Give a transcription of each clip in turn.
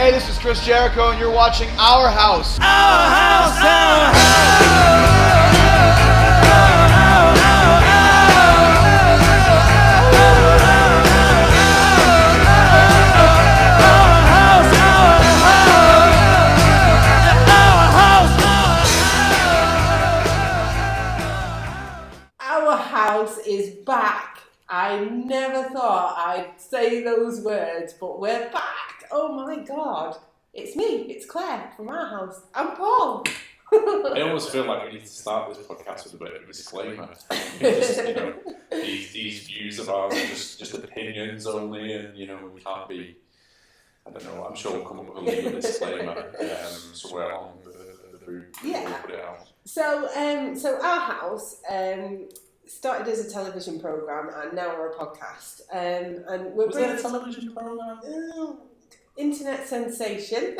Hey, this is Chris Jericho, and you're watching Our House. Our house, our Our house is back. I never thought I'd say those words, but we're back. Oh my God. It's me, it's Claire from Our House. I'm Paul. I almost feel like we need to start this podcast with a bit of a disclaimer. Just, these views of ours are just opinions only, and we can't be. I don't know. I'm sure we'll come up with a legal disclaimer somewhere along the route. Yeah. We'll put it out. So Our House started as a television program, and now we're a podcast. And we're Was that a television program? Internet sensation,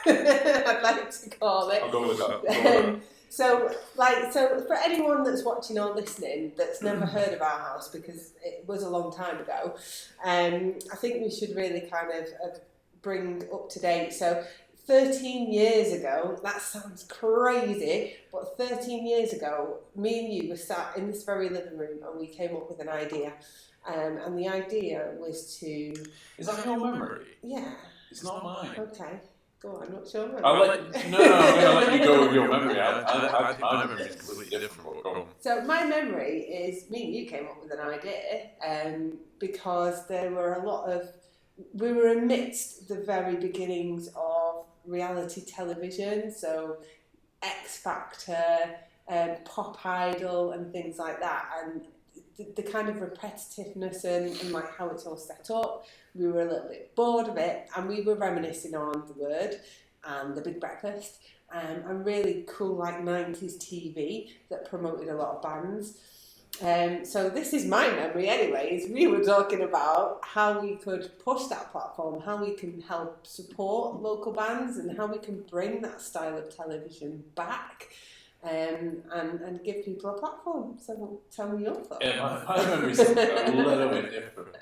I'd like to call it. I'll go with that. So for anyone that's watching or listening that's never heard of Our House, because it was a long time ago, I think we should really kind of bring up to date. So 13 years ago, that sounds crazy, but 13 years ago, me and you were sat in this very living room and we came up with an idea. And the idea was to... Is that your memory? Yeah. It's not mine. Okay. Go on, what's your memory? I'm going to let you go with your memory. My memory is completely different. Go on. So my memory is me and you came up with an idea because there were we were amidst the very beginnings of reality television, so X Factor, Pop Idol and things like that, and the kind of repetitiveness and like how it's all set up, we were a little bit bored of it, and we were reminiscing on The Word and The Big Breakfast, and really cool like 90s TV that promoted a lot of bands. So this is my memory anyways. We were talking about how we could push that platform, how we can help support local bands, and how we can bring that style of television back. And give people a platform. So tell me your thoughts. Yeah, my memory's a little bit different.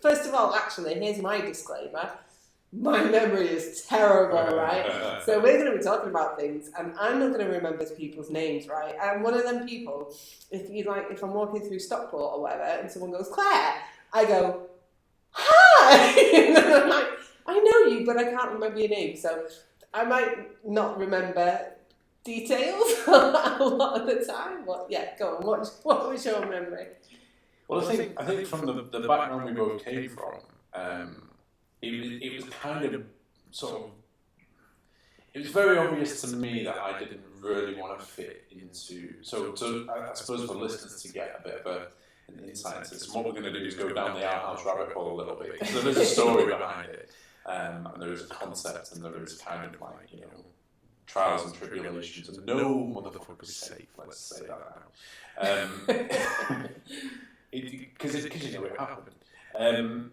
First of all, actually, here's my disclaimer. My memory is terrible, right? So we're going to be talking about things, and I'm not going to remember people's names, right? I'm one of them people, if I'm walking through Stockport or whatever, and someone goes, Claire, I go, hi! And then I'm like, I know you, but I can't remember your name. So I might not remember details a lot of the time. But yeah, go on. What was your memory? Well, I think from the background we both came from, it was kind of sort of. It was very obvious to me that I didn't really want to fit into. So I suppose for listeners to get a bit of an insight into this, what we're going to do is go down the Our House rabbit hole a little bit, because there is a story behind it, and there is a concept, and there is kind of like trials and tribulations, and no motherfucker is safe. Let's say that now, because it happened.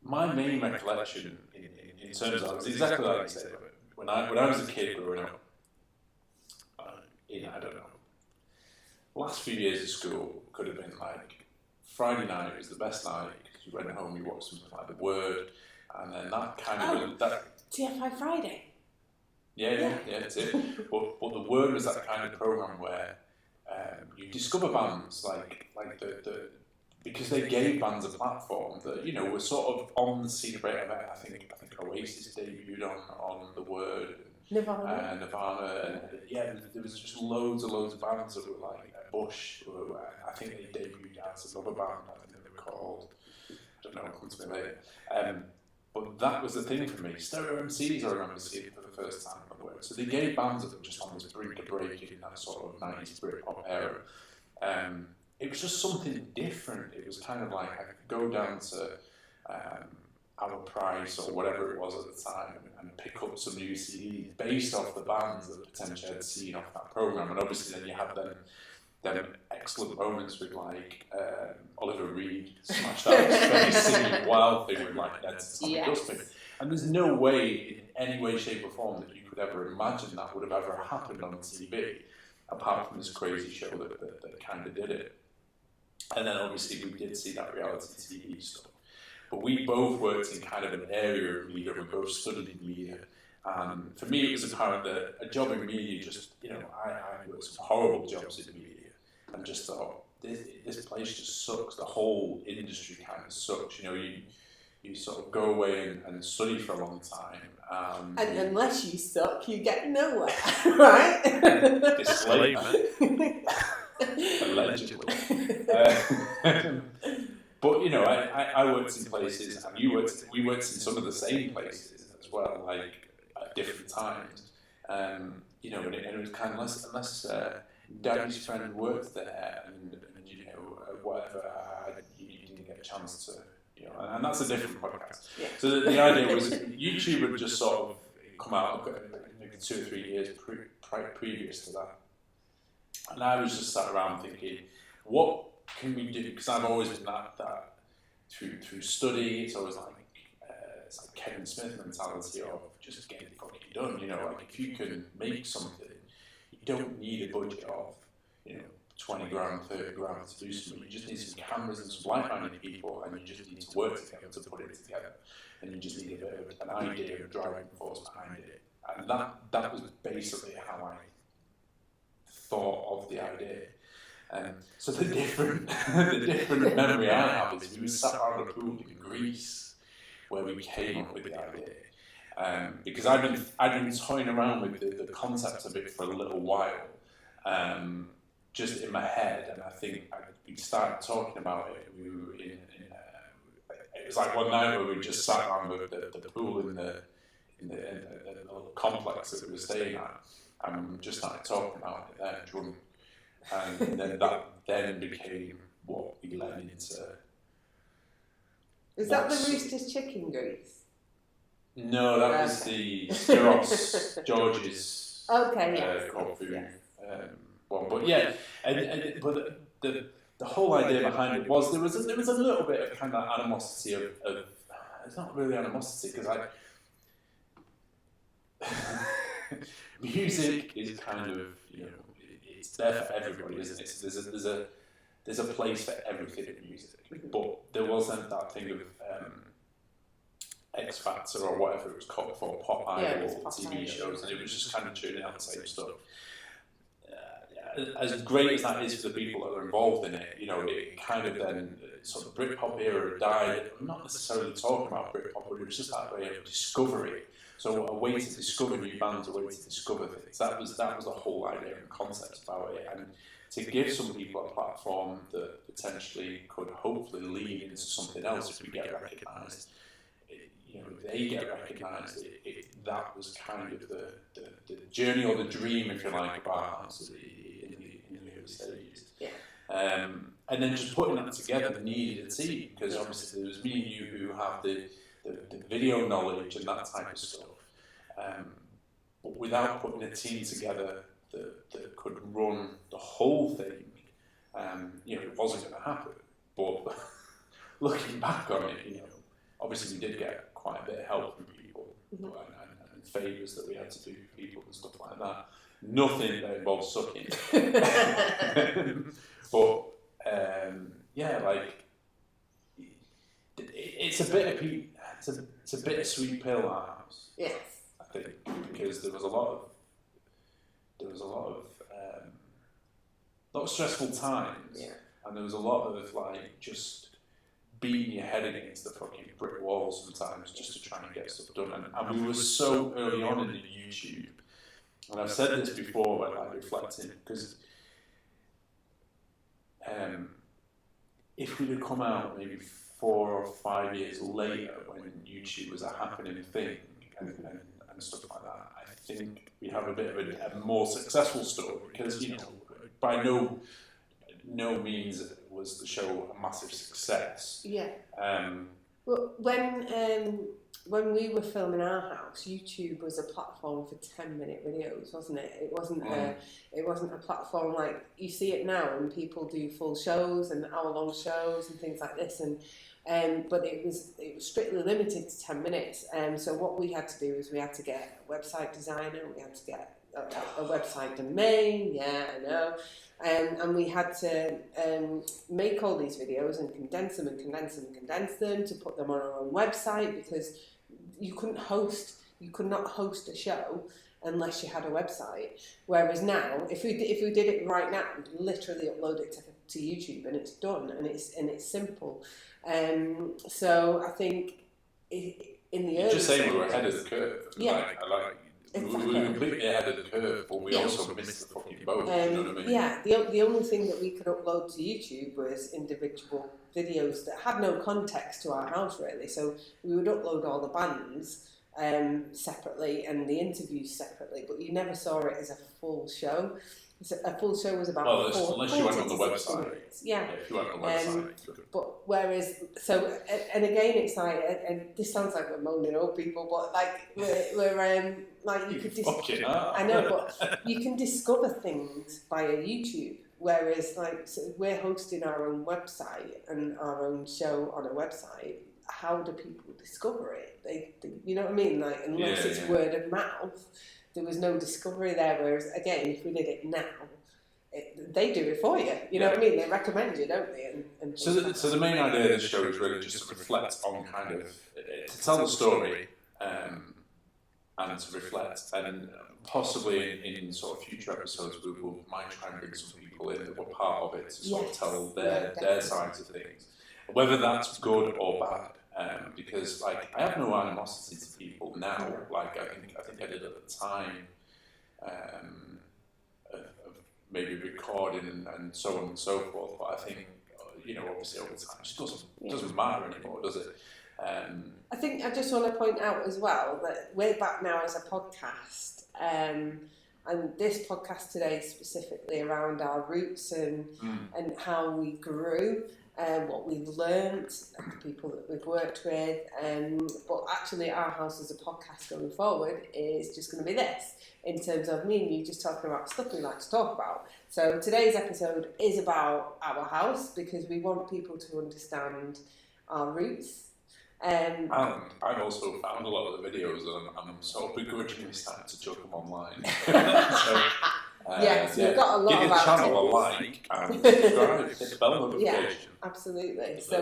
My main recollection in terms of it's exactly like you said. When I was a kid growing up, I don't know, last few years of school could have been like Friday night was the best night because you went home, you watched something like The Word, and then that kind of TFI Friday. Yeah, that's it. But The Word was that kind of program where you discover bands like because they gave bands a platform that were sort of on the scene. I think Oasis debuted on The Word. Nirvana, and there was just loads of bands that were like Bush. I think they debuted as another band. I think they were called. I don't know. It comes to me later. But that was the thing for me. Stereo MCs, I remember seeing for the first time on The Word. So they gave bands that were just on this brink of breaking in that sort of 90s Britpop era. It was just something different. It was kind of like I could go down to Our Price or whatever it was at the time and pick up some new CDs based off the bands that potentially I'd seen off that program. And obviously then you had them excellent moments with like Oliver Reed smashed out his face singing Wild Thing with like Ned's Tommy Dustbin. And there's no way in any way, shape or form that you could ever imagine that would have ever happened on TV, apart from this crazy show that kind of did it. And then obviously we did see that reality TV stuff. But we both worked in kind of an area of media, we both studied media. And for me, it was apparent that a job in media just, I worked some horrible jobs in media and just thought, this place just sucks. The whole industry kind of sucks. You sort of go away and study for a long time. And unless you suck, you get nowhere, right? Disclaimer. Allegedly. But, I worked in places, and we worked in some of the same places as well, like at different times. And it was kind of unless Daddy's friend worked there and whatever, you didn't get a chance to, and that's a different podcast. Yeah. So the idea was YouTube had just sort of come out maybe 2 or 3 years previous to that. And I was just sat around thinking, what can we do? Because I've always been that through study, it's always like, it's like Kevin Smith mentality of just getting it fucking done. Like if you can make something, you don't need a budget of, 20 grand, 30 grand to do something. You just need some cameras and some like-minded people, and you just need to work together to put it together. And you just need a bit of an idea, a driving force behind it. And that was basically how I thought of the idea. So the different memory I have is we were sat around a pool in Greece where we came up with the idea. Because I'd been toying around with the concept of it for a little while. Just in my head, and I think we started talking about it. We were it was like one night where we just sat around the pool in the little complex that we were staying at, and we just started talking about it there, drunk, and then that then became what we led into. Is that the Rooster's Chicken Grease? No, that was the Styros George's Corfu. Yes. One, but yeah, but the whole idea behind it was there was a little bit of kind of animosity of it's not really animosity because music is kind of it's there for everybody, isn't it? There's a place for everything in music, but there wasn't that thing of X Factor or whatever it was called before, Pop Idol, TV shows, and it was just kind of churning out the same stuff. As great as that is for the people that are involved in it, it kind of then sort of Britpop era died. I'm not necessarily talking about Britpop, but it was just that way of discovery. So a way to discover new bands, a way to discover things. That was the whole idea and concept about it, and to give some people a platform that potentially could hopefully lead into something else if we get recognised. They get recognised. That was kind of the journey or the dream, if you like, of our house in the early stages. Yeah. And then just putting that together needed a team, because obviously there was me and you who have the video knowledge and that type of stuff. But without putting a team together that could run the whole thing, it wasn't going to happen. But looking back on it, obviously we did get quite a bit of help from people and favours that we had to do for people and stuff like that. Nothing that involves sucking. But it's a bit of it's a bittersweet pill, our house. Yes. I think because there was a lot of stressful times, and there was a lot of just beating your head against the fucking brick wall sometimes just to try and get stuff done. And we were so early on in the YouTube, and I've said this before when reflecting, because if we'd have come out maybe 4 or 5 years later when YouTube was a happening thing and stuff like that, I think we'd have a bit of a more successful story, because by no means was the show a massive success. Yeah. Well, when we were filming our house, YouTube was a platform for 10-minute videos, wasn't it? It wasn't a platform like you see it now, and people do full shows and hour-long shows and things like this. But it was strictly limited to 10 minutes. So what we had to do is we had to get a website designer, we had to get a website domain. Yeah, I know. And we had to make all these videos and condense them to put them on our own website, because you could not host a show unless you had a website. Whereas now, if we did it right now, we'd literally upload it to YouTube and it's done, and it's simple. So I think in the early just saying we were ahead of the curve. Yeah. We were completely ahead of the curve, but we also missed the fucking boat. You know what I mean? Yeah, the only thing that we could upload to YouTube was individual videos that had no context to our house, really. So we would upload all the bands separately and the interviews separately, but you never saw it as a full show. A full show was about unless you went on the website. Yeah. If you went on the website. But whereas, so, and again, it's like, and this sounds like we're moaning old people, but like we're like you could I know, but you can discover things via YouTube. Whereas, like, so we're hosting our own website and our own show on a website. How do people discover it? They you know what I mean? Like, unless it's word of mouth. There was no discovery there, whereas again, if we did it now, they do it for you. You know what I mean? They recommend you, don't they? And so the main idea of this show is really just to reflect on kind of to tell the story and to reflect, and possibly in sort of future episodes we might try and bring some people in that were part of it to sort of tell their sides of things, whether that's good or bad. Because like I have no animosity to people now. Like I think I did at the time of maybe recording and so on and so forth. But I think obviously over time it just doesn't matter anymore, does it? I think I just want to point out as well that we're back now as a podcast, and this podcast today is specifically around our roots and how we grew. What we've learnt, the people that we've worked with, but actually our house as a podcast going forward is just going to be this, in terms of me and you just talking about stuff we like to talk about. So today's episode is about our house, because we want people to understand our roots. And I've also found a lot of the videos, and I'm sort of begrudgingly starting to chuck them online. So we've got a lot give of the channel a like and subscribe, hit the bell notification. Yeah, absolutely. So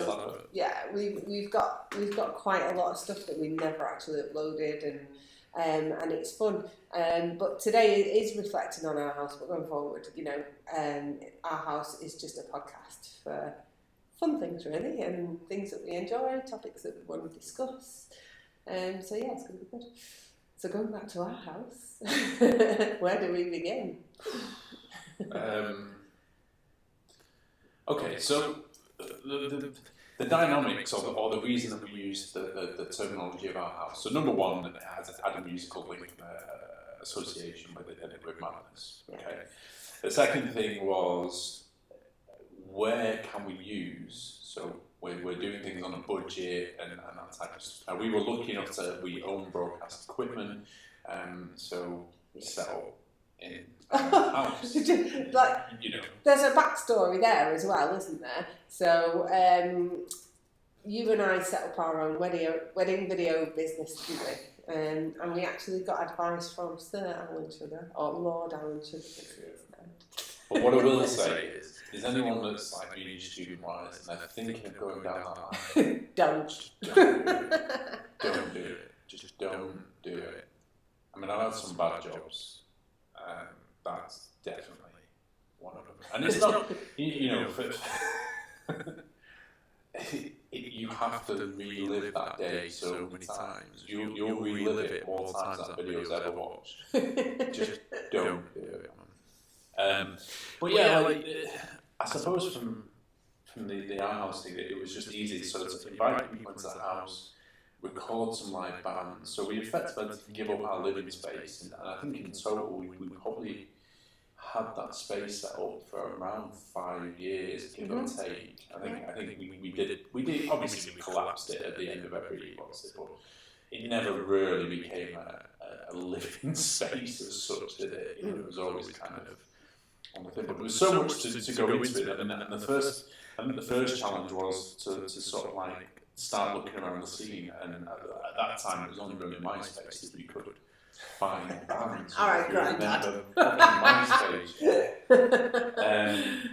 we've got quite a lot of stuff that we never actually uploaded, and it's fun. But today is reflecting on our house, but going forward, our house is just a podcast for fun things really, and things that we enjoy, topics that we want to discuss. So it's going to be good. So going back to our house, where do we begin? Okay, so the dynamics or the reason that we use the terminology of our house. So number one, it has had a musical link association with it, and it with Madness. Okay. The second thing was, where can we use? So we're doing things on a budget and that type of stuff. We were lucky enough we own broadcast equipment, so we set up in our house. There's a backstory there as well, isn't there? So you and I set up our own wedding video business, didn't we? And we actually got advice from Sir Alan Sugar, or Lord Alan Sugar. But what I will say is anyone that's like really student-wise and they're thinking of going down that line, don't do it. Don't do it. Just don't do it. I mean, I've had some bad jobs. That's definitely one of them. And it's not, you have to relive that day so many times. You'll relive it more times than that video's ever watched. Just don't do it, man. But yeah, I suppose from the Our House thing, it was just easy so to invite people into the house, record some live bands. So we effectively had to give up our living space, and I think in total we probably had that space set up for around 5 years, give or take. I think we did. Obviously, we collapsed it at the end of every box, but it never really became a living space as such, did it? It was always kind of on the thing. But there was so much to go into it, and the first challenge was to sort of like start looking around the scene. And at that time, it was only really MySpace that you could find bands. All right, If you Grandad. remember fucking MySpace.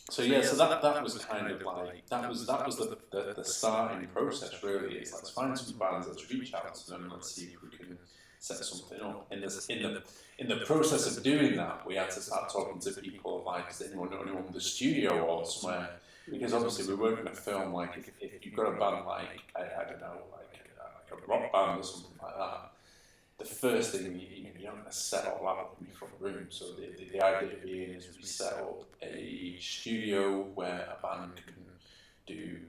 So yeah, so that was kind of like that was the starting process really. It's let's find some bands, let's reach out to them, let's see if we can set something up. In the process of doing that, we had to start talking to people like, does anyone in the studio or somewhere? Because obviously we weren't going to film like if you've got a band like I don't know like a rock band or something like that. The first thing you don't want to set all that up in your front room. So the idea being is we set up a studio where a band can do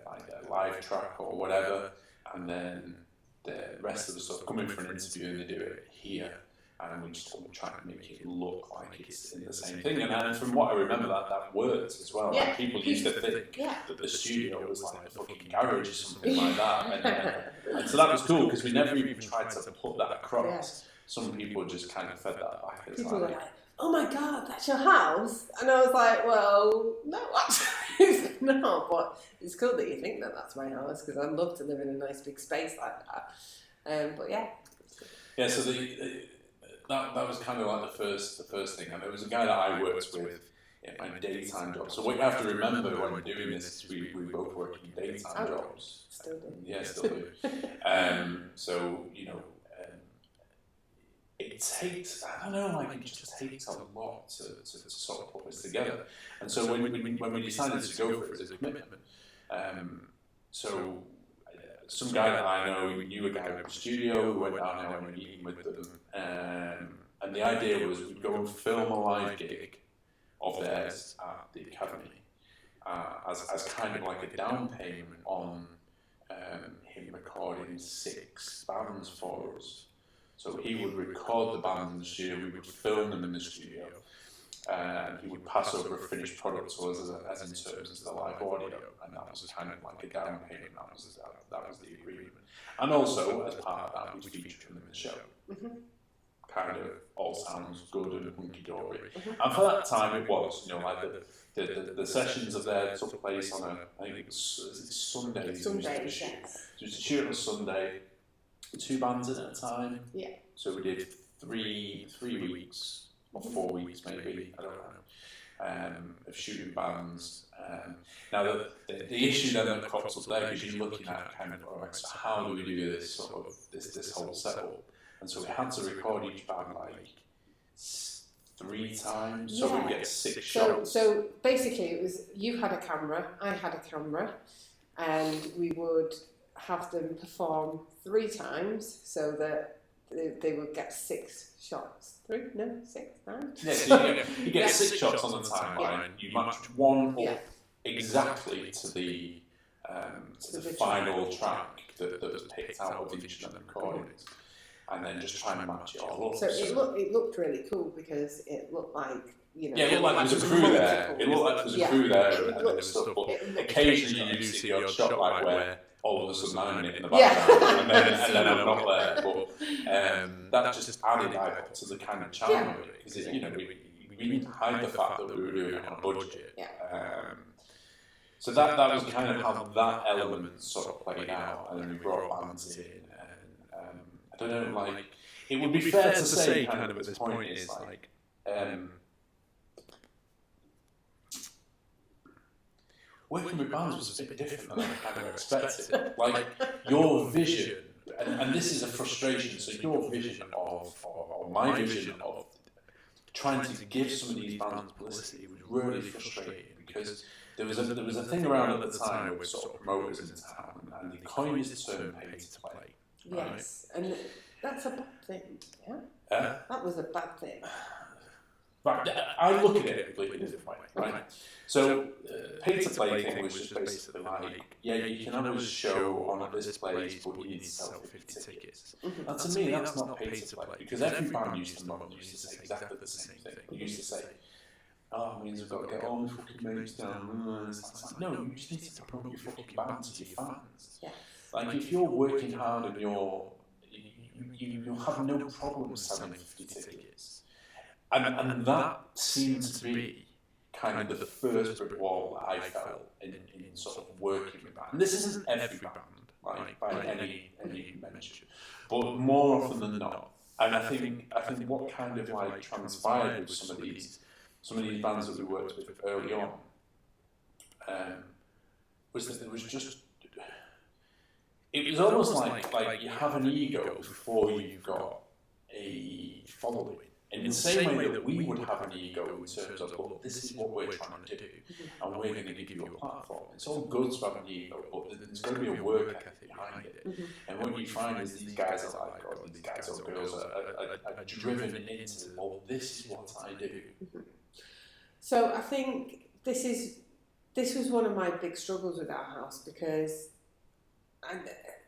like a live track or whatever, and then the rest of the stuff come in for an interview and they do it here. And we just try to make it look like it's in the same thing. And from what I remember, that worked as well. Yeah. Like people used to think that the studio was like a fucking garage or something like that. And so that was cool because we never even tried to put that across. Some people just kind of fed that back. People were like, oh my God, that's your house? And I was like, well, no, actually it's not. But it's cool that you think that that's my house because I'd love to live in a nice big space like that. But yeah. Yeah, so that was kind of like the first thing. And there was a guy that I worked with in my daytime job. So what you have to remember when we're doing this is we both work in daytime jobs. Still do. Yeah, still do. So, you know, it takes, I don't know, like it just takes a lot to sort of put this together. And so when we decided to go for it as a commitment, so some guy that I know knew a guy in the studio who went down there and went eating with them. And the idea was we'd go and film a live gig of theirs at the Academy as kind of like a down payment on him recording 6 bands for us. So he would record the bands in the studio, we would film them in the studio, and he would pass over a finished product to us as in terms of the live audio, and that was kind of like a down payment, that was the agreement. And also, as part of that, we'd feature them in the show. Mm-hmm. Kind of all sounds good and hunky-dory. Mm-hmm. And for that time it was, you know, like the sessions of there took place on I think it was Sundays. Sundays, yes. So it was a shoot on a Sunday, 2 bands in at a time. Yeah. So we did 3 weeks, or 4 weeks maybe, I don't know, of shooting bands. Now the issue then that crops up there is you're looking at kind of, all right, so how do we do this sort of this whole setup? And so we had to record each band like 3 times, so we get 6 shots. So basically, it was you had a camera, I had a camera, and we would have them perform 3 times so that they would get 6 shots. 3? No, 6, 9? Yeah, so you get 6 shots on the timeline. Yeah. You match one up exactly to the final track that was picked out of each of the recordings. And then just try and match it all up. So it looked really cool because it looked like, you know... Yeah, it looked like there was a crew there. It looked like there was a crew there and there was stuff, but occasionally you do see the odd shot like where all of a sudden I'm in the background and then I'm not there. But that just added to the kind of charm of it. Because, you know, we didn't hide the fact that we were doing it on a budget. So that was kind of how that element sort of played out. And then we brought bands in. I don't know, like, it would be fair to say, kind of at this point, is like, working with bands was a bit different than I kind of expected. Like, your vision, and this is a frustration, so your vision or my vision of trying to give some of these bands publicity was really frustrating because there was a thing around at the time with sort of promoters in town, and they coined this term pay to play. Yes, right? And that's a bad thing, yeah? That was a bad thing. Right, I look at it a completely different way, right? So, pay to play thing was just basically like, yeah, you can have a show on at this place, but you need to sell 50 tickets. Mm-hmm. Now, to me, that's not pay to play, because every band used to say exactly the same thing. They used to say, oh, it means we've got to get all the fucking mates down. It's like, no, you just need to promote your fucking band to your fans. Yeah. Like, if you're working hard and you'll have no problem selling 50 tickets. And that seems to be kind of the first brick wall that I felt in sort of working with bands. And this isn't every band, like by any mention. but more often than not, and I think what kind of like transpired with some of these bands that we worked with early on, was that there was just, it was almost like you have an ego before you've got a following. In the same way that we would have an ego in terms of, well, this is what we're trying to do, and we're going to give you a platform. It's all good to have an ego, but there's going to be a work ethic behind it. And what you find is these guys are like, or these guys or girls are driven into, well, this is what I do. So I think this was one of my big struggles with our house, because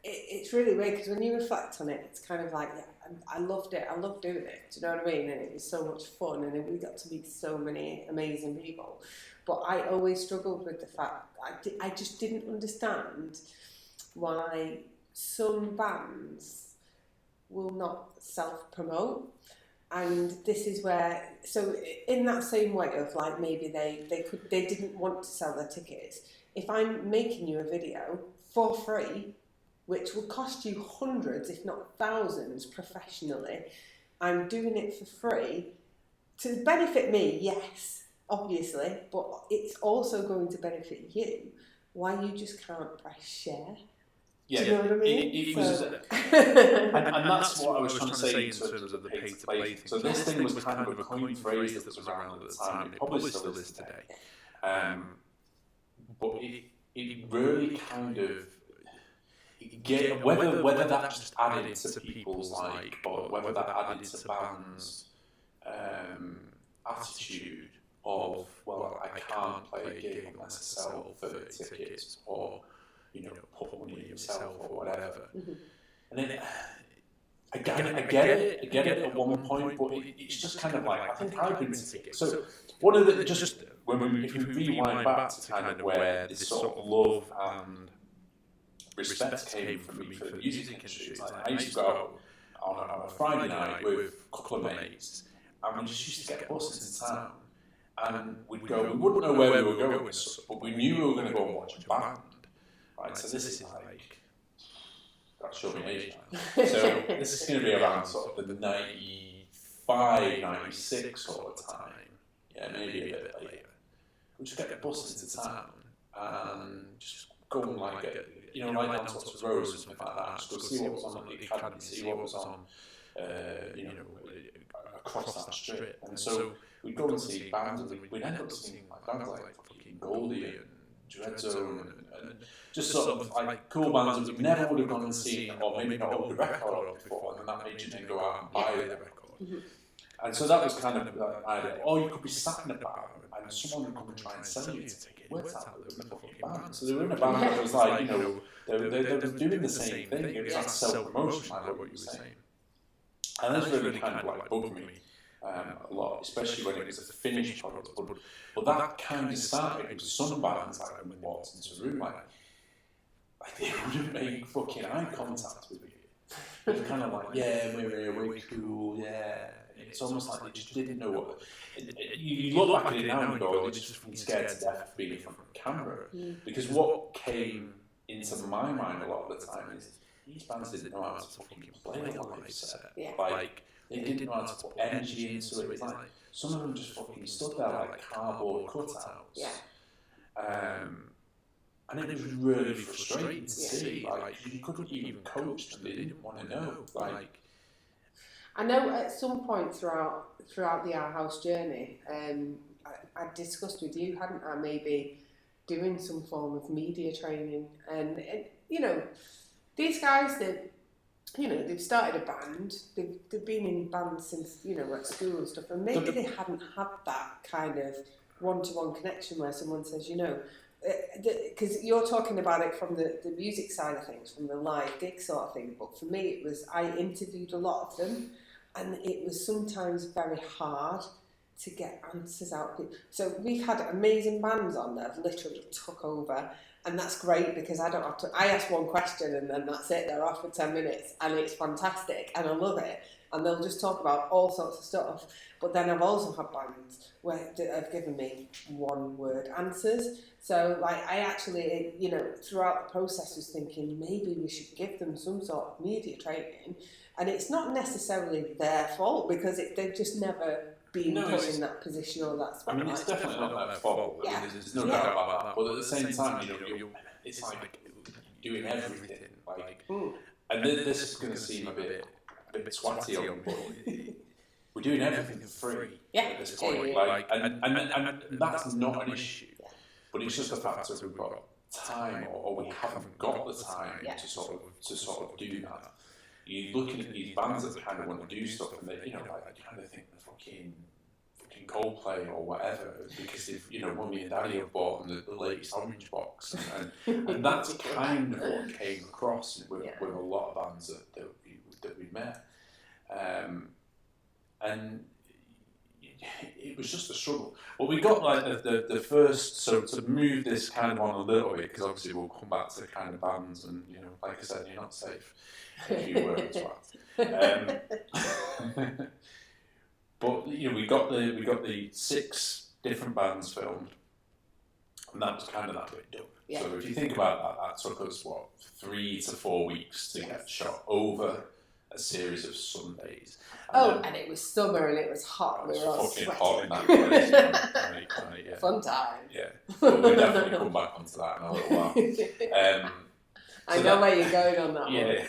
it's really weird, because when you reflect on it, it's kind of like, yeah, I loved it. I loved doing it. Do you know what I mean? And it was so much fun, and we got to meet so many amazing people. But I always struggled with the fact I just didn't understand why some bands will not self-promote. And this is where, so in that same way of like, maybe they didn't want to sell their tickets. If I'm making you a video for free, which will cost you hundreds, if not thousands, professionally, I'm doing it for free to benefit me, yes, obviously, but it's also going to benefit you. Why you just can't press share? Yeah, do you know what I mean? It was, and that's what I was trying to say in terms of the pay-to-play thing. So this thing was kind of a coined phrase that was around at the time. It probably still is today. But it really kind of, whether that just added to people's like, or whether that added to bands' attitude of, well, I can't play a gig unless I sell 30 tickets, or put money in yourself or whatever. And then I get it at one point, but it's just kind of like, I think I've been to gigs. So one of the, just when if you rewind back to kind of where this sort of love and respect came from me for the music industry. Like, I used to go on a Friday night with a couple of mates, and we just used to get buses into town, and we'd go, we wouldn't know where we were going, but we knew we were going to go and watch a band. Right, so this is like, that's showing age now. So this is going to be around sort of the 95, 96 sort of time. Yeah, maybe a bit later. We just get the buses into town and just go and like get, right down to Oxford Road or something like that. Just go see what was on the Academy, see what was on, across that strip. And so we'd go and see bands, and we'd end up seeing like bands like fucking Goldie and Dreadzone and just sort of like cool bands that we never would have gone and seen, or maybe not owned a record of before, and then that made you then go out and buy the record. And so that was kind of like idea. Or you could be sat in a bar and someone would come and try and sell you a ticket. Worked out that they were in a fucking band. So they were in a band that was like, they were doing the same thing. It was like self-promotion, like what you were saying. And that's really kind of like bugged me a lot, especially when it was a finished product. But that kind of started with some bands, like when we walked into a room, like they wouldn't make fucking eye contact with you. They were kind of like, yeah, we're cool, yeah. It's almost like they just didn't know what. You look back at it now and go, they're just fucking scared to death of being in front of a camera. Because what came into my mind a lot of the time is these bands didn't know how to fucking play a live set. Like, they didn't know how to put energy into it. It's like, some of them just fucking stood there like cardboard cutouts. And it was really frustrating to see. Like, you couldn't even coach them, they didn't want to know. Like, I know at some point throughout the Our House journey, I discussed with you, hadn't I, maybe doing some form of media training. And these guys, they've started a band, they've been in bands since, at school and stuff, and maybe they hadn't had that kind of one-to-one connection where someone says, because you're talking about it from the music side of things, from the live gig sort of thing, but for me it was, I interviewed a lot of them, and it was sometimes very hard to get answers out of people. So we've had amazing bands on that have literally took over, and that's great because I ask one question and then that's it, they're off for 10 minutes, and it's fantastic and I love it. and they'll just talk about all sorts of stuff. But then I've also had bands that have given me one-word answers. So, like, I actually, throughout the process was thinking maybe we should give them some sort of media training. And it's not necessarily their fault because they've just never been put in that position or that spotlight. I mean, it's definitely not their fault. Yeah. I mean, there's no doubt about that. But at the same time, it's like doing everything. Like, and this is going to seem a bit swatty on me, but we're doing everything for free at this point. Yeah. Like, and that's not an issue. But it's just the fact that we've got time, or we haven't got the time to sort of do that. You're looking at these bands that kind of want to do stuff, and they, you kind of think the fucking Coldplay or whatever, because they've, Mummy and Daddy have bought them the latest Orange box, and that's kind of what came across with a lot of bands that we met, and it was just a struggle. Well, we got like the first, so to move this kind of on a little bit, because obviously we'll come back to kind of bands, and like I said, you're not safe if you were as well. But we got the 6 different bands filmed, and that was kind of that bit done. Yeah. So if you think about that took us 3 to 4 weeks to get shot over a series of Sundays. And it was summer and it was hot. It We were all was fucking sweating. hot in that place. Yeah. Fun time. Yeah. But we'll definitely come back onto that in a little while. I know where you're going on that one. Yeah.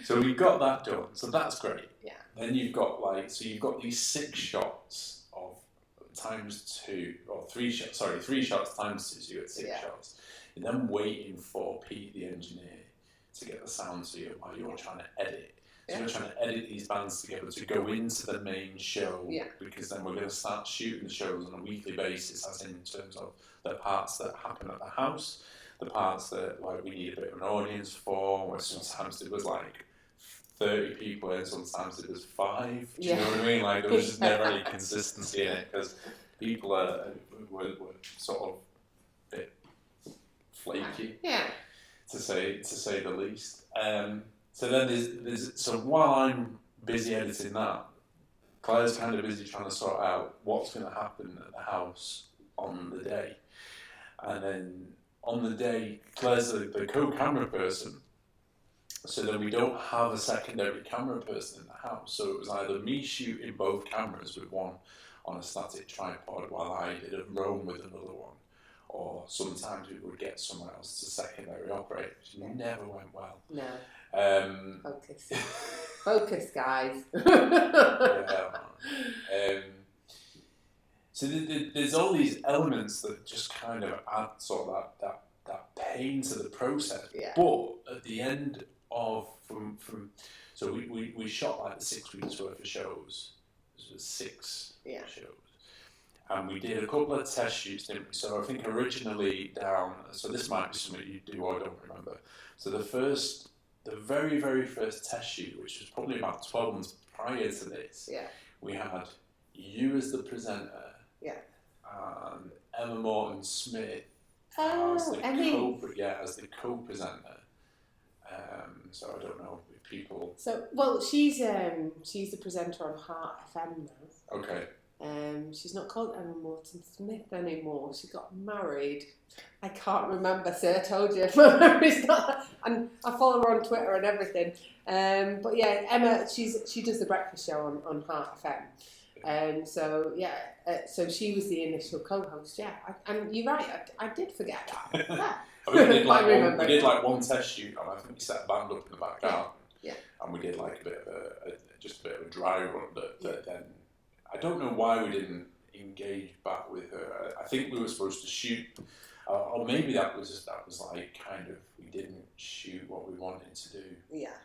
So we got that done. So that's great. Yeah. Then you've got you've got these 6 shots of times 2, or 3 shots. Sorry, 3 shots times 2. So you get 6 shots. And then waiting for Pete, the engineer, to get the sound to you while you're trying to edit. So we're trying to edit these bands together to go into the main show, because then we're going to start shooting the shows on a weekly basis, as in terms of the parts that happen at the house, the parts that we need a bit of an audience for, where sometimes it was 30 people and sometimes it was 5. Do you know what I mean? There was just never any consistency in it, because people were sort of a bit flaky, to say the least. So then so while I'm busy editing that, Claire's kind of busy trying to sort out what's going to happen at the house on the day. And then on the day, Claire's the co-camera person, so then we don't have a secondary camera person in the house. So it was either me shooting both cameras with one on a static tripod while I did a roam with another one, or sometimes we would get someone else to secondary operate, which never went well. No. Focus, guys. So there's all these elements that just kind of add sort of that pain to the process. Yeah. But at the end of so we shot the 6 weeks worth of shows. This was 6 shows. And we did a couple of test shoots, didn't we? So I think originally so this might be something you do, or I don't remember. So the very, very first test shoot, which was probably about 12 months prior to this, we had you as the presenter, and Emma Morton-Smith as the co-presenter. So I don't know if people. So she's the presenter on Heart FM now. Okay. She's not called Emma Morton-Smith anymore. She got married. I can't remember. See, I told you. My memory's not. And I follow her on Twitter and everything. But yeah, Emma, she does the breakfast show on Heart FM. So she was the initial co-host. Yeah, and you're right. I did forget that. Yeah. We did one test shoot, and I think we set a band up in the back garden. Yeah. And we did a bit of a dry run that then. I don't know why we didn't engage back with her. I think we were supposed to shoot, or maybe that was kind of, we didn't shoot what we wanted to do. Yeah.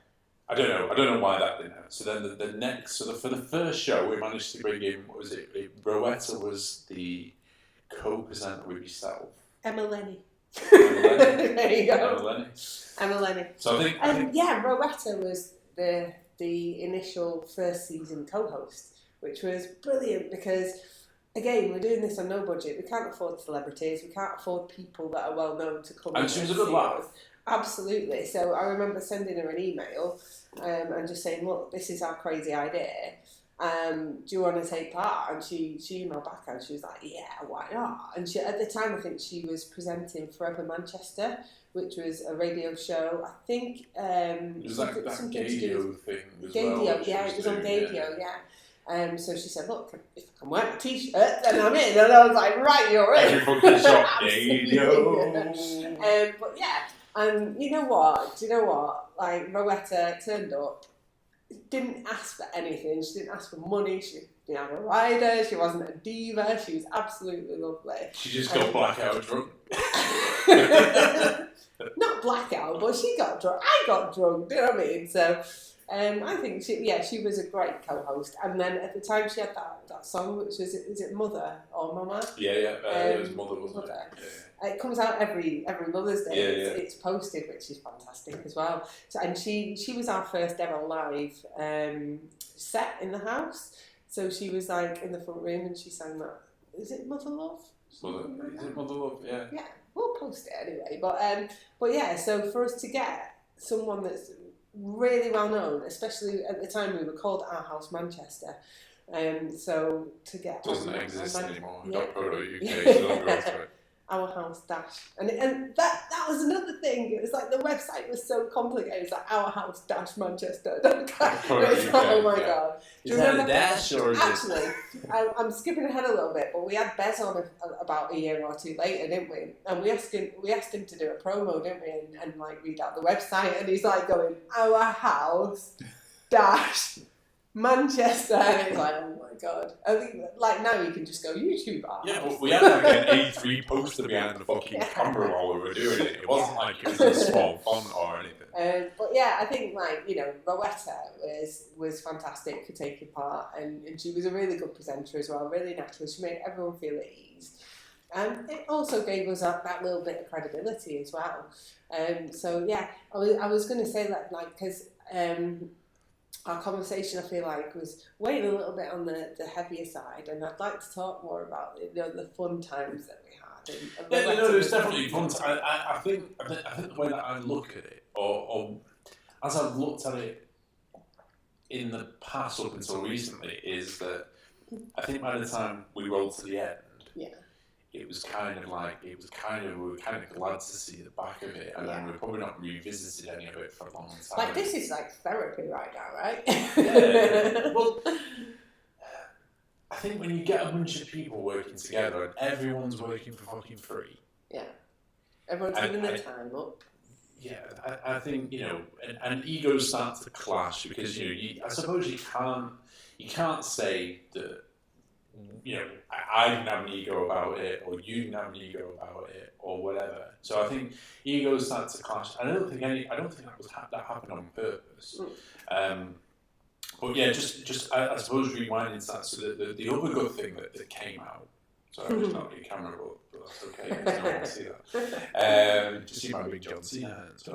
I don't know why that didn't happen. So then the next, for the first show, we managed to bring in, what was it? Rowetta was the co-presenter with yourself. Emma Lenny. There you go. Emma Lenny. So I think Rowetta was the initial first season co-host, which was brilliant because, again, we're doing this on no budget. We can't afford celebrities. We can't afford people that are well known to come. And she was a good laugh. Absolutely. So I remember sending her an email and just saying, look, this is our crazy idea. Do you want to take part? And she emailed back and she was like, yeah, why not? And at the time, I think she was presenting Forever Manchester, which was a radio show. I think it was like that Gadio thing as Gadio, well. yeah, it was on Gadio, yeah. So she said, look, if I can wear my t-shirt, then I'm in. And I was like, right, you're in. Every fucking shop, Gadio. But yeah, and you know what? Do you know what? Like, Rowetta turned up, didn't ask for anything. She didn't ask for money. She didn't have a rider. She wasn't a diva. She was absolutely lovely. She just got blackout drunk. Not blackout, but she got drunk. I got drunk. Do you know what I mean? So I think she was a great co-host. And then at the time she had that song, which was, is it Mother or Mama? Yeah, it was Mother, wasn't it? Yeah. It comes out every Mother's Day. Yeah, It's posted, which is fantastic as well. So, and she was our first ever live set in the house. So she was like in the front room and she sang that. Is it Mother Love? Is it Mother Love? Yeah. Yeah, we'll post it anyway. But yeah, so for us to get someone that's really well known, especially at the time we were called Our House Manchester. So to get doesn't exist anymore. Yeah. .co.uk, so don't go through it. Our House Dash, and that was another thing. It was like the website was so complicated. It's like Our House Dash Manchester. Oh my god! Is that a dash or is it? Actually, I'm skipping ahead a little bit, but we had Bez on about a year or two later, didn't we? And we asked him to do a promo, didn't we? And like read out the website, and he's like going Our House Dash Manchester, and it's like, oh my god! I think like now you can just go YouTube. Yeah, but we had like an A3 poster behind the fucking camera while we were doing it. It wasn't like it was a small font or anything. But yeah, I think like Rowetta was fantastic for taking part, and she was a really good presenter as well, really natural. She made everyone feel at ease, and it also gave us that little bit of credibility as well. So yeah, I was going to say that like because. Our conversation, I feel like, was weighing a little bit on the heavier side, and I'd like to talk more about the fun times that we had. Yeah, no, there's definitely fun. I think the way that I look at it, or as I've looked at it in the past up until recently, is that I think by the time we rolled to the end, it was kind of we were kind of glad to see the back of it, and then we've probably not revisited any of it for a long time. Like, this is like therapy right now, right? Yeah. Well, I think when you get a bunch of people working together and everyone's working for fucking free. Yeah. Everyone's giving their time up. Yeah, I think, and egos start to clash because, I suppose you can't say that, I didn't have an ego about it, or you didn't have an ego about it, or whatever. So I think egos start to clash. I don't think that happened on purpose. But yeah, just I suppose rewinding that. So the other good thing that came out. Sorry, it's not your camera, but that's okay. I don't want to see that. Just see my big John Cena hands.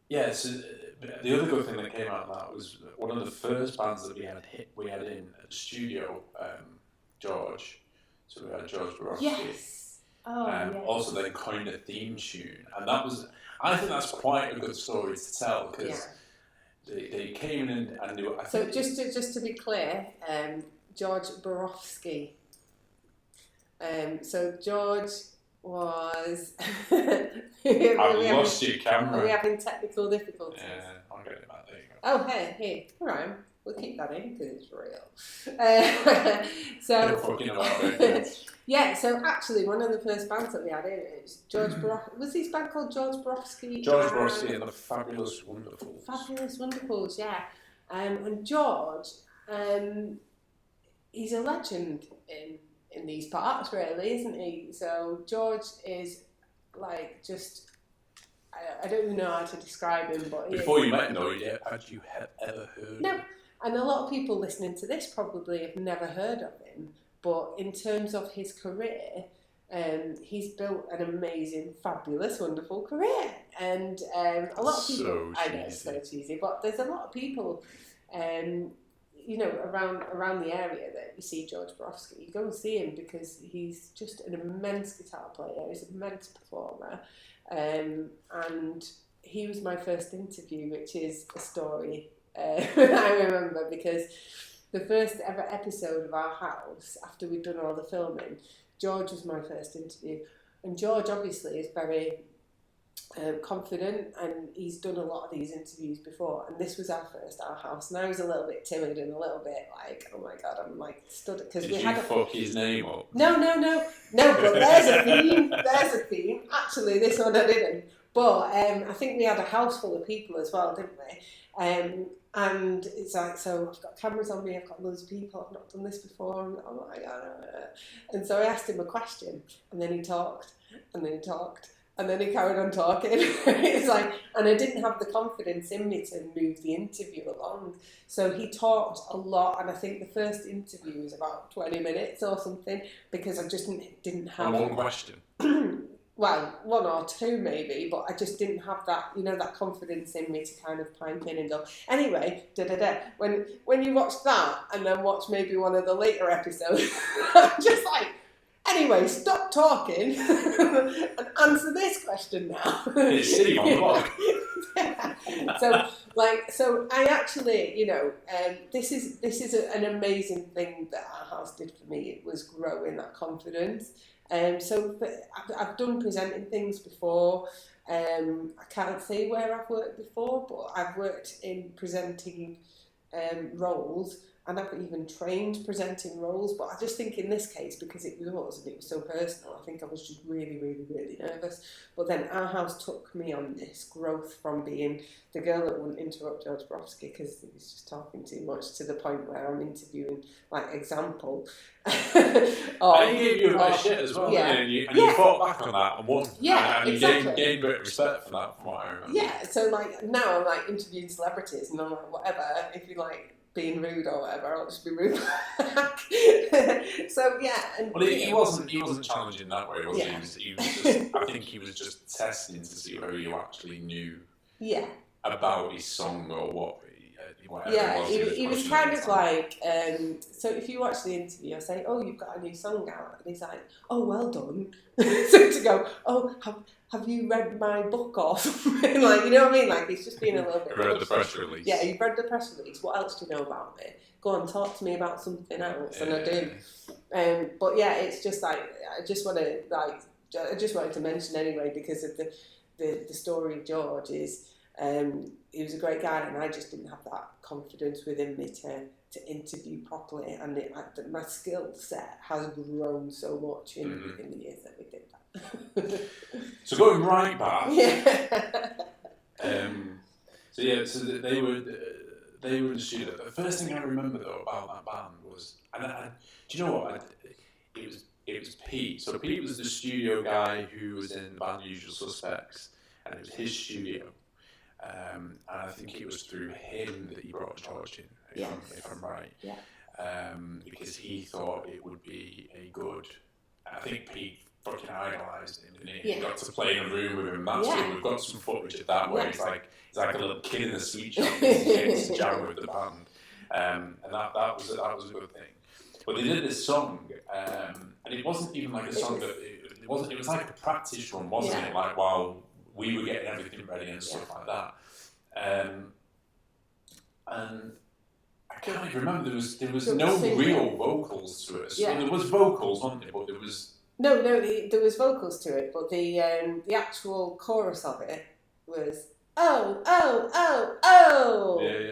Yeah, so the other good thing that came out of that was one of the first bands that we had in at the studio, George. So we had George Borowski. Yes. Oh, yes. Also then coined a theme tune, and I think that's quite a good story to tell because they came in and they were. So just to be clear, George Borowski. So George was. I've lost your camera. Are we having technical difficulties? Yeah, I'll get it back. There you go. Oh, hey, all right. We'll keep that in because it's real. Yeah, so actually one of the first bands that we had in is George Borowski. Was his band called George Borowski? George Borowski and the Fabulous Wonderfuls. Fabulous Wonderfuls, yeah. And George, he's a legend in these parts, really, isn't he? So George is like just. I don't even know how to describe him, but before you met him, though, had you ever heard? No, and a lot of people listening to this probably have never heard of him. But in terms of his career, he's built an amazing, fabulous, wonderful career, and a lot of people. So I know it's so cheesy, but there's a lot of people. around the area that you see George Borofsky, you go and see him because he's just an immense guitar player, he's an immense performer, and he was my first interview, which is a story I remember, because the first ever episode of Our House, after we'd done all the filming, George was my first interview, and George obviously is very confident, and he's done a lot of these interviews before, and this was our first Our House, and I was a little bit timid and a little bit like, oh my god, I'm like stood, because we had fuck his name up? No, but there's a theme. Actually, this one I didn't, but I think we had a house full of people as well, didn't we? And it's like, so I've got cameras on me, I've got loads of people, I've not done this before, and oh my god, and so I asked him a question, and then he talked, and then he talked, and then he carried on talking. It's like, and I didn't have the confidence in me to move the interview along. So he talked a lot, and I think the first interview was about 20 minutes or something, because I just didn't have... one question. Well, one or two maybe, but I just didn't have that, that confidence in me to kind of pipe in and go, anyway, When you watch that, and then watch maybe one of the later episodes, I'm just like, anyway, stop talking and answer this question now. It's sitting on the block. So I actually, this is an amazing thing that Our House did for me. It was growing that confidence. So I've done presenting things before. I can't say where I've worked before, but I've worked in presenting roles, and I've even trained presenting roles. But I just think in this case, because it was so personal, I think I was just really, really, really nervous. But then Our House took me on this growth from being the girl that wouldn't interrupt George Borofsky because he was just talking too much, to the point where I'm interviewing, like, example. And he gave you a bit of shit as well, yeah. and you fought back on that and won. Yeah, and exactly. you gained great respect for that, from what I remember. Yeah, so like now I'm like interviewing celebrities, and I'm like, whatever, if you like being rude or whatever, I'll just be rude back. So yeah, and well, he wasn't challenging that way, was yeah. he? He was just, I think he was just testing to see whether you actually knew about his song or whatever. Yeah, he was kind of time. like, so if you watch the interview, I say, oh, you've got a new song out, and he's like, oh, well done. So to go, oh, have you read my book or something? Like, you know what I mean? Like, he's just being a little bit... read the press release. Yeah, you've read the press release. What else do you know about me? Go on, talk to me about something else, and I do. But yeah, it's just like, I just wanted to mention anyway, because of the story of George is... he was a great guy, and I just didn't have that confidence within me to interview properly, and my skill set has grown so much in the years that we did that. So going right back, so they were in the studio. The first thing I remember though about that band was, do you know what? It was Pete. So Pete was the studio guy who was in the band Usual Suspects, and it was his studio. And I think it was through him that he brought George in, if I'm right. Yeah. Because he thought it would be a good... I think Pete fucking idolised him, didn't he? Yeah. He got to play in a room with him massive. Yeah. We've got some footage of that where he's like a little kid in a sweet shop and he gets to jam with the band. And that was a good thing. But they did this song, and it wasn't even like a song that... It was like a practice run, wasn't it? Like, while we were getting everything ready and stuff like that. And I can't even remember, there was no real vocals to it. So there was vocals, wasn't there? But there was... No, there was vocals to it, but the actual chorus of it was oh,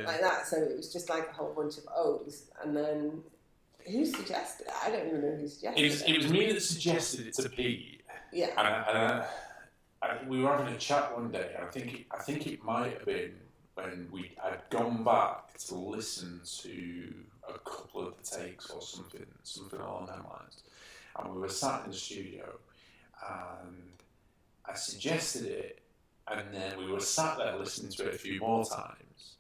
like that. So it was just like a whole bunch of O's, and then who suggested it? I don't even know who suggested it. It was me that suggested it to Pete. Yeah. And we were having a chat one day, and I think it might have been when I'd gone back to listen to a couple of the takes or something along those lines. And we were sat in the studio, and I suggested it, and then we were sat there listening to it a few more times,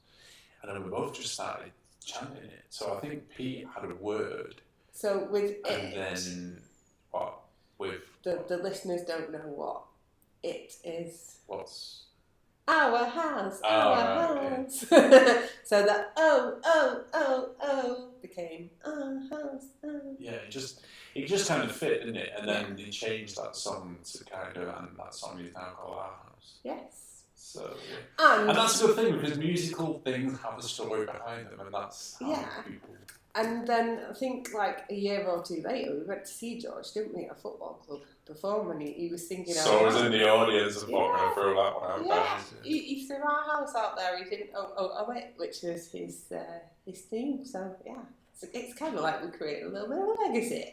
and then we both just started chanting it. So I think Pete had a word. So with and it, then what? With the listeners don't know what it is. What's our house, Oh, our right, house. So that became our house. Yeah, it just kind of fit, didn't it? And then they changed that song to kind of, and that song is now called Our House. Yes. So yeah. And And that's a good thing because musical things have a story behind them, and that's how people. And then I think like a year or two later, we went to see George, didn't we, at a football club perform, and he was thinking. So I was in the audience and thought, going to throw that one out. Yeah, he threw Our House out there. He didn't it, which was his theme. So yeah, it's kind of like we created a little bit of a legacy.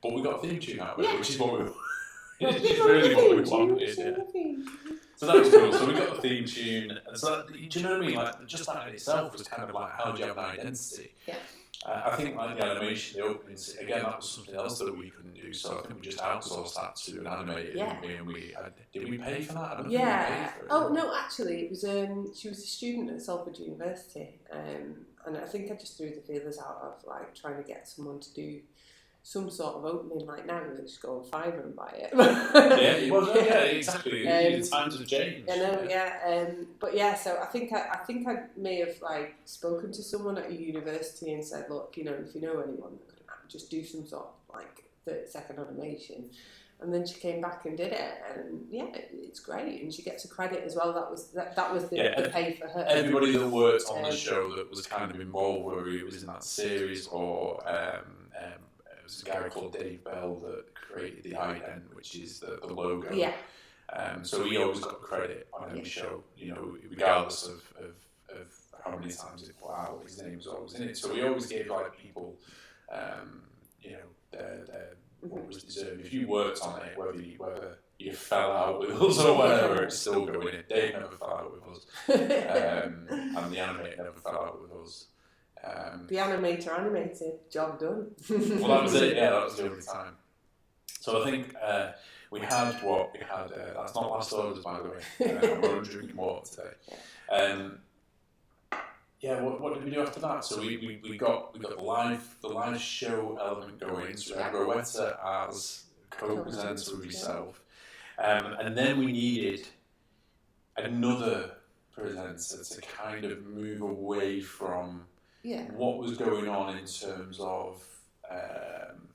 But we got a theme tune out of it, which is what we. Well, It's really what we wanted. Yeah. So that was cool. So we got the theme tune, and so do you know what I mean? Like just that in itself was kind of like how do you have an identity? Yeah. I think like the animation, the opening, again, that was something else that we couldn't do. So I think we just outsourced that to an animator. Yeah. And did we pay for that? I don't Yeah. think we paid for it. Oh no, actually, it was. She was a student at Salford University, and I think I just threw the feelers out of like trying to get someone to do some sort of opening. Like now, we just go on Fiverr and buy it. Yeah, exactly. Times have changed. I know, but yeah. So I think I may have like spoken to someone at a university and said, look, you know, if you know anyone that could just do some sort of like 30-second animation. And then she came back and did it, and yeah, it's great, and she gets a credit as well. That was the pay for her. Everybody that worked on the show that was kind of involved, whether it was in that series or it was a guy called Dave Bell that created the ident, which is the logo. Yeah. So he always got credit on every show, you know, regardless of how many times it put out. His name was always in it. So we always gave like people, you know, their what was deserved. If you worked on it, whether you fell out with us or whatever, it's still going in. Dave never fell out with us, and the animator never fell out with us. The animator animated, job done. Well, that was it. Yeah, that was the only time. So I think we had what we had. That's not last orders, by the way. I'm drinking water today. Yeah, what did we do after that? So we got the live show element going. So we had Rowetta as co-presenter with yourself, and then we needed another presenter to kind of move away from what was going on in terms of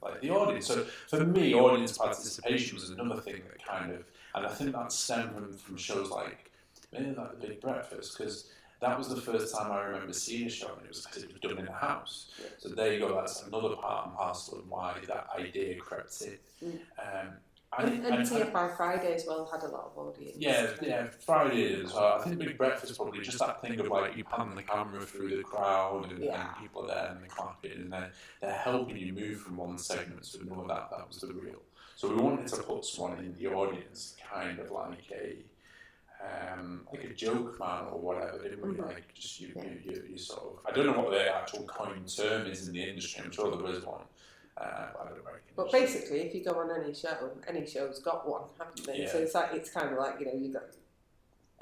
like the audience. So for me, audience participation was another thing that kind of, and I think that stemmed from shows like maybe like The Big Breakfast, because that was the first time I remember seeing a show, and it was because it was done in the house. So there you go, that's another part and parcel of why that idea crept in. And TFI Friday as well had a lot of audience. Yeah, Friday as well. I think Big Breakfast probably just that thing of like you pan the camera through the crowd and people are there and they're clapping and they're helping you move from one segment to another. That was the real. So we wanted to put someone in the audience, kind of like a joke man or whatever, didn't we? Like just you sort of. I don't know what the actual common term is in the industry. I'm sure there is one. I don't know. But basically, if you go on any show's got one, haven't they? Yeah. So it's kind of like, you know, you've got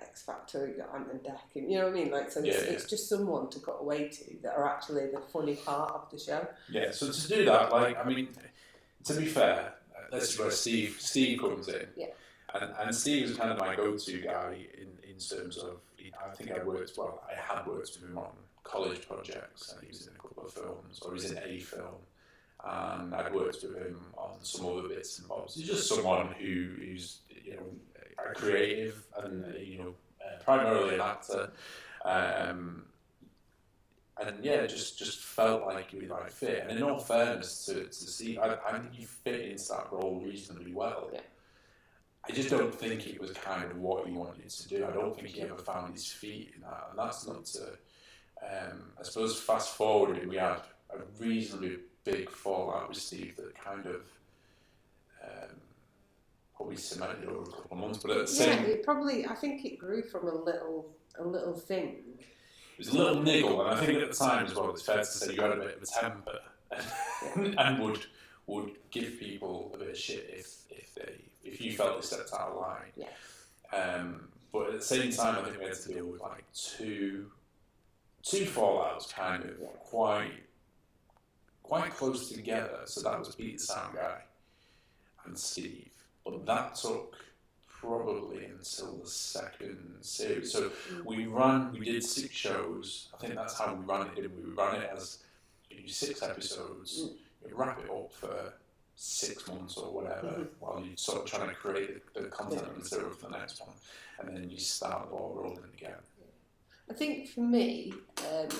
X Factor, you've got Ant and Dec, and you know what I mean? Like, so it's just someone to cut away to that are actually the funny part of the show. Yeah. So to do that, like, I mean, to be fair, that's where Steve comes in. Yeah. And Steve is kind of my go-to guy in terms of, I think I had worked with him on college projects, and he was in a couple of films, or he's in a film. And I'd worked with him on some other bits and bobs. He's just someone who's, you know, a creative and, you know, primarily an actor. And yeah, just felt like he'd be the right fit. And in all fairness to Steve, I think he fit into that role reasonably well. Yeah. I just don't think it was kind of what he wanted to do. I don't think he ever found his feet in that. And that's not to, I suppose, fast forward, we had a reasonably big fallout with Steve that kind of probably cemented over a couple of months, but at the same, it probably, I think it grew from a little thing. It was a little niggle, and I think at the time as well, it's fair to say you had a bit of a temper, and would give people a bit of shit if you felt they stepped out of line. Yeah. But at the same time, I think we had to deal with like two fallouts, kind of quite close together. So that was Pete the sound guy and Steve, but that took probably until the second series. So we did 6 shows. I think that's how we ran it. Didn't we? We ran it as 6 episodes. You wrap it up for 6 months or whatever, while you're sort of trying to create the content material for the next one, and then you start the ball rolling again. I think for me,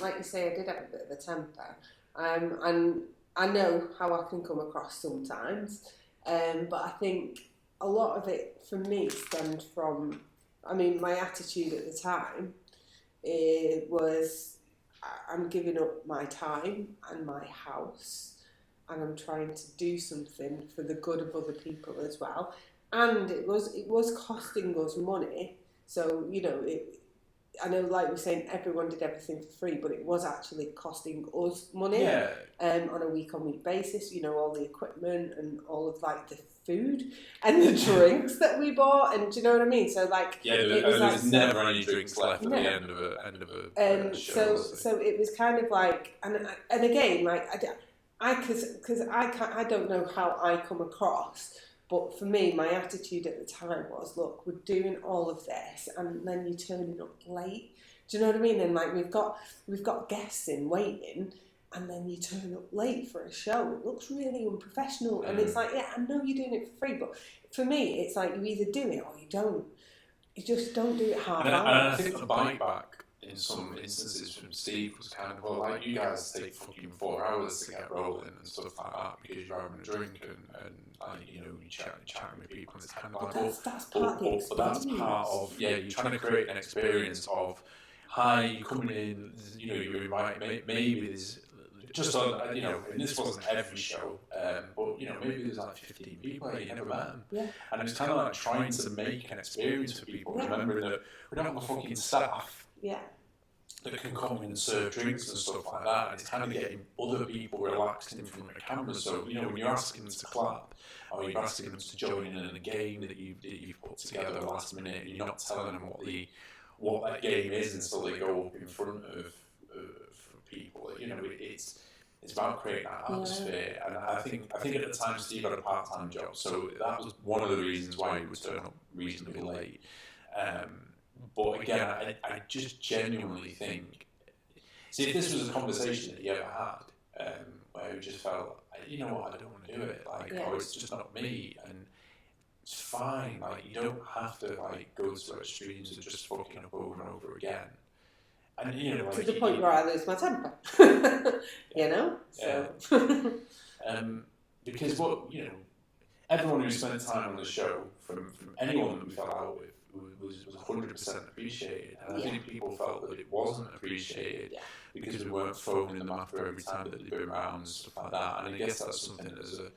like you say, I did have a bit of a temper, and I know how I can come across sometimes, but I think a lot of it for me stemmed from, my attitude at the time was, I'm giving up my time and my house, and I'm trying to do something for the good of other people as well. And it was costing us money, so I know, like we're saying, everyone did everything for free, but it was actually costing us money on a week-on-week basis. All the equipment and all of the food and the drinks that we bought, and do you know what I mean? So there was never any drinks left at the end of a show. So it was kind of like, and again, because I don't know how I come across. But for me, my attitude at the time was, look, we're doing all of this, and then you're turning up late. Do you know what I mean? And we've got guests in waiting, and then you turn up late for a show. It looks really unprofessional, and it's like, I know you're doing it for free, but for me, it's like you either do it or you don't. You just don't do it half-hour. And I think the bite back in some instances from Steve was kind of, well, you guys take fucking 4 hours to get rolling and stuff like that because you're having a drink and you're chatting with people, and it's kind of like, that's part of the experience. But that's part of, you're trying to create an experience of, hi, you're coming in, you're invited, maybe there's just on, and this wasn't every show, but maybe there's 15 people that you never met them. Yeah. And it's kind of like trying to make an experience for people, remembering that we don't have a fucking staff that can come in and serve drinks and stuff like that, and it's kind of getting other people relaxed in front of the camera. So when you're asking them to clap, or you're asking them to join in a game that you've put together last minute, and you're not telling them what that game is until they go up in front of people. It's about creating that atmosphere, and I think at the time Steve had a part-time job, so that was one of the reasons why he would turn up reasonably late. But again, I just genuinely think, if this was a conversation that you ever had, where you just felt, I don't want to do it, or it's just not me, and it's fine, you don't have to go to extremes of just fucking up over and over again. And to the point where I lose my temper, So. Because everyone who spent time on the show, from anyone that we fell out with, was 100% appreciated, and I think people felt that it wasn't appreciated because we weren't phoning them after every time that they'd been around and stuff like that. And I guess that's something as a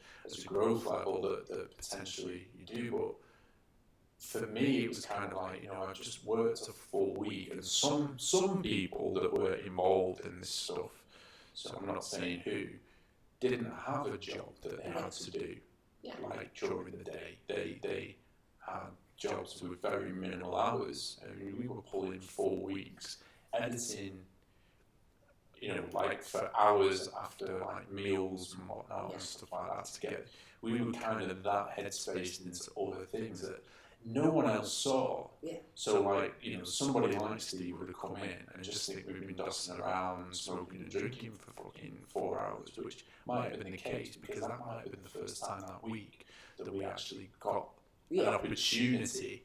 growth level that potentially you do. But for me, it was kind of like, I just worked a full week, and some people that were involved in this stuff, so I'm not saying who, didn't have a job that they had to do, during the day. They had jobs with very minimal hours. We were pulling 4 weeks, editing, for hours after meals and whatnot and stuff like that to get. We were kind of in that headspace into other things that no one else saw. Yeah. So somebody like Steve would have come in and just think we've been dusting around, smoking and drinking for fucking 4 hours, which might have been the case because that might have been the first time that week that we actually got an opportunity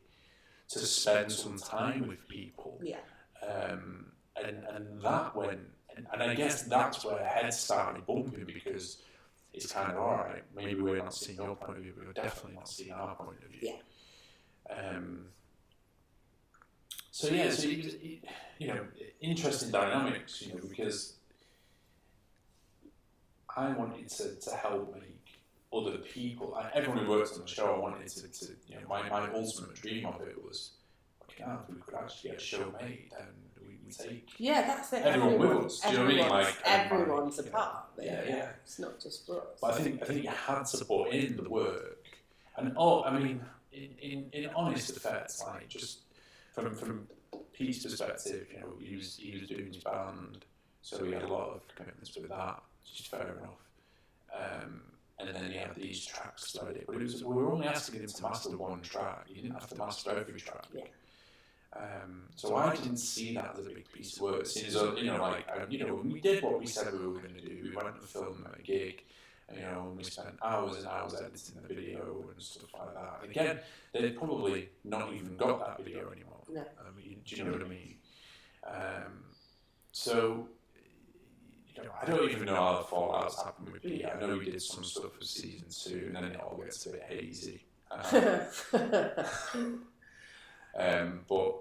to spend some time with people. Yeah. And that went, and I guess that's where heads started bumping, because it's kind of, all right, maybe we're not seeing your point of view, but we're definitely not seeing our point of view. Yeah. Interesting dynamics, because I wanted to help make other people, and everyone who works on the show, I wanted to my ultimate dream of it was, if we could actually get a show made, and we take that's it. everyone with us. Do you know what I mean? Everyone's a part of it. Yeah. It's not just for us. But I think you had to put in the work, and in honest effect, just from Pete's perspective, he was doing his band, so he had a lot of commitments with that, which is fair enough. and then he had these tracks to edit. But we were only asking him to master one track. He didn't have to master every track. Yeah. So I didn't see that as a big piece of work. Since when we did what we said we were going to do, we went to film a gig, and we spent hours and hours editing the video and stuff like that. And again, they'd probably not even got that video anymore. No. Do you know what I mean? So, I don't even know how the fallout's happened with Pete. I know he did some stuff for season 2, and then it all gets a bit hazy. But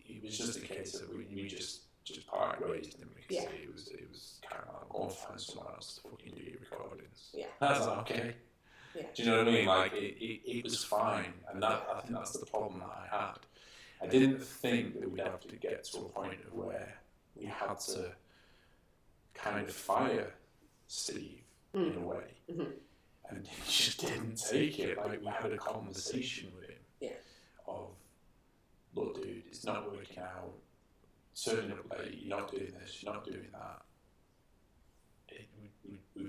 it was just a case of we just parted ways, didn't we? Yeah. It was kind of like, go and find someone else to fucking do your recordings. Yeah. That's like, okay. Yeah. Do you know what I mean? Like, it was fine, and I think that's the problem that I had. I didn't think that we'd have to get to a point of where we had to kind of fire Steve in a way. Mm-hmm. And he just didn't take it. Like, we had a conversation with him of, look, dude, it's not working out. Turning up late, you're not doing this, you're not doing that.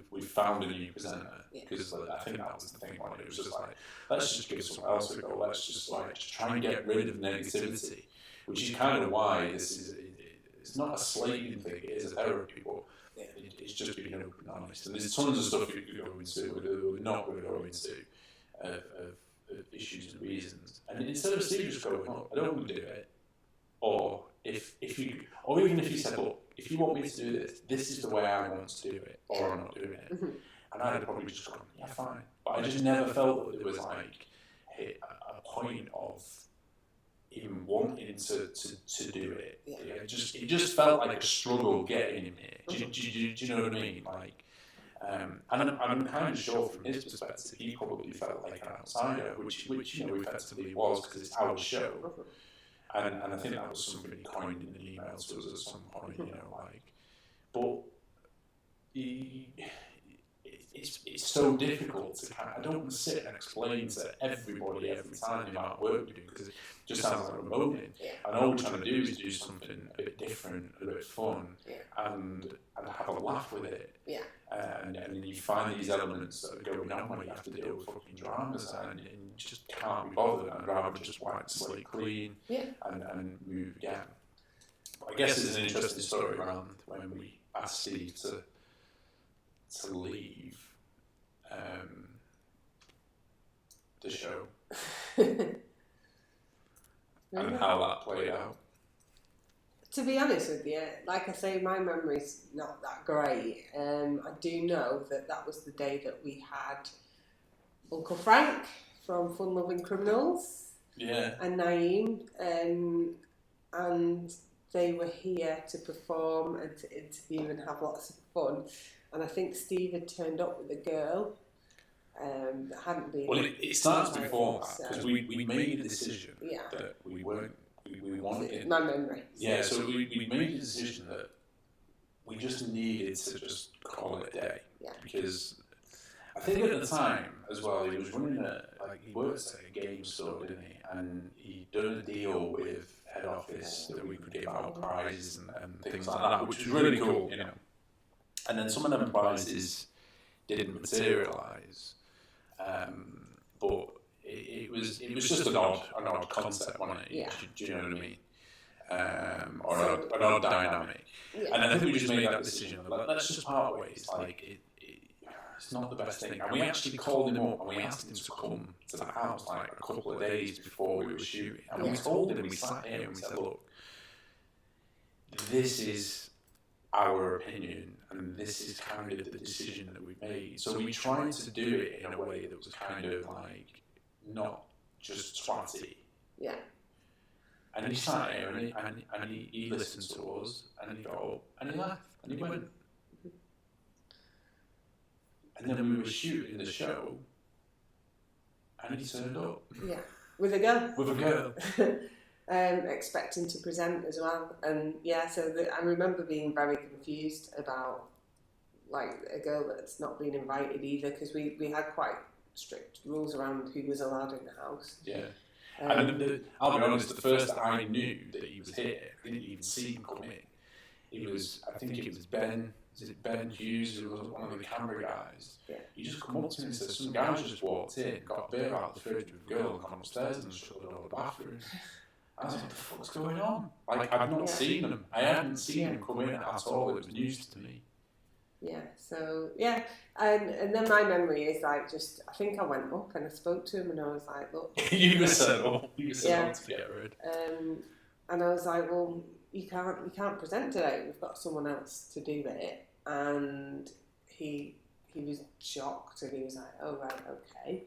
We found a new presenter, because I think that was the thing. When it was just like, let's just give someone else a go. Let's just try and get rid of negativity, which is kind of why this is. It's not a slating thing; it is a therapy, but it's just being open and honest. And there's tons of stuff you could go into we're not going to go into of issues and reasons. And instead of Steve just going, "Oh, I don't want to do it," or even if you said, "Look, if you want me to do this, this is the way I want to do it," or I'm not doing it. Mm-hmm. And I'd probably just gone, yeah, fine. But I just never felt that there was like a point of him wanting to do it. Yeah. It just felt like a struggle getting him here. Do you know what I mean? Like, and I'm kind of sure from his perspective, he probably felt like an outsider, which effectively was, because it's our show. And I think that was something he coined in an email to us at some point, but it's so difficult to I don't want to sit and explain to everybody every time the amount of work we do, because it just sounds like we're moaning. And all we're trying to do is do something a bit different, a bit fun, and have a laugh with it. And then you find these elements that are going on where you have to deal with fucking dramas, and you just can't be bothered. I'd rather just wipe the slate clean and move again. But I guess there's an interesting story around when we asked Steve to leave the show and how that played out. To be honest with you, like I say, my memory's not that great. I do know that was the day that we had Uncle Frank from Fun Loving Criminals and Naeem, and they were here to perform and to interview and have lots of fun. And I think Steve had turned up with a girl that hadn't been. Well, it starts before that, because we made a decision that we wanted. My memory. Yeah, so we made a decision that we just needed to just call it a day. Because I think at the time as well, he was running he worked at a game store, didn't he? And he'd done a deal with head office that we could give out prizes and things like that, which was really cool, And then some of them prizes didn't materialise, but it was just an odd concept, wasn't it? Do you know what I mean? Or an odd dynamic. And I think we just made that decision. Let's just part ways. It's not the best thing. And we actually called him up and we asked him to come to the house a couple of days before we were shooting. And we told him, we sat here and we said, look, this is our opinion and this is kind of the decision that we made. So we tried to do it in a way that was kind of not just twatty. And he sat here and he listened to us and he got up and he laughed and he went. And then we were shooting the show and he turned up. With a girl. With a girl. Expecting to present as well. And I remember being very confused about a girl that's not been invited either, because we had quite strict rules around who was allowed in the house. And I'll be honest, the first that I knew that he was here, I didn't even see him come in. I think it was Ben. Is it Ben Hughes, who was one of the camera guys? Yeah. He just come up to me and said, some guys just walked in, got a beer out of the fridge with a girl, and gone upstairs and shut the door of the bathroom. I was like, what the fuck's going on? Like, I've not seen them. I hadn't seen them come in at all. It was news to me. Yeah, so, yeah. And then my memory is like just, I think I went up and I spoke to him and I was like, look. You were sent up. You were sent up to get rid. And I was like, well, you can't present today. We've got someone else to do it. And he was shocked and he was like, oh, right, okay.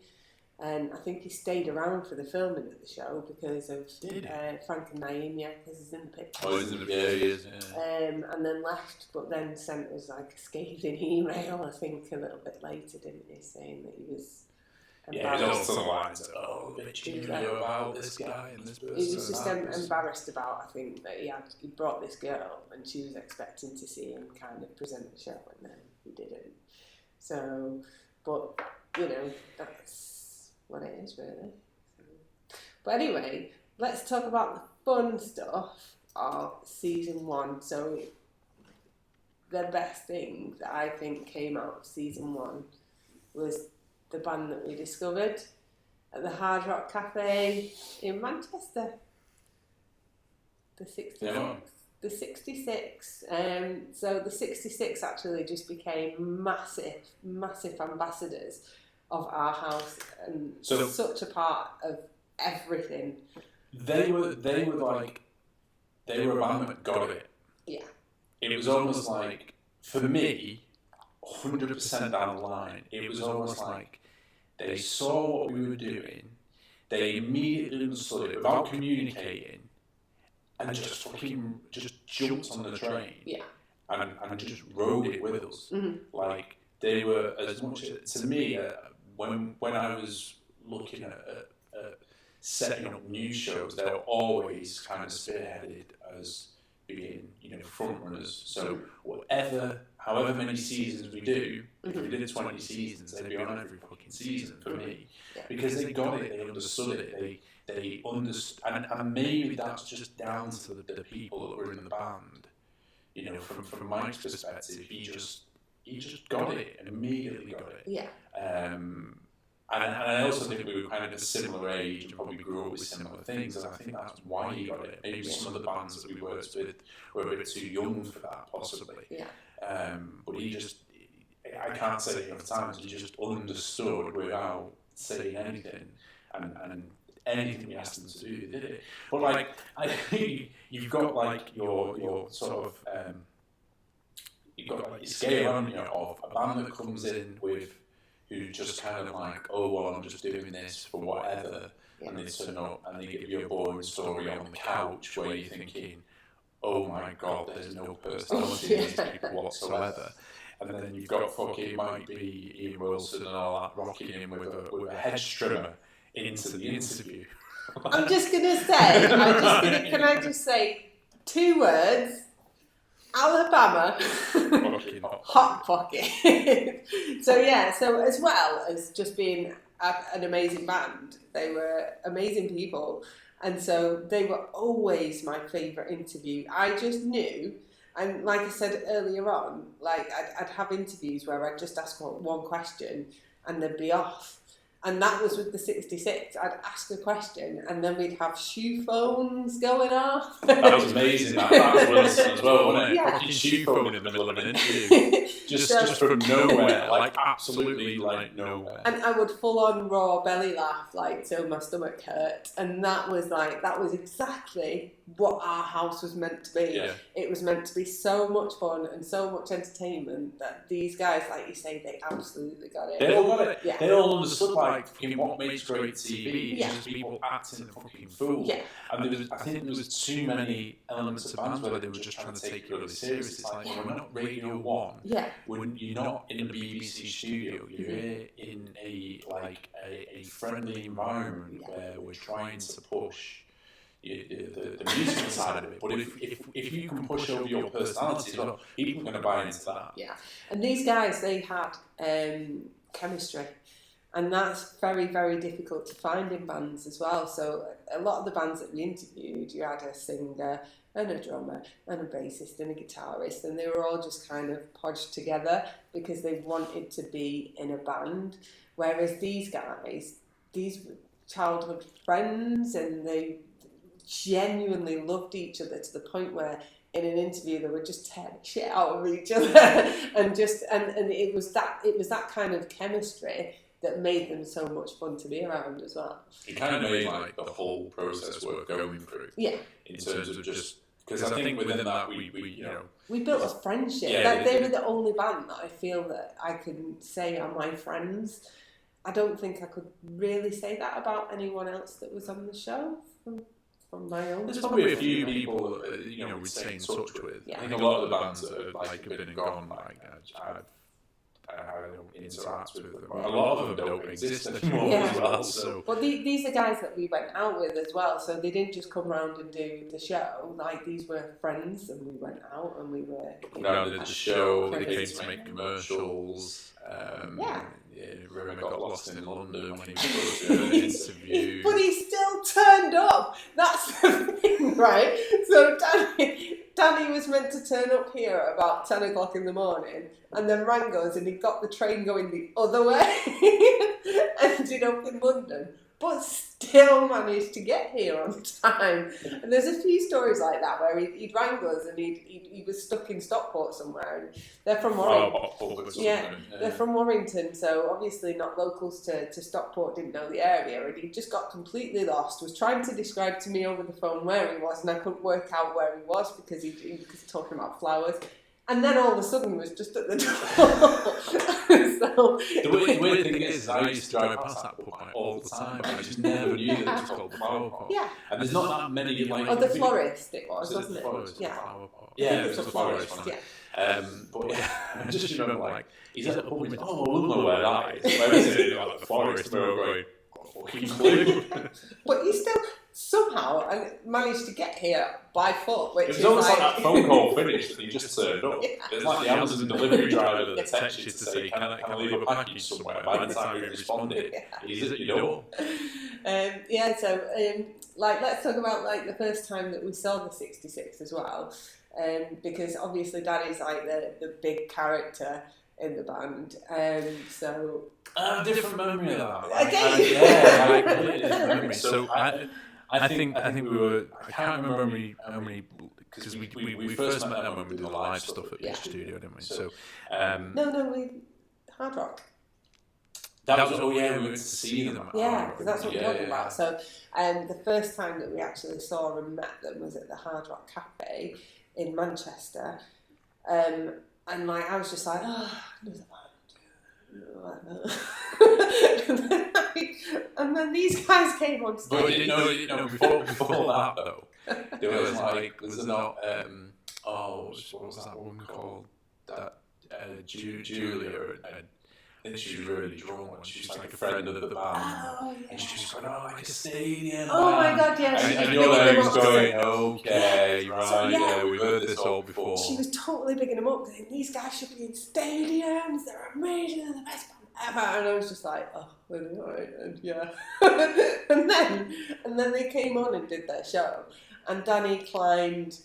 And I think he stayed around for the filming of the show because of Frank and Naeem, because he's in the picture. Oh, he's in the picture, he is, yeah. And then left, but then sent us like a scathing email, I think, a little bit later, didn't he, saying that he was embarrassed. Yeah, he was also lines, oh, bitch, you know about this guy and this person. He was just embarrassed about, I think, that he brought this girl and she was expecting to see him kind of present the show and then he didn't. So, but, you know, that's what it is, really. But anyway, let's talk about the fun stuff of season 1. So the best thing that I think came out of season 1 was the band that we discovered at the Hard Rock Cafe in Manchester. The 66. Yeah. The 66. So the 66 actually just became massive ambassadors of our house and such a part of everything. They were a band that got it. Yeah. It was almost like, for me, 100% down the line, it was almost like they saw what we were doing, they immediately understood it without communicating, and just jumped on the train. Yeah. And just rode it with us. Mm-hmm. Like, they were as much, to me, when I was looking at setting up news shows, they were always kind of spearheaded as being, front runners. So however many seasons we do, if we did 20 seasons, they'd be on every fucking season for me, because they got it, they understood it, they understood, and maybe that's just down to the people that were in the band. From Mike's perspective, he just got it and immediately got it. Yeah. And I also think we were kind of a similar age and probably grew up with similar things, and I think that's why he got it. Maybe some of the bands that we worked with were a bit too young for that, possibly. Yeah. But I can't say it enough times, he just understood without saying anything, and anything we asked them to do, they did it. But I think you've got your sort of you've got your scale on of a band that comes in with who just kind of like, oh well, I'm just doing this for whatever, and they turn up and they give you a boring story on the couch where you're thinking, oh my god, there's no personality in these people whatsoever. And then you've got fucking might be Ian Wilson and all that rocking in with a head trimmer into the interview. I'm just gonna say, can I just say 2 words? Alabama, hot pocket. So as well as just being an amazing band, they were amazing people, and so they were always my favourite interview. I just knew, and like I said earlier on, like I'd have interviews where I'd just ask one question and they'd be off. And that was with the 66. I'd ask a question and then we'd have shoe phones going off. That was amazing. That was Wilson as well, wasn't it? Yeah. Fucking shoe phone in the middle of an interview. just from nowhere. Like, absolutely, like, nowhere. And I would full on raw belly laugh, like, till my stomach hurt. And that was exactly what our house was meant to be. Yeah. It was meant to be so much fun and so much entertainment that these guys, like you say, they absolutely got it. They all got it. Yeah. They all understood, like, fucking what makes great TV. It's just people acting a fucking fool. Yeah. And I think there was too many elements of bands where they were just trying to take it really serious. It's like, we're not Radio 1. Yeah. You're not in the BBC studio. You're here in a friendly environment where we're trying to push the musical side of it. But if you can push over your personality as well, people are going to buy into that. Yeah. And these guys, they had chemistry. And that's very, very difficult to find in bands as well. So a lot of the bands that we interviewed, you had a singer and a drummer and a bassist and a guitarist, and they were all just kind of podged together because they wanted to be in a band. Whereas these guys, these were childhood friends, and they genuinely loved each other to the point where in an interview they would just tear the shit out of each other and it was that kind of chemistry that made them so much fun to be around as well. It kind of made like the whole process worth going through. Yeah. In terms of just because I think within that we you know we built a friendship. Yeah, like they were the only band that I feel that I can say are my friends. I don't think I could really say that about anyone else that was on the show from my own. There's probably a few people that, you know, we'd stay in touch with. Yeah. I think a lot of the bands that have like been and gone, like I don't interact with them. A lot of them don't exist anymore Yeah. as well. So Well, these are guys that we went out with as well, so they didn't just come round and do the show. Like, these were friends, and we went out and we were. you know, did the show, they came to make commercials. Yeah. Roman got lost in London when he was going to an interview. But he still turned up. That's the thing, right? So Danny was meant to turn up here at about 10 o'clock in the morning, and then rang us, and he got the train going the other way, ended up in London, but still managed to get here on time. And there's a few stories like that where he'd rang us, and he was stuck in Stockport somewhere. And they're from Warrington. Yeah, they're from Warrington, so obviously not locals to Stockport, didn't know the area, and he just got completely lost, was trying to describe to me over the phone where he was, and I couldn't work out where he was because he was talking about flowers. And then all of a sudden was just at the door. So, the weird thing is, I used to drive past that pub like, all the time. I just never knew that it was called the Flower Pot. yeah. And there's not that many like. Oh, the florist it was, Was it wasn't the it? florist? Yeah. Flower Pot. Yeah, it was the florist. Yeah. But yeah, I just remember like he's at the pub and he's like, oh, we'll know where that is. Where is it? Like the forest. And we were going, fucking clue. But you still somehow managed to get here by foot, which It was is almost like like that phone call finished and you just turned up. Yeah. It's like the Amazon delivery driver that texts you to say, can I leave a package somewhere? By the time you responded, he's at your door. Like let's talk about like the first time that we saw the 66 as well, because obviously Danny's like the big character in the band, so I have a different memory of that. Again? Yeah, like completely different memory. So I think we were. I can't remember how many because we first met them when we did the live stuff at the studio, didn't we? So we Hard Rock. that was we went to see them. Yeah, because that's what we're talking yeah. about. So, the first time that we actually saw and met them was at the Hard Rock Cafe in Manchester, and like I was just like, oh, another band. And then these guys came on stage. But you know, before that though, there was like, was there not? What was that woman called? That Julia. I think she was really drunk. She was like a friend of the band, Oh, yeah. and she was going, "Oh, like a stadium." Oh my band." God, yeah. And she you're was there, bigging who's them up. going, "Okay, right, So, yeah. yeah, we've heard this all before." She was totally bigging them up, going, these guys should be in stadiums, they're amazing, they're the best band ever. And I was just like, oh, alright, and yeah. and then they came on and did their show, and Danny climbed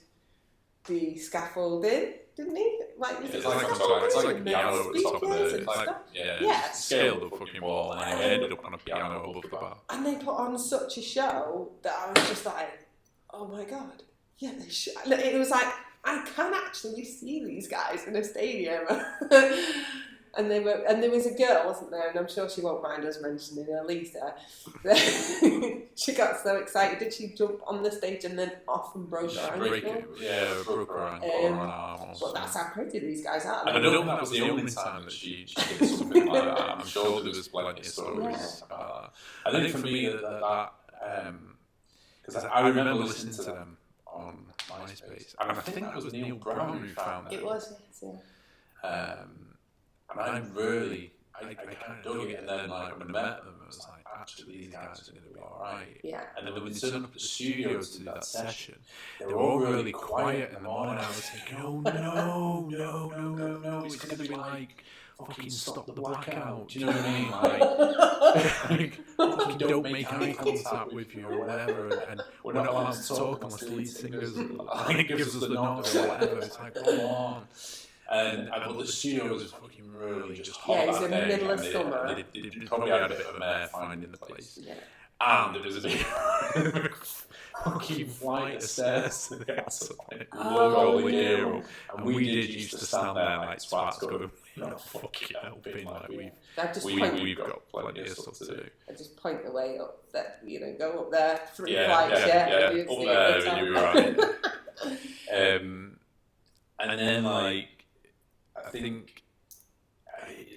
the scaffolding, didn't he? Like, It's like a piano at the top of speakers the, and like, stuff. yeah, scaled the fucking wall, and it ended up on a piano above the bar. And they put on such a show that I was just like, oh my God, yeah, they should. It was like, I can actually see these guys in a stadium. And there was a girl, wasn't there? And I'm sure she won't mind us mentioning her, Lisa. She got so excited. Did she jump on the stage and then off and broke her ankle? Broke her ankle or an arm. Well, that's how crazy these guys are. And I don't think that was the only time that she did something like that. I'm sure there was plenty of stories about that. I think for me because I remember listening to them on MySpace, and I think that was Neil Brown who found them. It was, yes, yeah. And I kind of dug it, and then like when I met them, I was like, actually, these guys are going to be alright. Yeah. And then when we turned up at the studios to do that session, they were all really quiet in the morning. I was thinking, oh no, it's going to be like fucking stop the blackout. Do you know what I mean? Like fucking don't make eye contact with you or whatever, and we're not allowed to talk unless the lead singer gives us the nod or whatever. It's like, come on. And but the studio was fucking really just hot. Yeah, it was that in the day, middle of and summer. They probably had a bit of a mare finding the place. Yeah. And there was a big fucking flight of stairs to the castle. Load all the gear up. And we did used to stand there like twats going, we're not fucking helping. Like we've got plenty of stuff to do. I just point the way up there, go up there, 3 flights, yeah. Up there, you were right. And then, like, I think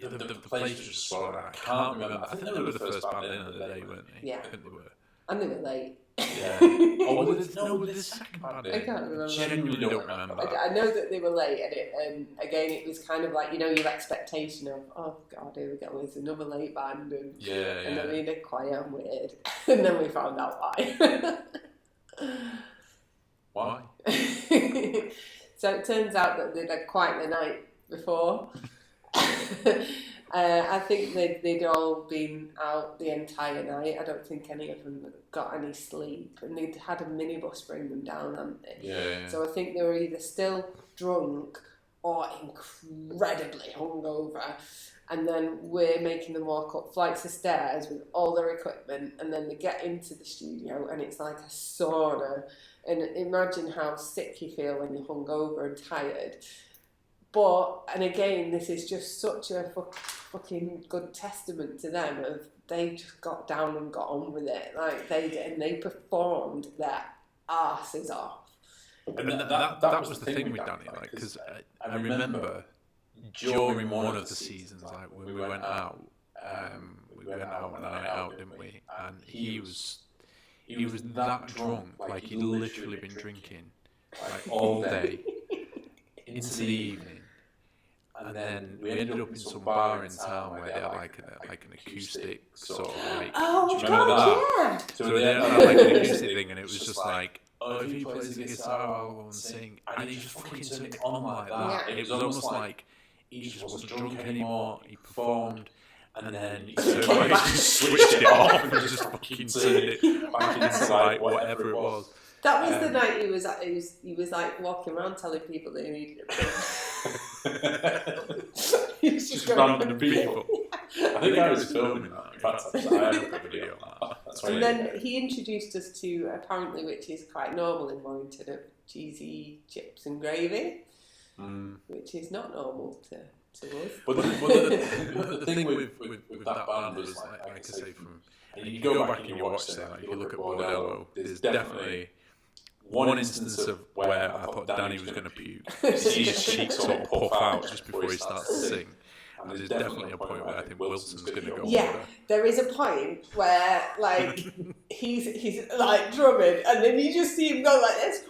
the place was just swallowed. I can't remember. I think they were the first band in of the day, weren't they? Yeah. I think they were. And they were late. Yeah. Oh, were the second band in? I can't remember. Genuinely don't remember that. I know that they were late, and again, it was kind of like, your expectation of, oh God, here we go, it's another late band, and then we did quiet and weird, and then we found out why. Why? So it turns out that they'd had quite the night before. I think they'd all been out the entire night. I don't think any of them got any sleep, and they'd had a minibus bring them down, hadn't they? Yeah. So I think they were either still drunk or incredibly hungover. And then we're making them walk up flights of stairs with all their equipment, and then they get into the studio, and it's like a sauna. And imagine how sick you feel when you're hungover and tired. And again, this is just such a fucking good testament to them of they just got down and got on with it like they did, and they performed their asses off. And that was the thing with Danny, like, because I remember during one of the seasons, like when we went out one night out, didn't we? And he was that drunk, like he'd literally been drinking like all day into the evening. And then we ended up in some bar in town where they had like an acoustic sort of like. Oh, do you remember God, that? So they had like an acoustic thing, and it was just like, oh, if he plays the guitar, I'll sing, and he just fucking turned it on like that. Yeah. It was almost like he just wasn't drunk anymore. He performed, and then he just switched it off and just fucking turned it back into like whatever it was. That was the night he was like walking around telling people they needed a He was just random people. I think I was filming that. In fact, I have a video on that. And then he introduced us to, apparently, which is quite normal in Warrington, of cheesy chips and gravy, which is not normal to us. But the thing with that band was, like I say, and you go back and you watch it, like you look at Bordello, there's definitely one instance of where I thought Danny was going to puke. See his cheeks sort of puff out just before he starts to sing. And there's definitely a point where I think Wilson's going to go over. There is a point where, like, he's like drumming, and then you just see him go like this.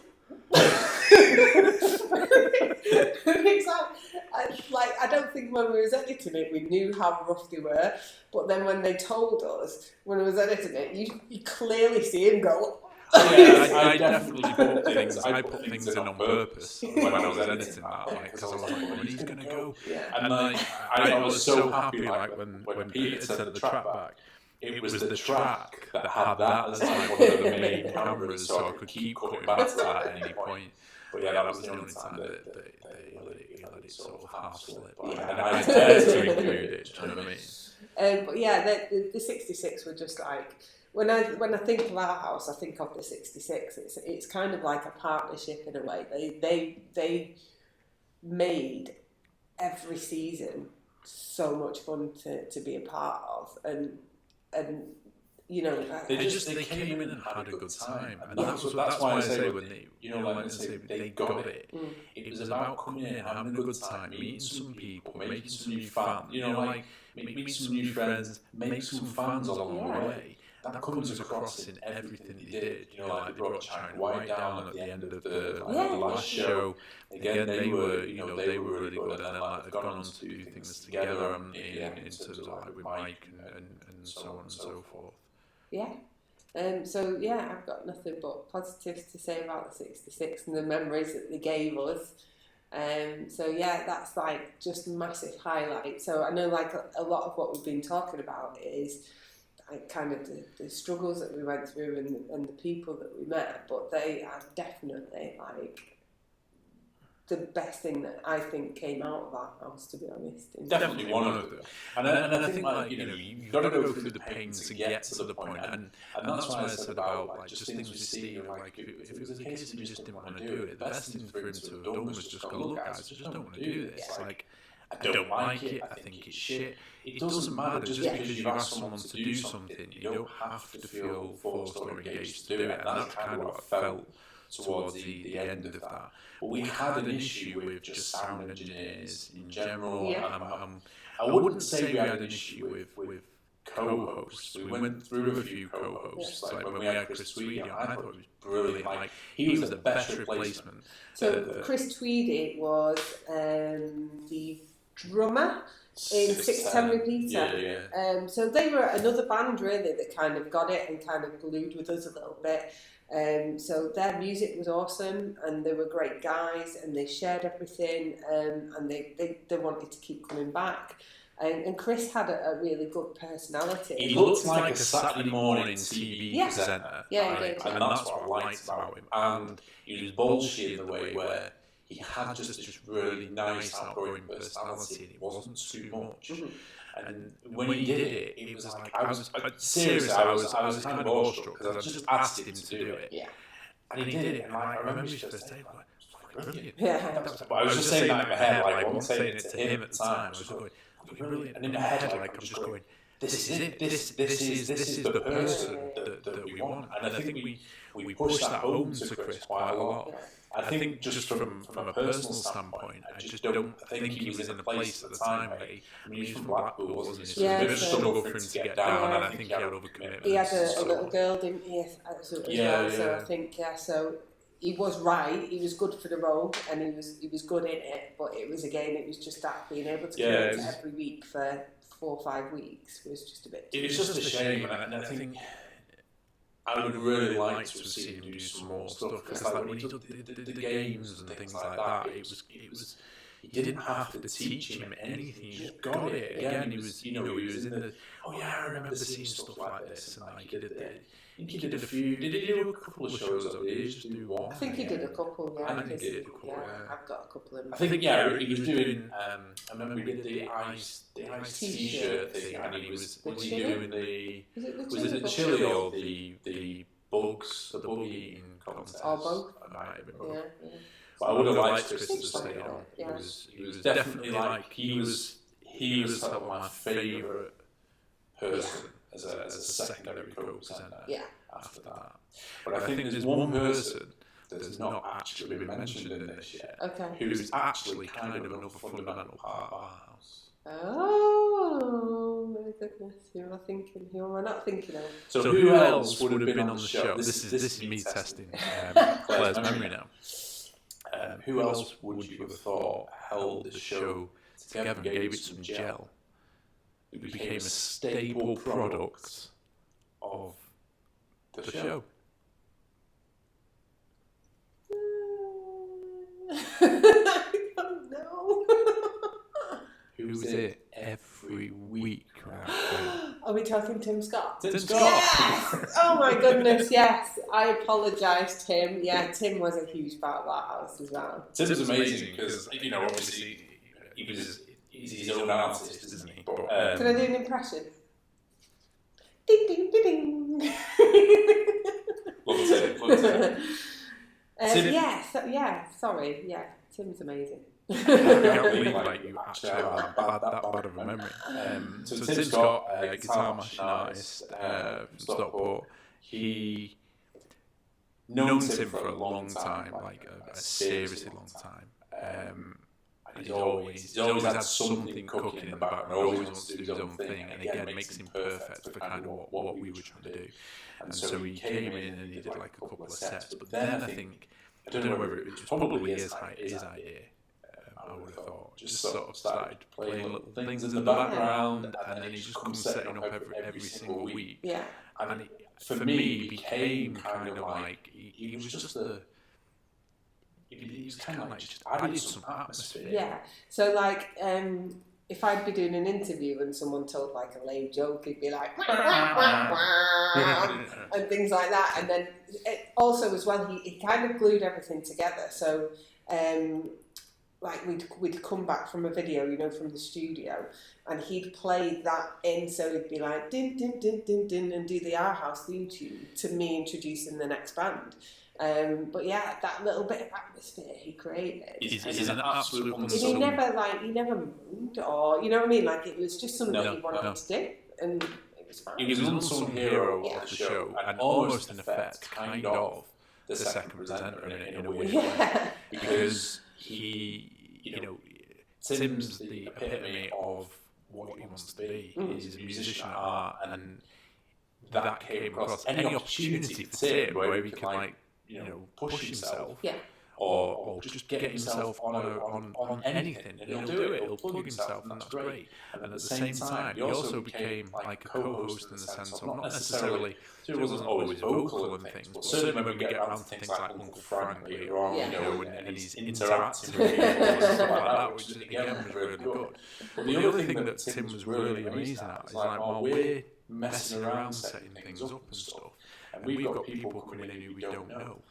It's like I don't think when we was editing it we knew how rough they were, but then when they told us when I was editing it, you clearly see him go. I definitely put things. I put things in on purpose when I was editing that, like, because I was like, "When he's gonna go?" And like, I was so happy, like when Peter sent the track back. It was the track that had that as like one of the main cameras, so I could keep cutting back to that at any point. But yeah, that was the only time that they let it sort of half slip. And I dared to include it. Do you know what I mean? But yeah, the 66 were just like. When I think of our house, I think of the 66. It's kind of like a partnership in a way. They made every season so much fun to be a part of, and you know they came in and had a good time, and that's why I say when they got it. It was about coming in, having a good time, meeting some people, making some new fans. Like meeting some new friends, make some fans along the way. That comes across in everything they did. Like they brought China White down at the end of the last show. Again, they were really good, and then like they've gone on to do things together in terms of like with Mike and so on and so forth. Yeah. So yeah, I've got nothing but positives to say about the 66 and the memories that they gave us. So yeah, that's like just massive highlight. So I know like a lot of what we've been talking about is like kind of the struggles that we went through and the people that we met, but they are definitely like the best thing that I think came out of our house, to be honest. Definitely one of them. And I think, like, you know, you've got to go through the pains to get to the point. And that's why I said about, like, just things we see, like, if it was a case of he just didn't want to do it, the best thing for him to have done was just go, look, guys, I just don't want to do this. Like, I don't like it, I think it's shit. It doesn't matter, just because you've asked someone to do something, you don't have to feel forced or engaged to do it. And that's kind of what I felt towards the end of that. But we had an issue with just sound engineers in general. I wouldn't say we had an issue with co-hosts. We went through a few co-hosts. Like when we had Chris Tweedy, I thought he was brilliant. Like he was the best replacement. So Chris Tweedy was the drummer in 610 Repeater. So they were another band really that kind of got it and kind of glued with us a little bit. So their music was awesome and they were great guys and they shared everything and they wanted to keep coming back. And Chris had a really good personality. He looked like a Saturday morning TV presenter. Yeah, he did. And that's what I liked about him. And he was bullshit in the way where he had just this really nice outgoing personality and it wasn't too much. And when he did it, it was like I was kind of awestruck because I just asked him to do it. Yeah. And he did it, and I remember his first day, like, it's fucking brilliant. Yeah. But I was just saying that in my head, like I wasn't saying it to him at the time. I was just going, brilliant. And in my head, like I'm just going, this is it. This is the person that we want. And I think we pushed that home to Chris quite a lot. I think just from a personal standpoint, I just don't think he was in a place at the time where he was from Blackpool, wasn't he? So it was a bit of a struggle for him to get down, and I think he had overcommitment. He had a little girl, didn't he? So I think, so he was right. He was good for the role, and he was good in it. But it was just that being able to commit every week for 4 or 5 weeks was just a bit. It was just a shame, and I think I would really like to have seen him do some more stuff because, like, when he did the games and things like that, it was. You didn't have to teach him anything. He just got it. Again, he was in the. Oh yeah, I remember seeing stuff like this, and like he did a few. Did he do a couple of shows? Or did he just do one? I think he did a couple. Yeah, I think he did a couple. Yeah, I've got a couple of them. I think he was doing. I remember we did the ice T-shirt thing, and he was doing the. Was it the chili or the bugs, the bug eating contest? Or both. I might have been both. Yeah. But I would have liked Chris to stay on. He was definitely like he was sort of my favourite person as a secondary co-presenter. Yeah. After that, but I think there's one person that's not actually been mentioned in this yet. Okay. Who's actually kind of another fundamental part of our house. Oh my goodness! Who am I thinking? Who am I not thinking of? So who else would have been on the show? This is me testing Claire's memory now. Who else would you have thought held the show together and gave it some gel? It became a staple product of the show. I don't know. Who's it every week? Are we talking Tim Scott? Tim Scott. Yes! Oh my goodness, yes. I apologise, Tim. Yeah, Tim was a huge part of that house as well. Tim's amazing because, obviously, he's his own artist, isn't he? But, can I do an impression? Ding, ding, ding, ding. Love Tim. Sorry. Yeah, Tim's amazing. I can't believe you actually have that bad of a memory. So Tim Scott, a guitar mashing artist from Stockport, he known Tim for a long time, like a seriously long time. And he's always had something cooking in the background, always wants to do his own thing, and again makes him perfect for kind of what we were trying to do. And so he came in and he did like a couple of sets, but then I think, I don't know whether it was probably his idea, I would have thought, just sort of started playing little things in the background, and then he just comes setting up every single week. Yeah. And for me, he became kind of like, he was just he was kind of like just added some atmosphere. Yeah. So like, if I'd be doing an interview and someone told like a lame joke, he'd be like, and things like that. And then also as well, he kind of glued everything together. So like we'd come back from a video, you know, from the studio, and he'd play that in. So he'd be like, din, din, din, din, din, and do the Our House theme tune to me introducing the next band. But yeah, that little bit of atmosphere he created. He's an absolute And he never moaned, or you know what I mean. Like it was just something he wanted to do, and it was fine. He was an unsung hero of the show, and almost in effect, kind of the second presenter in a weird way, because he, you know, Tim's the epitome of what he wants to be. He's a musician at heart, and that came across. Any opportunity for Tim where he can like, you know, push himself, or just get himself on anything, and he'll do it. He'll plug himself, and that's great. And at the same time, he also became like a co-host in the sense of not necessarily, so he wasn't always vocal and things, but certainly when we get around to things like Uncle Frank later on, you know, and he's interacting with people and stuff like that, which again was really good. But the other thing that Tim was really amazing at is like, while we're messing around setting things up and stuff, and we've got people coming in who we don't know,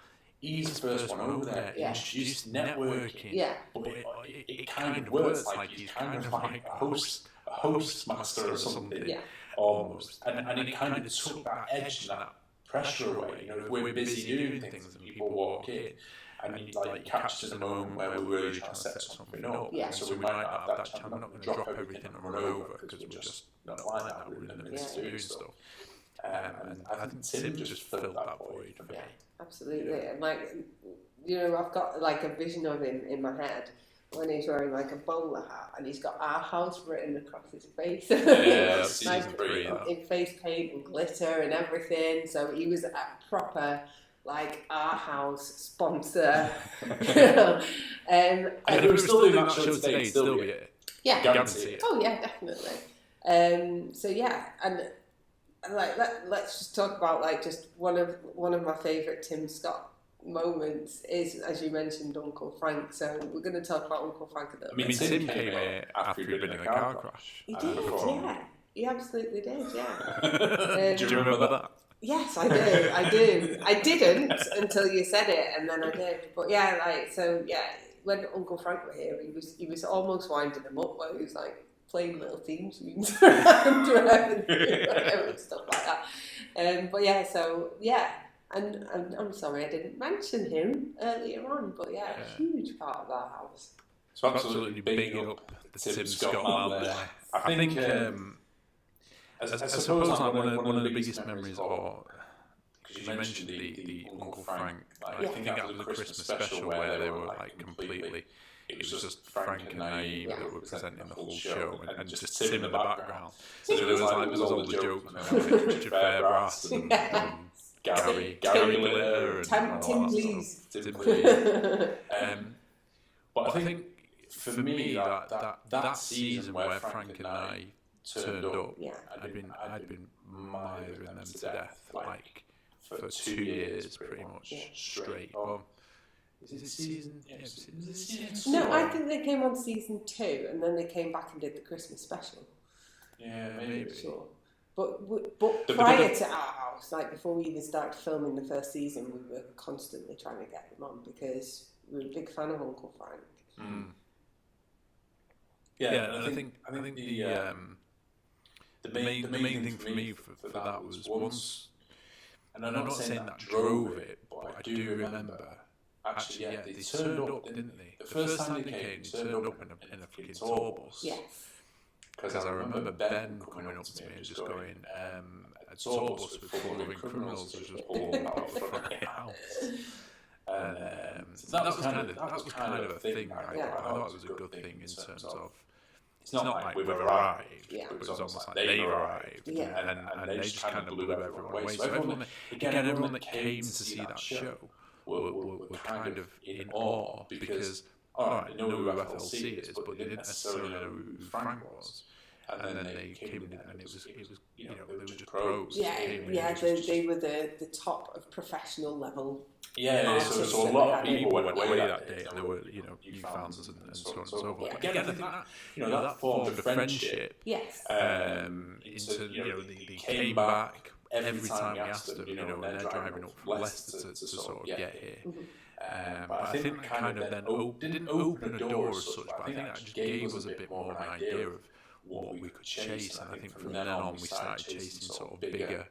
he's the first one over there, introduced networking, but it kind of works like he's kind of like a host master or something, almost, and it kind of took that edge and that pressure away. You know, if we're busy doing things and people walk in, and he like catches a moment where we're really trying to set something up, so we might not have that chance. We're not going to drop everything and run over because we're just not like that. We're in the midst of doing stuff. And I think Tim just filled that void for me. Absolutely. And like, you know, I've got like a vision of him in my head when he's wearing like a bowler hat and he's got Our House written across his face. Yeah, like in face paint and glitter and everything. So he was a proper like Our House sponsor. And if we were still doing that show today, he'd still be it. Yeah. Guarantee it. Oh yeah, definitely. So yeah, and like let's just talk about like just one of my favourite Tim Scott moments is, as you mentioned, Uncle Frank. So we're going to talk about Uncle Frank a little bit. I mean, Tim came here after he'd been in a car crash. He did, yeah. He absolutely did, yeah. Do you remember that? Yes, I do. I didn't until you said it, and then I did. But yeah, like so, yeah. When Uncle Frank was here, he was almost winding him up, where he was like playing little theme tunes around and stuff like that. But yeah, so yeah. And I'm sorry I didn't mention him earlier on, but yeah, a huge part of our house. So absolutely big up the Tim Scott man there. I think, I suppose like one of the biggest memories, or because you mentioned the Uncle Frank, like, I think that was the Christmas special where they were like completely, it was just Frank and Naive that were presenting the whole show, and just Tim in the background. So there was all the jokes, Richard Fairbrass and Gary Glitter and Tim Please. But I think for me that season where Frank and I turned up, I'd been mithering them to death like for 2 years pretty much straight. Is it season? No, I think they came on season 2, and then they came back and did the Christmas special. Yeah, maybe. Sure. But prior to Our House, like before we even started filming the first season, we were constantly trying to get him on because we were a big fan of Uncle Frank. Mm. Yeah, and I think the main thing for me for that was once, and I'm not saying that drove it, but I do remember. Actually, yeah, they turned up, didn't they? The first time they came, they turned up in a freaking tour bus. Yes. Because I remember Ben coming up to me and just going, a tour bus with full of criminals was just pulled out of the front of the house. And so that was kind of a thing. I thought it was a good thing in terms of, it's not like we've arrived, it was almost like they've arrived, and they just kind of blew everyone away. So everyone that came to see that show were kind of in awe because, alright, they know who FLC is, but they didn't necessarily know who Frank was. And then they came in and it was you know, they were just pros. Yeah, they were the top of professional level So a lot of people went away that day, and there were, you know, youth fans and so on and so forth. Yeah. But again, I think that, you know, that formed a friendship. Yes. Into, you know, they came back every time we asked them, you know, and they're driving up from Leicester to sort of get here. But I think that kind of then didn't open a door as such, but I think that just gave us a bit more of an idea of what we could chase. And I think from then on we started chasing sort of bigger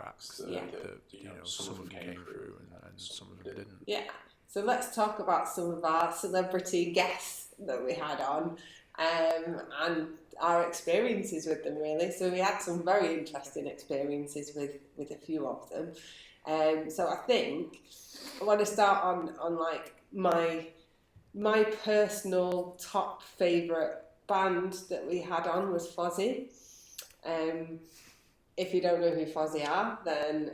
acts that, you know, some of them came through and some of them didn't. Yeah. So let's talk about some of our celebrity guests that we had on, and our experiences with them, really. So we had some very interesting experiences with a few of them. So I think I want to start on like my personal top favourite band that we had on was Fozzy. If you don't know who Fozzy are, then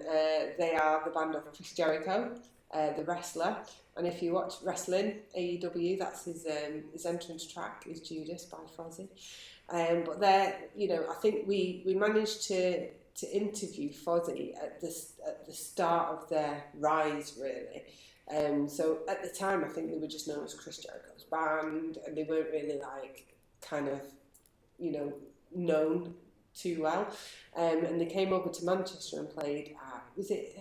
they are the band of Chris Jericho, the wrestler. And if you watch wrestling, AEW, that's his entrance track is Judas by Fozzy. But there, you know, I think we managed to interview Fozzy at the start of their rise, really. So at the time, I think they were just known as Chris Jericho's band, and they weren't really like kind of, you know, known too well. And they came over to Manchester and played at, was it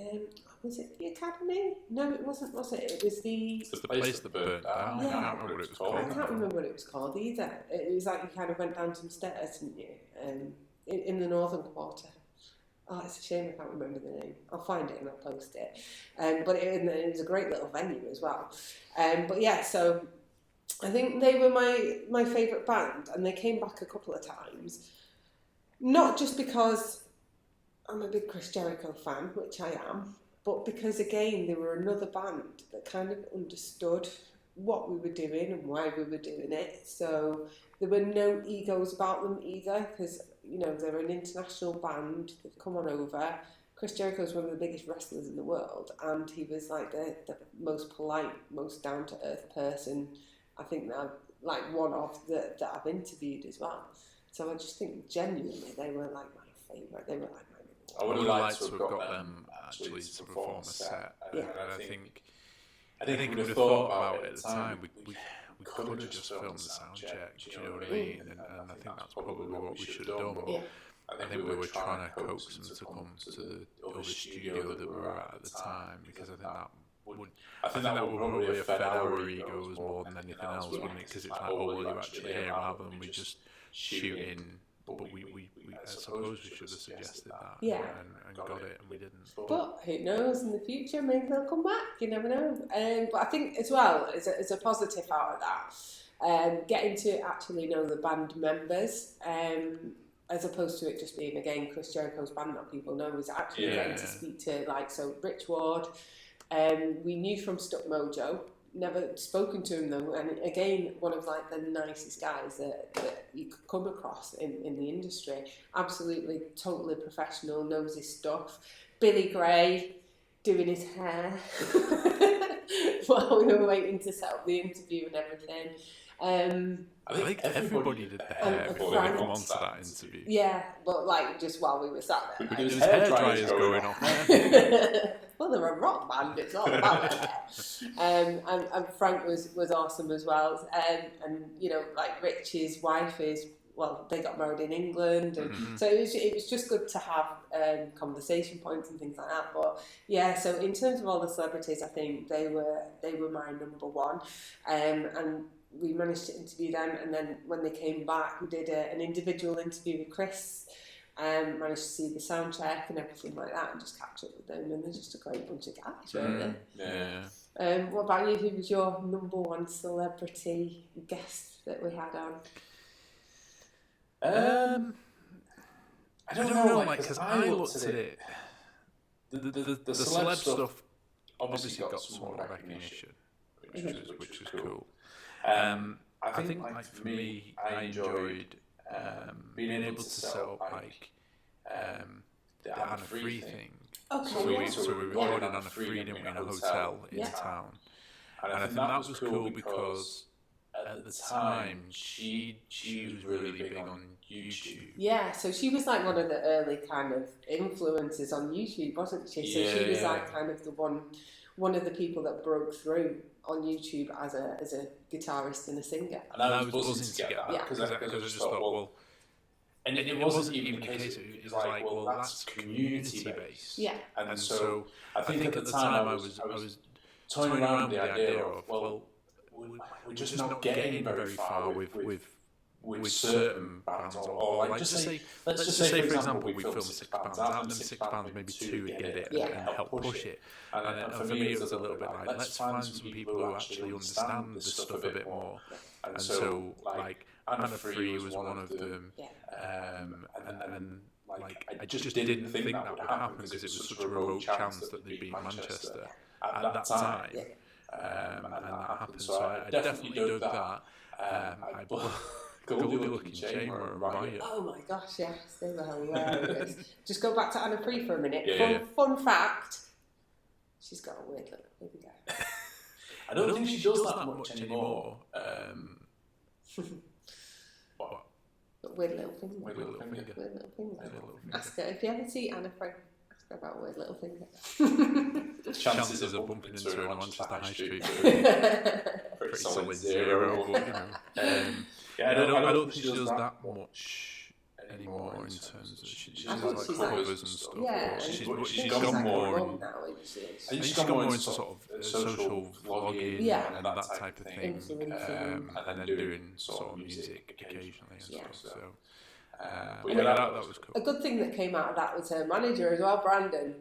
the Academy? No, it wasn't, was it? It was the place that burnt down. Yeah. I can't remember what it was called. I can't remember what it was called either. It was like you kind of went down some stairs, didn't you? In the northern quarter. Oh, it's a shame I can't remember the name. I'll find it and I'll post it. But it was a great little venue as well. But yeah, so I think they were my favourite band, and they came back a couple of times. Not just because I'm a big Chris Jericho fan, which I am, but because, again, they were another band that kind of understood what we were doing and why we were doing it. So there were no egos about them either, because, you know, they're an international band. They've come on over. Chris Jericho is one of the biggest wrestlers in the world, and he was like the most polite, most down-to-earth person, I think, that like one of that I've interviewed as well. So I just think genuinely they were like my favourite. They were like my I would have liked to have got them actually to perform a set. Yeah. And I think we would have thought about it at the time. We could have just filmed the sound check. Do you know what I mean? And I think that's probably what we should have done. Yeah. I think we were trying to coax them to come to the other studio that we were at the time, because I think that would probably have fed our egos more than anything else, wouldn't it? Because it's like, oh, well, you actually here, rather than we just shoot in. But we I suppose we should have suggested that, and got it, and we didn't. But who knows, in the future, maybe they'll come back, you never know. But I think as well, as a positive out of that, getting to actually know the band members, as opposed to it just being, again, Chris Jericho's band that people know, was actually getting to speak to, like, so Rich Ward, we knew from Stuck Mojo, never spoken to him though, and again, one of like the nicest guys that you could come across in the industry. Absolutely, totally professional, knows his stuff. Billy Gray doing his hair while we were waiting to set up the interview and everything. I think everybody did the hair before they come on to that interview. Yeah, but like just while we were sat there. There was hair dryers going on. Well, they're a rock band, it's all about their hair. And Frank was awesome as well. And you know, like Rich's wife is, well, they got married in England, and so it was just good to have conversation points and things like that. But yeah, so in terms of all the celebrities, I think they were my number one, and we managed to interview them. And then when they came back, we did an individual interview with Chris. Managed to see the sound check and everything like that, and just catch up with them. And they're just a great bunch of guys, really. Yeah. What about you? Who was your number one celebrity guest that we had on? I don't know, like, because I looked at it. The celeb stuff obviously got some more recognition, which was cool. I think, like, for me, I enjoyed being able to set up like the Anna Free thing. Okay. So we recorded Anna Free, didn't we, in a hotel in town. And I think that was cool because at the time, she was really big on YouTube. Yeah, so she was like one of the early kind of influencers on YouTube, wasn't she? So she was like kind of the one of the people that broke through on YouTube as a guitarist and a singer. And I was buzzing to get that because I just thought, well, and it wasn't even the case. It was like, well, that's community based. Yeah. And so I think at the time I was toying around the idea of, well, we're just not getting very far with certain bands, or like just say, let's just say for example we film 6 bands, out of them 6 bands maybe 2 would get it and help push it. And for me it was a little bit like, let's find some people who actually understand this stuff a bit more. And so like Anna Free was one of them, and like I just didn't think that would happen because it was such a remote chance that they'd be in Manchester at that time. And that happened, so I definitely dug that. I Goldie Looking Chain were a riot. Oh my gosh, yes, they were hilarious. Just go back to Anna Free for a minute. Yeah, fun fact, she's got a weird look. Here we go. I don't think she does that much anymore. What? But weird little finger. Weird little finger. Weird little finger. Weird little finger. Ask her, if you ever see Anna Free, ask her about weird little finger. Chances of bumping into her on Manchester High Street pretty solid 0. I don't think she does that much anymore in terms of she does like covers and stuff. Yeah, she's gone more. I think she's gone more into sort of social vlogging and that type of thing, and then doing sort of music occasionally and stuff. So, but yeah, that was cool. A good thing that came out of that was her manager as well, Brandon.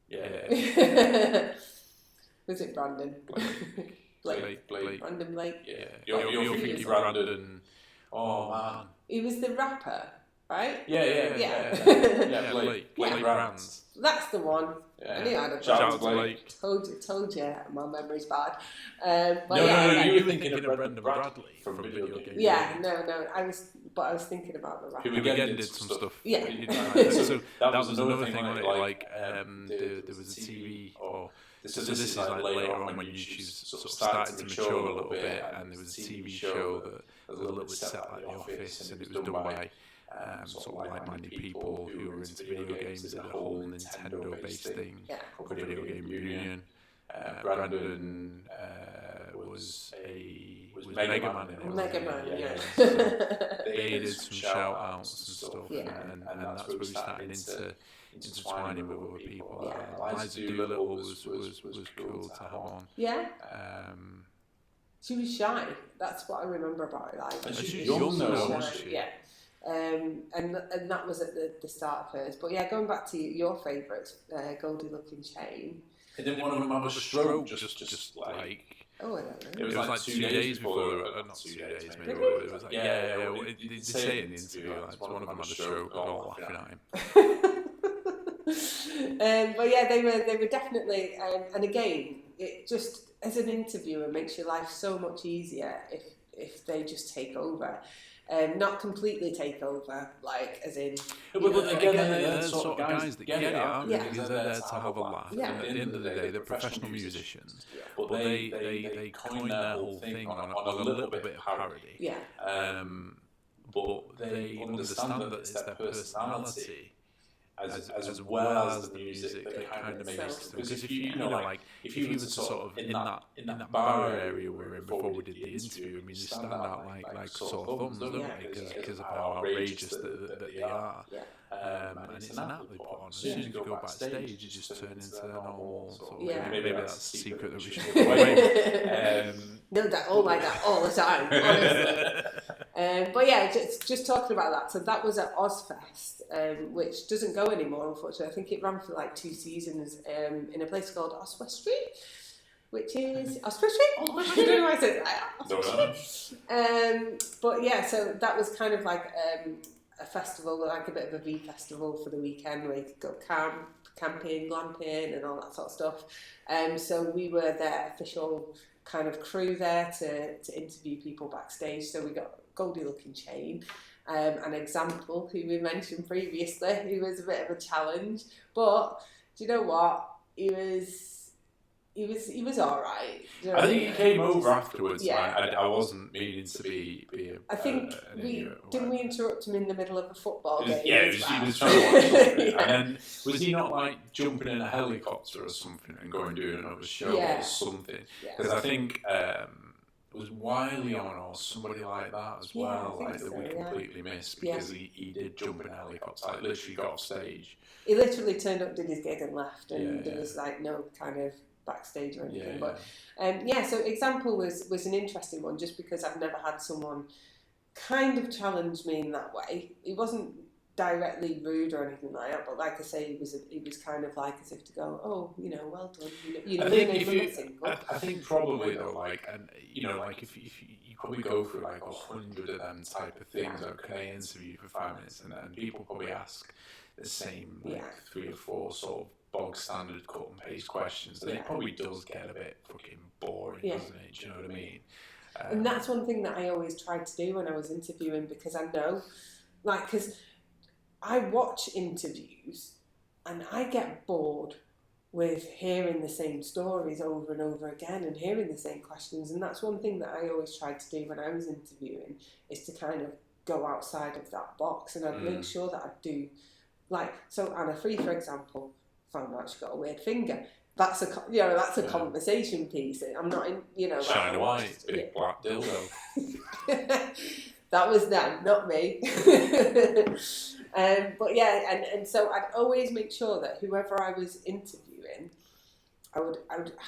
Yeah. Was it Brandon? Blake. Brandon Blake. Yeah. You're thinking Brandon. Oh man. He was the rapper, right? Yeah. Blake Brands. That's the one. Yeah. I knew I had a Shout out to Blake. Told you, my memory's bad. No, you were thinking of Brendan Bradley from Video Game. Yeah, no, I was thinking about the rapper. Who again did some stuff. Yeah. So that was another thing on it. Like there was a TV or. So this is like later on when YouTube sort of started to mature a little bit, and there was a TV show that was a little bit set like The Office, and it was done by sort of like-minded people who were into video games. Did a whole Nintendo-based thing called Video Game Reunion. Brandon was Mega Man in it. Mega Man, yeah. So they did some shout-outs and stuff, and that's where we started intertwining with other people. Liza Doolittle was cool to have on. Yeah. She was shy. That's what I remember about Liza. And she's young though, wasn't she? Yeah. And that was at the start of hers. But yeah, going back to your favourites, Goldie Looking Chain. And then one of them had a stroke just like... Oh, I don't know. It was like 2 days before, not 2 days maybe, but it was like, they did say it in the interview, like, one of them had a stroke and all laughing at him. But yeah, they were definitely, and again, it just, as an interviewer, makes your life so much easier if they just take over. Not completely take over, like as in. But again, they're the sort of guys that get it, aren't they? Because they're there to have a laugh. And at the end of the day, they're professional musicians. But they coin their whole thing on a little bit of parody. Yeah. But they understand that it's their personality. As well as the music that kind of makes them. Because if you know, like, if you were to sort of in that bar area we were in before we did the interview, I mean, they stand out like sort of thumbs, don't they? Because of how outrageous that they are. And it's an act they put on. As soon as you go backstage, you just turn into a normal sort of. Maybe that's a secret that we should give away. No, that all like that all the time, honestly. But yeah, just talking about that. So that was at Ozfest, which doesn't go anymore, unfortunately. I think it ran for like 2 seasons in a place called Oswestry Street, which is Oswestry Street. Oh, I don't know why I said that. But yeah, so that was kind of like a festival, like a bit of a V festival for the weekend, where you could go camping, glamping, and all that sort of stuff. So we were their official kind of crew there to interview people backstage. So we got Goldie Looking Chain, an example who we mentioned previously, who was a bit of a challenge, but do you know what? He was he was all right. You know I what think mean? he came over afterwards. Yeah. Like, I wasn't meaning to be I think an we idiot or didn't we whatever. interrupt him in the middle of a football game. Yeah, as he well? was trying to watch something. Yeah. And then, was he not like jumping in a helicopter or something and going and doing another show Yeah. or something? Yeah. Because I think it was Wiley on or somebody like that as Yeah, I well, think like that so, we yeah. completely missed Yeah. because he did jump in a helicopter, like literally got off stage. He literally turned up, did his gig and left, and Yeah, there yeah. was like no kind of backstage or anything. Yeah, But so example was an interesting one, just because I've never had someone kind of challenge me in that way. He wasn't directly rude or anything like that, but like I say, he was kind of like as if to go, oh, you know, well done. You know, I think you if made you, them single. I think probably though, like, and you know, like if you probably go through like 100 of them type of things, Yeah. like, can I interview you for 5 minutes, and people probably ask the same like Yeah. 3 or 4 sort of bog standard cut and paste questions, and Yeah. it probably does get a bit fucking boring, Yeah. doesn't it? Do you know what I mean? And that's one thing that I always tried to do when I was interviewing, because I know, like, because I watch interviews and I get bored with hearing the same stories over and over again and hearing the same questions. And that's one thing that I always tried to do when I was interviewing, is to kind of go outside of that box, and I'd make sure that I do, like, so Anna Free, for example, found out she got a weird finger. That's a that's a conversation piece. I'm not in, you know, Shine like, white, big black dildo. that was them, not me. But yeah, and so I'd always make sure that whoever I was interviewing, I would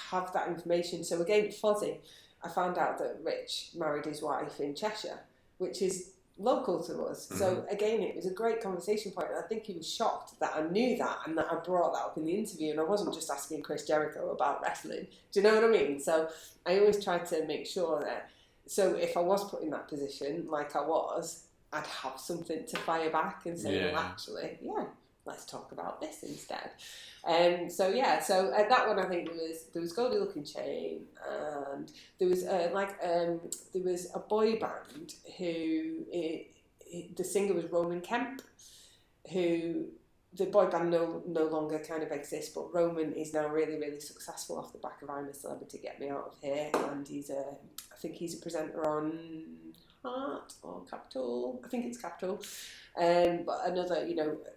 have that information. So again, Fozzie, I found out that Rich married his wife in Cheshire, which is local to us. Mm-hmm. So again, it was a great conversation point, and I think he was shocked that I knew that and that I brought that up in the interview, and I wasn't just asking Chris Jericho about wrestling. Do you know what I mean? So I always tried to make sure that, so if I was put in that position, like I was, I'd have something to fire back and say, well, actually, let's talk about this instead. So that one, I think there was Goldie Looking Chain, and there was there was a boy band who the singer was Roman Kemp, who the boy band no longer kind of exists, but Roman is now really, really successful off the back of I'm a Celebrity, Get Me Out of Here, and I think he's a presenter on Heart or Capital. I think it's Capital. But another,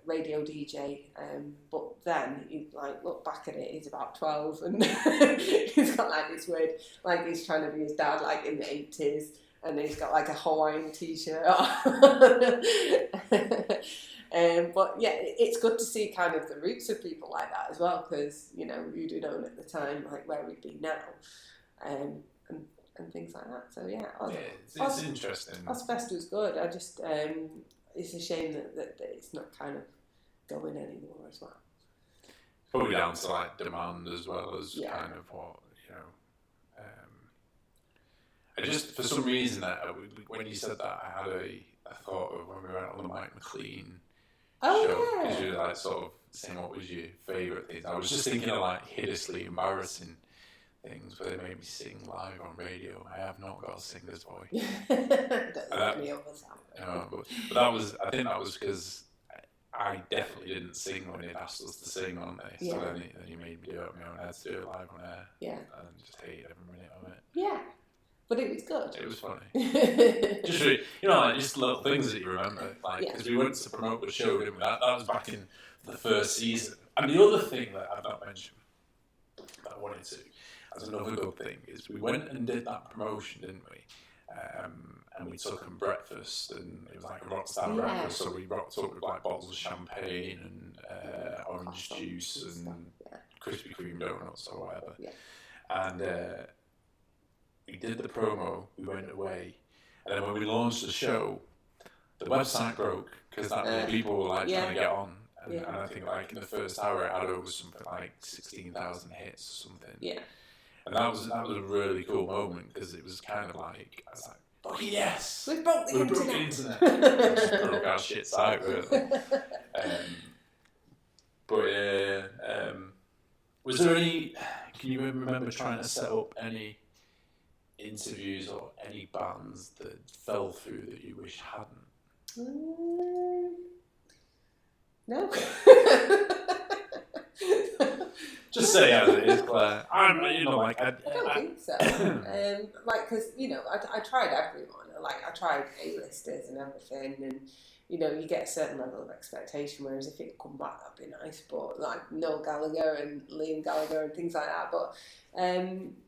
radio DJ. But then you look back at it, he's about 12, and he's got like this weird, like he's trying to be his dad, like in the 80s, and he's got like a Hawaiian t-shirt on. But yeah, it's good to see kind of the roots of people like that as well, because you didn't know at the time like where we'd be now, and things like that. So yeah, it's interesting. Ozfest was good. I just it's a shame that it's not kind of going anymore as well. Probably down to like demand as well as kind of what I just, for some reason, when you said that, I had a thought of when we went on the Mike McLean show, because you were like sort of saying what was your favourite things. I was just thinking of like hideously embarrassing things where they made me sing live on radio. I have not got a singer's voice. But that was, I think that was because I definitely didn't sing when he'd asked us to sing on this. So then he made me do it on my own. I had to do it live on air. Yeah. And just hated every minute of it. Yeah. But it was good. It was funny. Just really, just little things that you remember. Like, because we went to promote the show, didn't we? That was back in the first season. And the other thing that I've not mentioned that I wanted to, as another good thing, is we went and did that promotion, didn't we? And we took them breakfast, and it was like a rock star breakfast. So we rocked up with like bottles of champagne and orange juice and Krispy Kreme donuts or whatever. Yeah. And we did the promo, we went away, and then when we launched the show, the website broke because that many people were like trying to get on. And I think like in the first hour it had over something like 16,000 hits or something. Yeah. And that was a really cool moment, because it was kind of like, I was like, oh yes! We broke the internet! We just broke our shit site, really. Was there any, can you remember trying to set up any interviews or any bands that fell through that you wish hadn't? No. Just say as it is, Claire. I'm, you know, like I don't think so. Like, because I tried everyone. Like, I tried A-listers and everything, and you get a certain level of expectation. Whereas if it come back, that'd be nice. But like Noel Gallagher and Liam Gallagher and things like that.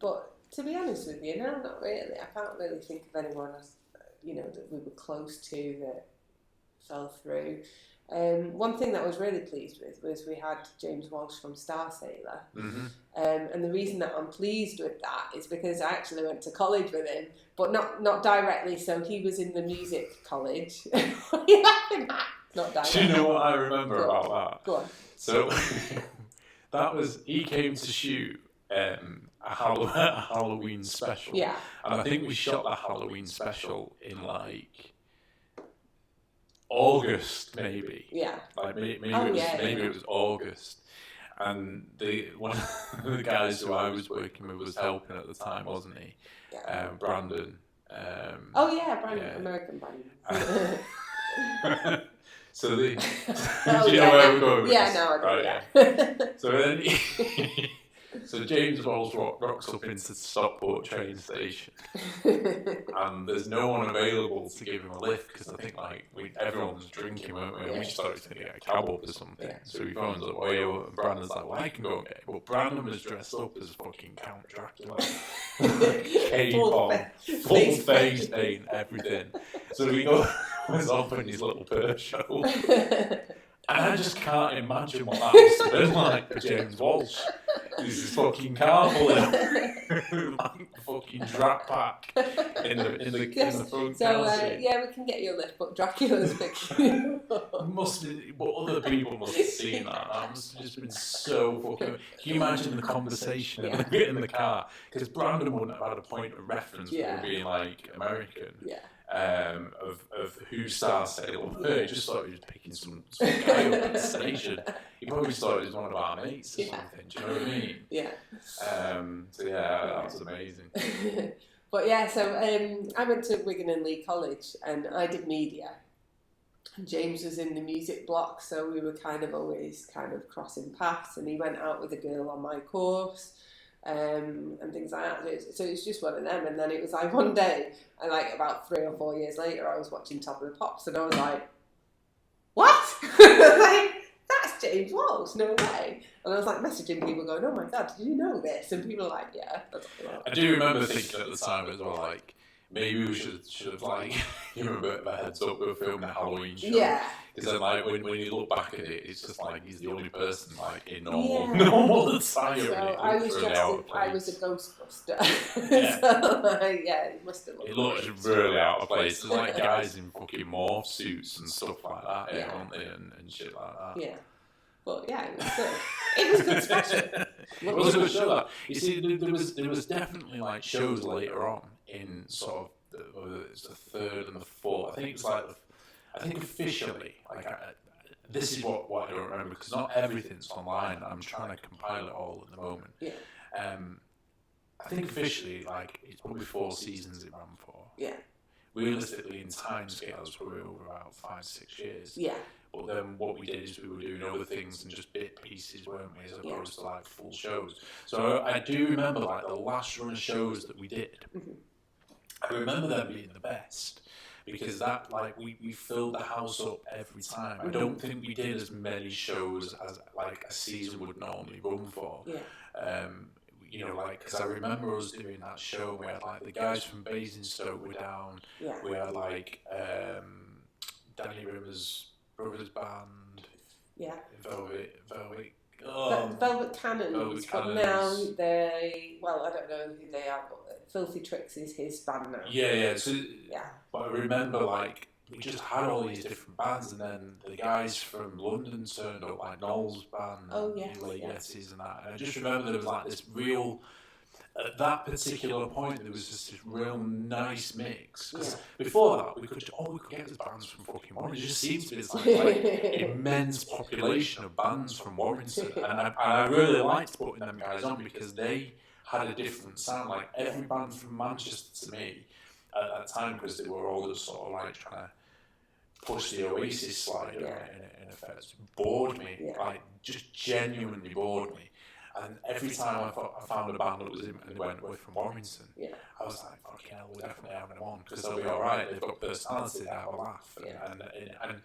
But to be honest with you, no, not really. I can't really think of anyone else, that we were close to that fell through. One thing that I was really pleased with was we had James Walsh from Star Sailor. Mm-hmm. And the reason that I'm pleased with that is because I actually went to college with him, but not directly. So he was in the music college. What are you laughing at? Not directly. Do you know what I remember about that? Go on. So he came to shoot a Halloween special. Yeah. And I think we shot the Halloween special in like August, maybe. Yeah. Like maybe it was August. And one of the guys who I was working with was helping at the time, wasn't he? Yeah. Brandon. Brandon, yeah. American Brandon. So do you know where we're going with Yeah, this? no, I do. Right, Yeah. So then so James Walsh rocks up into Stockport train station, and there's no one available to give him a lift because I think everyone was drinking, weren't we? And we just thought he was going to get a cab up or something. Yeah. So he phones up, and Brandon's like, "Well, I can go and get it." But Brandon was dressed up as fucking Count Dracula, cape on, full face paint, everything. So he goes off in his little bird show. And I just can't imagine what that must have been like for James Walsh. This is fucking car full of like fucking Drat Pack in the front car seat. Yeah, we can get you a lift, but Dracula's big. But other people must have seen that. That must have just been so fucking. Can you imagine the conversation in the car? Because Brandon wouldn't have had a point of reference for being like American. Yeah. Of who Star Sailor were. He just thought he was picking some guy up at the station. He probably thought it was one of our mates or something. Do you know what I mean? Yeah. So that was amazing. But yeah, so I went to Wigan and Lee College and I did media. And James was in the music block, so we were always crossing paths, and he went out with a girl on my course. And things like that. So it's just one of them. And then it was like one day, and like about 3 or 4 years later, I was watching Top of the Pops, and I was like, "What? Like, that's James Walsh? No way!" And I was like messaging people, going, "Oh my god, did you know this?" And people were like, "Yeah." That's I do remember thinking at the time as well, like maybe we should have like give him a bit of a heads up. We were filming a Halloween show. Yeah. Because then, like, when you look back at it, it's just like he's the only person like in normal attire. So I was I was a Ghostbuster. Yeah. So, it must have looked. It looks really out of place. There's like guys in fucking morph suits and stuff like that, aren't they, and shit like that. Yeah. But yeah, it was good. It was good special. It was a good show. That you see, there was definitely like shows later on in sort of it's the third and the fourth. I think it's like I think officially, like this is what I don't remember because not everything's online. I'm trying to compile it all at the moment. Yeah. I think officially, like it's probably 4 seasons it ran for. Yeah. Realistically, in timescales, we were over about 5-6 years. Yeah. But then what we did is we were doing other things and just bit pieces, weren't we, as opposed to like full shows. So I do remember like the last run of shows that we did. Mm-hmm. I remember them being the best because that like we filled the house up every time. I don't think we did as many shows as like a season would normally run for. Yeah. Because I remember us doing that show. We had like the guys from Basingstoke were down. Yeah. We had like Danny Rimmer's brothers band. Yeah. Velvet. Velvet Cannons. Velvet But Cannons. now I don't know who they are, but Filthy Tricks is his band now. Yeah. So, Yeah. but I remember like we just had all these different bands, and then the guys from London turned up, like Noel's band, Oh, yes, Late yes. Yetis and that. And I just remember there was like this real. At that particular point, there was just this real nice mix. Because before that, we could get the bands from fucking Warrington. It just seemed to be this like immense population of bands from Warrington, and I really liked putting them guys on because they had a different sound. Like every band from Manchester to me at that time, because they were all just sort of like trying to Push the Oasis slider in effect. Bored me, like just genuinely bored me. And every time I found a band that was in and went away from Warrington, I was like, fucking hell, we're definitely having them on because they'll be alright, they've got personality, they have a laugh. And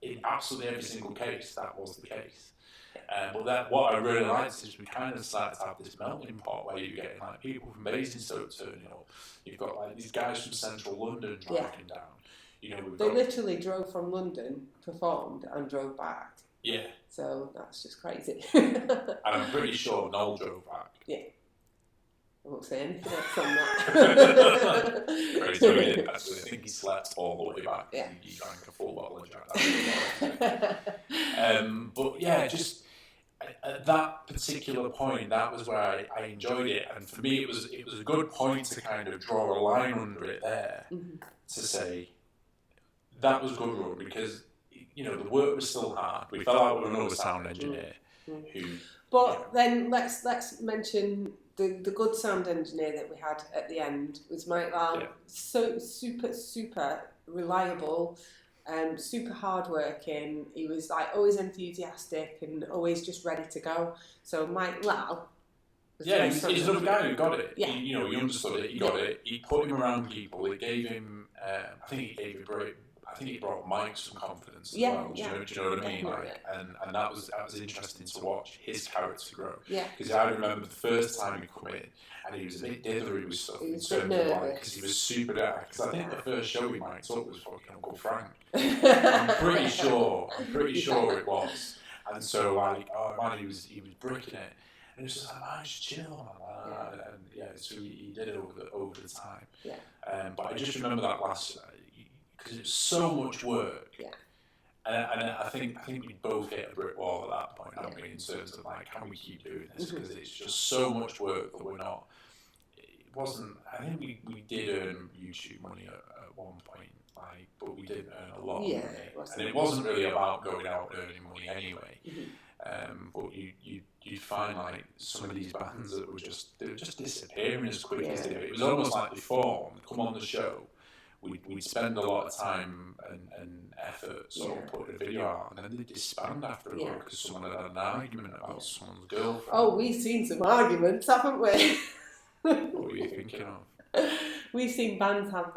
in absolutely every single case, that was the case. But what I really liked is we kind of started to have this melting pot where you're getting like people from Basingstoke turning up. You've got like these guys from central London driving down. You know, they literally drove from London, performed, and drove back. Yeah. So that's just crazy. And I'm pretty sure Noel drove back. Yeah. I won't say anything else on that. Crazy, actually. I think he slept all the way back. Yeah. He drank a full bottle of Jack Daniels. But yeah, just at that particular point, that was where I enjoyed it. And for me, it was a good point to kind of draw a line under it there to say that was good run because, you know, the work was still hard. We fell out with another sound engineer who... But then let's mention the good sound engineer that we had at the end was Mike Lau. Yeah. So super reliable, super hardworking. He was like always enthusiastic and always just ready to go. So Mike Lau. He's another guy who got it. Yeah. He understood it. He got it. He put him around people. It gave him. I think he brought Mike some confidence as well. Do you know what I mean? Like, and that was interesting to watch his character grow. Yeah. Because I remember the first time he come in, and he was a bit dithery with stuff in terms of like, because he was super dark. Because I think the first show we might talk was fucking Uncle Frank. I'm pretty sure it was. And so like, oh man, he was bricking it. And it was just like, man, just chill, man. And yeah, so he did it over the time. Yeah. But I just remember that last, because it's so much work. Yeah. And I think we both hit a brick wall at that point, haven't we, in terms of like, can we keep doing this? Because it's just so much work that we're not. It wasn't. I think we did earn YouTube money at one point, like, but we didn't earn a lot of money, and it wasn't really about going out earning money anyway. But you'd find like some of these bands that were just disappearing as quick as they did. It was almost like they formed, come on the show. We'd spend a lot of time and effort sort of putting a video out, and then they'd disband after a while because someone had an argument about someone's girlfriend. Oh, we've seen some arguments, haven't we? What were you thinking of? We've seen bands have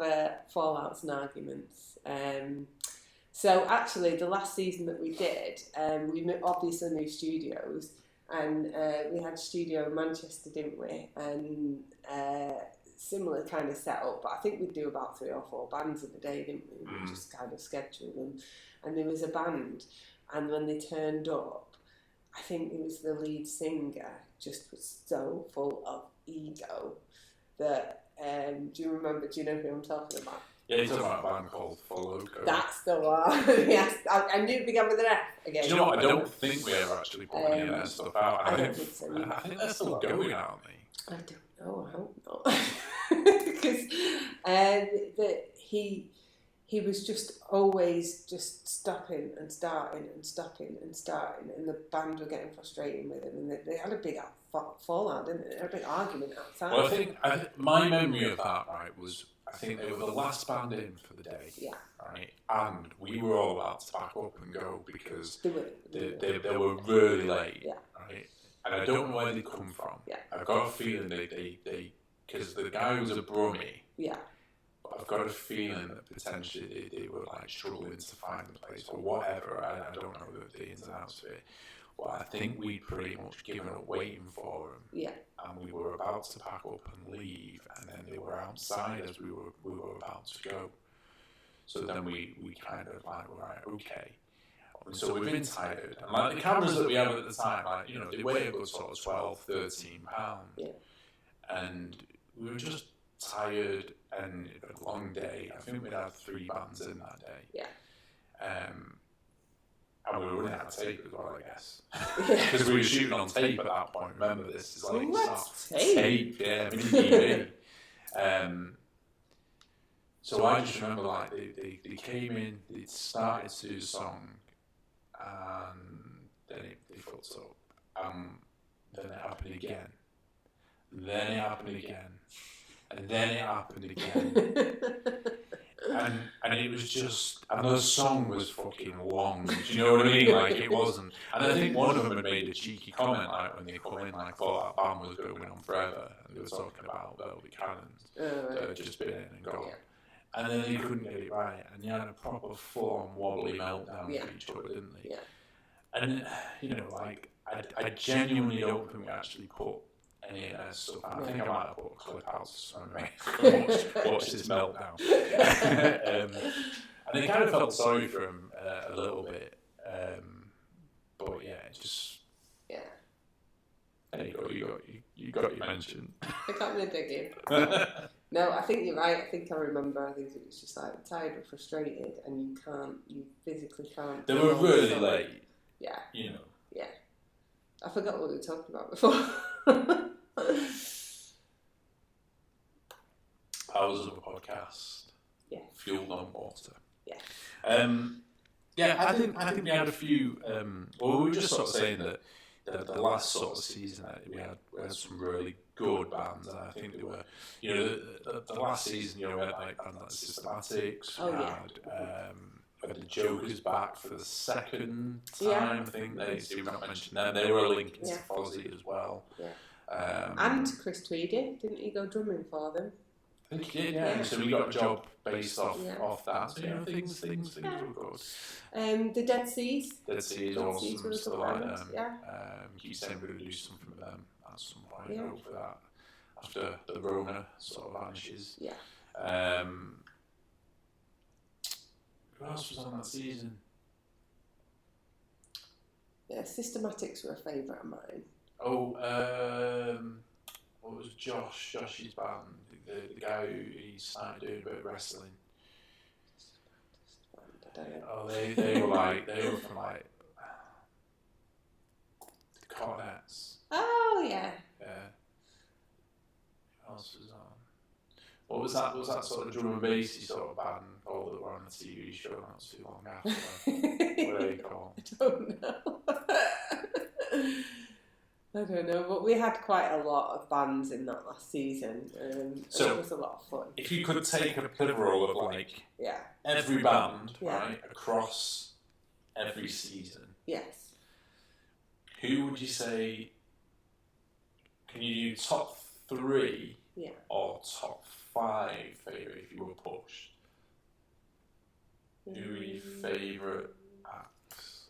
fallouts and arguments. So actually, the last season that we did, we obviously moved studios, and we had a studio in Manchester, didn't we? And similar kind of setup, but I think we'd do about 3 or 4 bands in a day, didn't we? We just kind of schedule them. And there was a band, and when they turned up, I think it was the lead singer just was so full of ego that, do you know who I'm talking about? Yeah, you're talking about a band called Full Loco. That's the one. Yes, I knew it began with an F again. Do you know what? I don't think we ever actually put any of that stuff out. I don't think so. I think they're still going, aren't they? I don't know. I hope not. Because he was just always just stopping and starting and stopping and starting, and the band were getting frustrated with him, and they had a big fallout, didn't they? They had a big argument outside. Well, I think my memory of that, right, was I think they were the last band in for the day. Yeah. Right, and we were all about to pack up and go because they were really late. Yeah. Right, and I don't know where they come from. Yeah. I've got a feeling they because the guy was a brummie. Yeah. But I've got a feeling that potentially they were like struggling to find the place or whatever. I don't know the ins and outs of it. But I think we'd pretty much given up waiting for them. Yeah. And we were about to pack up and leave, and then they were outside as we were about to go. So then we kind of like, right, okay. And so we've been tired. And like the cameras that we have at the time, like, you know, they weigh a good sort of 12, 13 pounds. Yeah. And we were just tired and a long day. I think we'd had 3 bands in that day. Yeah. And we were running out of tape as well, I guess. Because we were shooting on tape at that point. Remember, this is like tape, yeah, mini DV. So I just remember like they came in, they started to do the song, and then they fucked up. Then it happened again. Then it happened again. And then it happened again. and it was just, and the song was fucking long. Do you know what I mean? Like it wasn't. And I think one of them had made a cheeky comment like when they come in, like thought that band was going on forever, and they were talking about Velvet Cannons that had just been in and gone. And then they couldn't get it right, and they had a proper full-on wobbly meltdown for each other, didn't they? Yeah. And you know, like I genuinely don't think we actually put any of their stuff. I think I might have put a clip out somewhere. Watch this meltdown. And I kind of felt sorry for him a little bit, but yeah, it just there you got your mention. I got me digging. No, I think you're right. I think it was just like tired and frustrated, and you physically can't. They were really late. Yeah. You know. Yeah. I forgot what we were talking about before. Hours of a podcast. Yeah. Fueled on water. Yeah. I think we had a few. Well, we were just sort of saying that the last sort of season we had some really good bands. And I think they were, you know, the last season, you know, we had like bands like Systematics. We had the Jokers back for the second time. I think we've not mentioned them. They were linked to Fozzy as well. Yeah. And Chris Tweedy, didn't he go drumming for them? I think he did, yeah. So we got a job based off that. So, you know, things were good. The Dead Seas. Dead Seas, awesome. Still like them. Yeah. Keep saying we're going to do something with them at some point. I hope for that. After the Rona sort of vanishes. Yeah. Who else was on that season? Yeah, Systematics were a favourite of mine. What was Josh's band? The guy who started doing a bit of wrestling. They were from like the Cornettes. Oh yeah. Yeah. Who else was on? What was that? Was that sort of drum and bassy sort of band? All that were on the TV show not too long after. What are they called? I don't know, but we had quite a lot of bands in that last season, so it was a lot of fun. If you could take a plural of like every band, right, across every season, yes, who would you say? Can you do top 3 or top 5 favourite if you were pushed? Who are your favourite acts?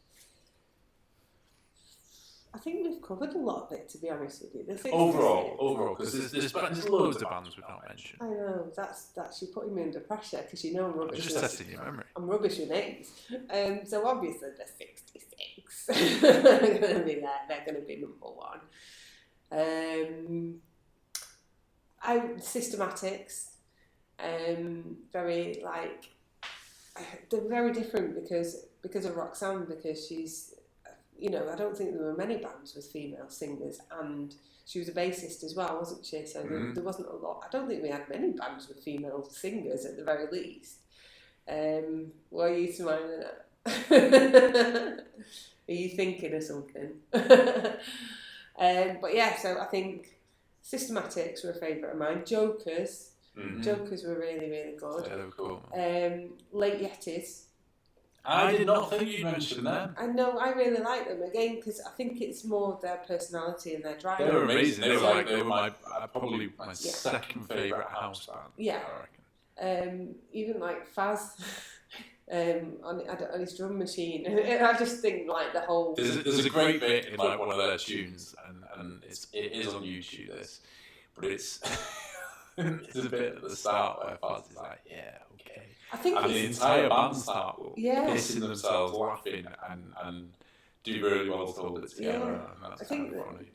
I think we've covered a lot of it, to be honest with you. Overall, because there's loads of bands we've not mentioned. I know, that's you're putting me under pressure, because you know I'm rubbish. Just testing your memory. I'm rubbish with names. So obviously the 66 are going to be there. They're going to be number 1. Systematics. Very like they're very different because of Roxanne, because she's, you know, I don't think there were many bands with female singers, and she was a bassist as well, wasn't she? So there wasn't a lot. I don't think we had many bands with female singers at the very least. What are you smiling at? Are you thinking of something? But yeah, so I think Systematics were a favourite of mine. Jokers. Jokers were really, really good. Yeah, they were cool. Late Yetis. I did not think you'd mention them. I know, I really like them, again, because I think it's more their personality and their drive. They were amazing. They were my probably my second favourite house band. Yeah. I reckon. Even like Faz on his drum machine. I just think like the whole... There's a great bit in like one of their tunes, and it is on YouTube, this, but it's... There's a bit at the start where Faz is like, yeah, okay. I think and the entire band start pissing themselves, laughing, and do really well to hold it together. Yeah. And that's I think funny.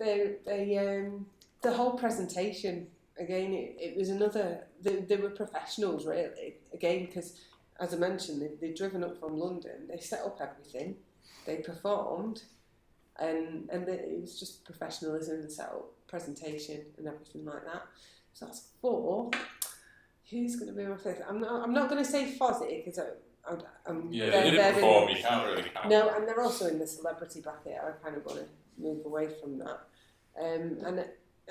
The whole presentation, again, it was another... They were professionals, really, again, because, as I mentioned, they'd driven up from London, they set up everything, they performed, and it was just professionalism and set up, presentation and everything like that. So that's 4. Who's going to be my 5th? I'm not going to say Fozzy, because they didn't perform. You can't really count. No, and they're also in the celebrity bracket. I kind of want to move away from that. And